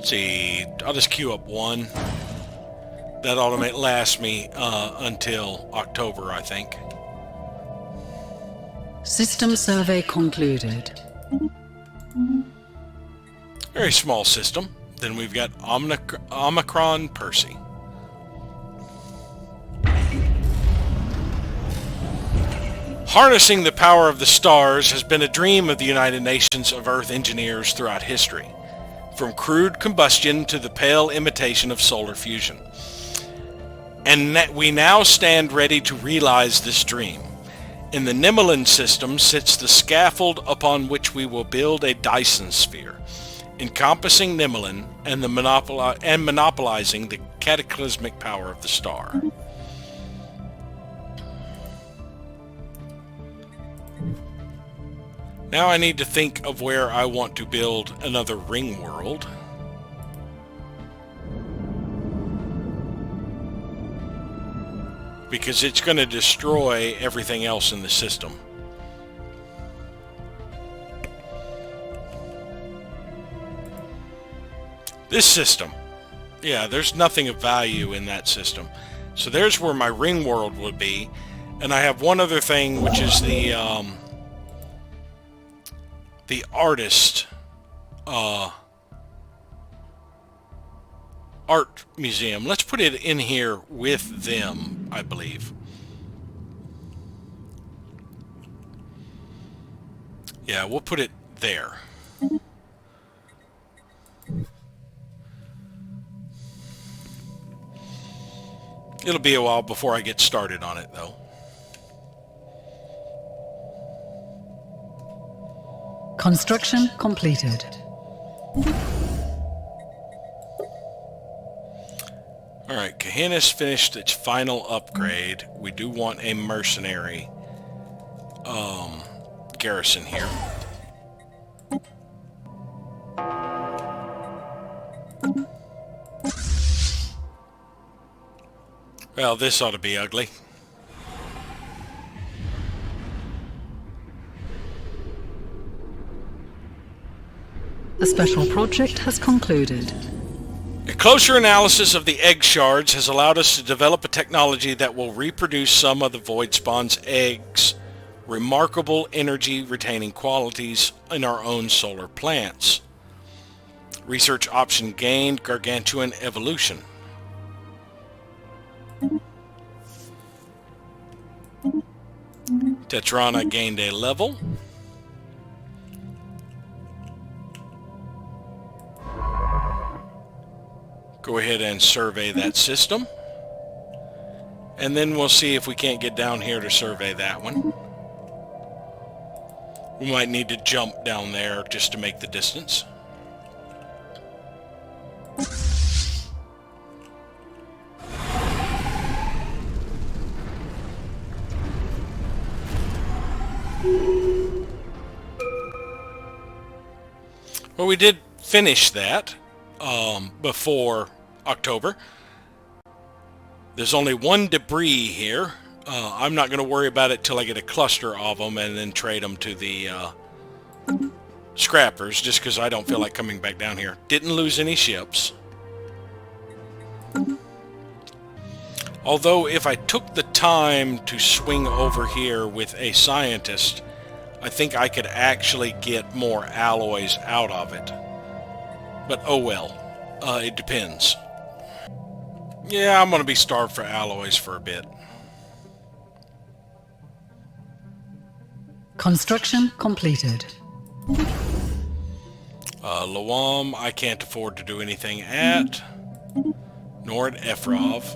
See, I'll just queue up one. That ought to last me until October, I think. System survey concluded. Very small system. Then we've got Omicron Percy. Harnessing the power of the stars has been a dream of the United Nations of Earth engineers throughout history, from crude combustion to the pale imitation of solar fusion. And we now stand ready to realize this dream. In the Nimelin system sits the scaffold upon which we will build a Dyson sphere, encompassing Nimelin and monopolizing the cataclysmic power of the star. Now I need to think of where I want to build another ring world. Because it's going to destroy everything else in the system. This system. Yeah, there's nothing of value in that system. So there's where my ring world would be. And I have one other thing, which is the artist art museum. Let's put it in here with them, I believe. Yeah, we'll put it there. It'll be a while before I get started on it, though. Construction completed. Alright, Kahinis finished its final upgrade. We do want a mercenary garrison here. Well, this ought to be ugly. The special project has concluded. A closer analysis of the egg shards has allowed us to develop a technology that will reproduce some of the Void Spawn's eggs' remarkable energy-retaining qualities in our own solar plants. Research option gained, Gargantuan evolution. Tetrana gained a level. Go ahead and survey that system. And then we'll see if we can't get down here to survey that one. We might need to jump down there just to make the distance. Well, we did finish that before October. There's only one debris here. I'm not going to worry about it till I get a cluster of them and then trade them to the scrappers, just because I don't feel like coming back down here. Didn't lose any ships. Although if I took the time to swing over here with a scientist, I think I could actually get more alloys out of it. But oh well, it depends. Yeah, I'm going to be starved for alloys for a bit. Construction completed. Lawam, I can't afford to do anything at, nor at Efrov.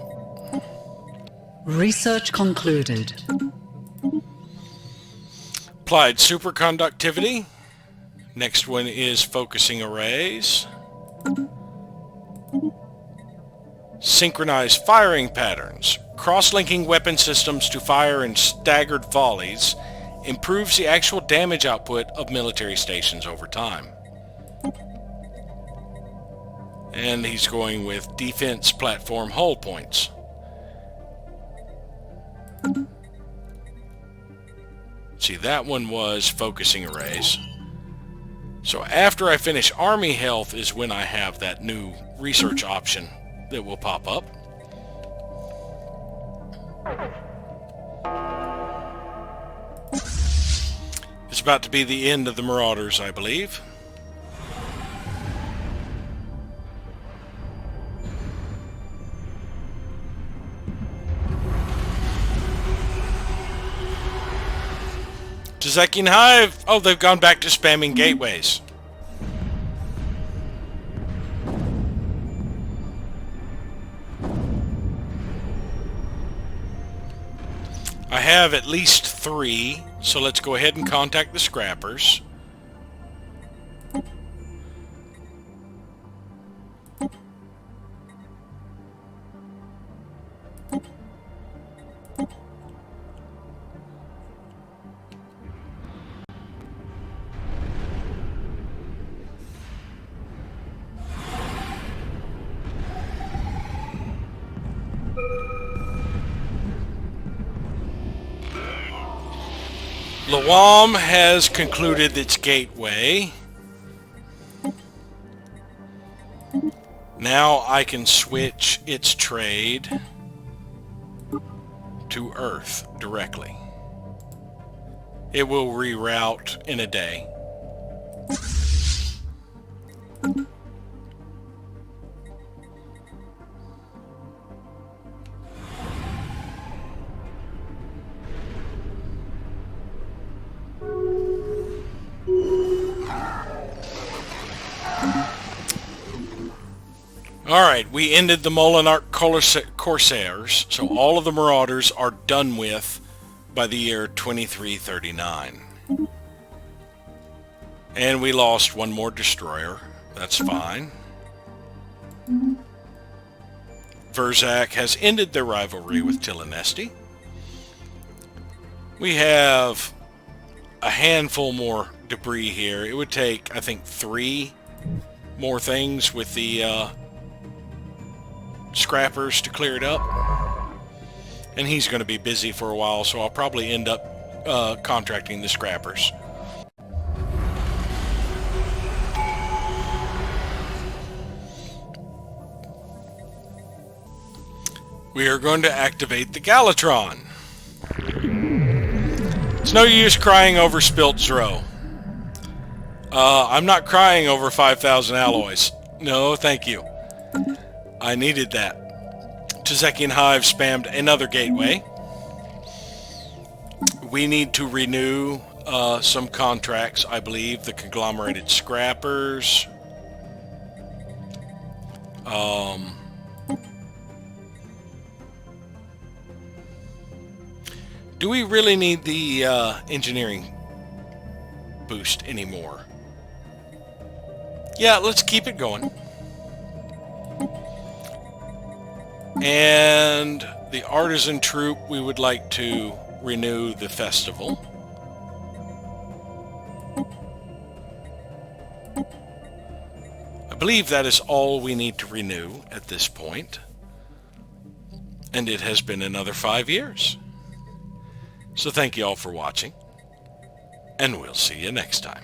Research concluded. Applied superconductivity. Next one is focusing arrays. Synchronized firing patterns. Cross-linking weapon systems to fire in staggered volleys improves the actual damage output of military stations over time. And he's going with defense platform hull points. See, that one was focusing arrays. So after I finish Army Health is when I have that new research option that will pop up. It's about to be the end of the Marauders, I believe. Zekian Hive! Oh, they've gone back to spamming gateways. I have at least 3, so let's go ahead and contact the scrappers. Lawam has concluded its gateway. Now I can switch its trade to Earth directly. It will reroute in a day. Alright, we ended the Molinarch Corsairs, so all of the Marauders are done with by the year 2339. And we lost one more destroyer. That's fine. Verzak has ended their rivalry with Tilinesti. We have a handful more debris here. It would take, I think, 3 more things with the scrappers to clear it up. And he's going to be busy for a while, so I'll probably end up contracting the scrappers. We are going to activate the Galatron. It's no use crying over spilt Zro. I'm not crying over 5,000 alloys. No, thank you. I needed that. Tezekian Hive spammed another gateway. We need to renew some contracts, I believe. The conglomerated scrappers. Do we really need the engineering boost anymore? Yeah, let's keep it going. And the artisan troop, we would like to renew the festival. believe that is all we need to renew at this point. And it has been another 5 years. So thank you all for watching, and we'll see you next time.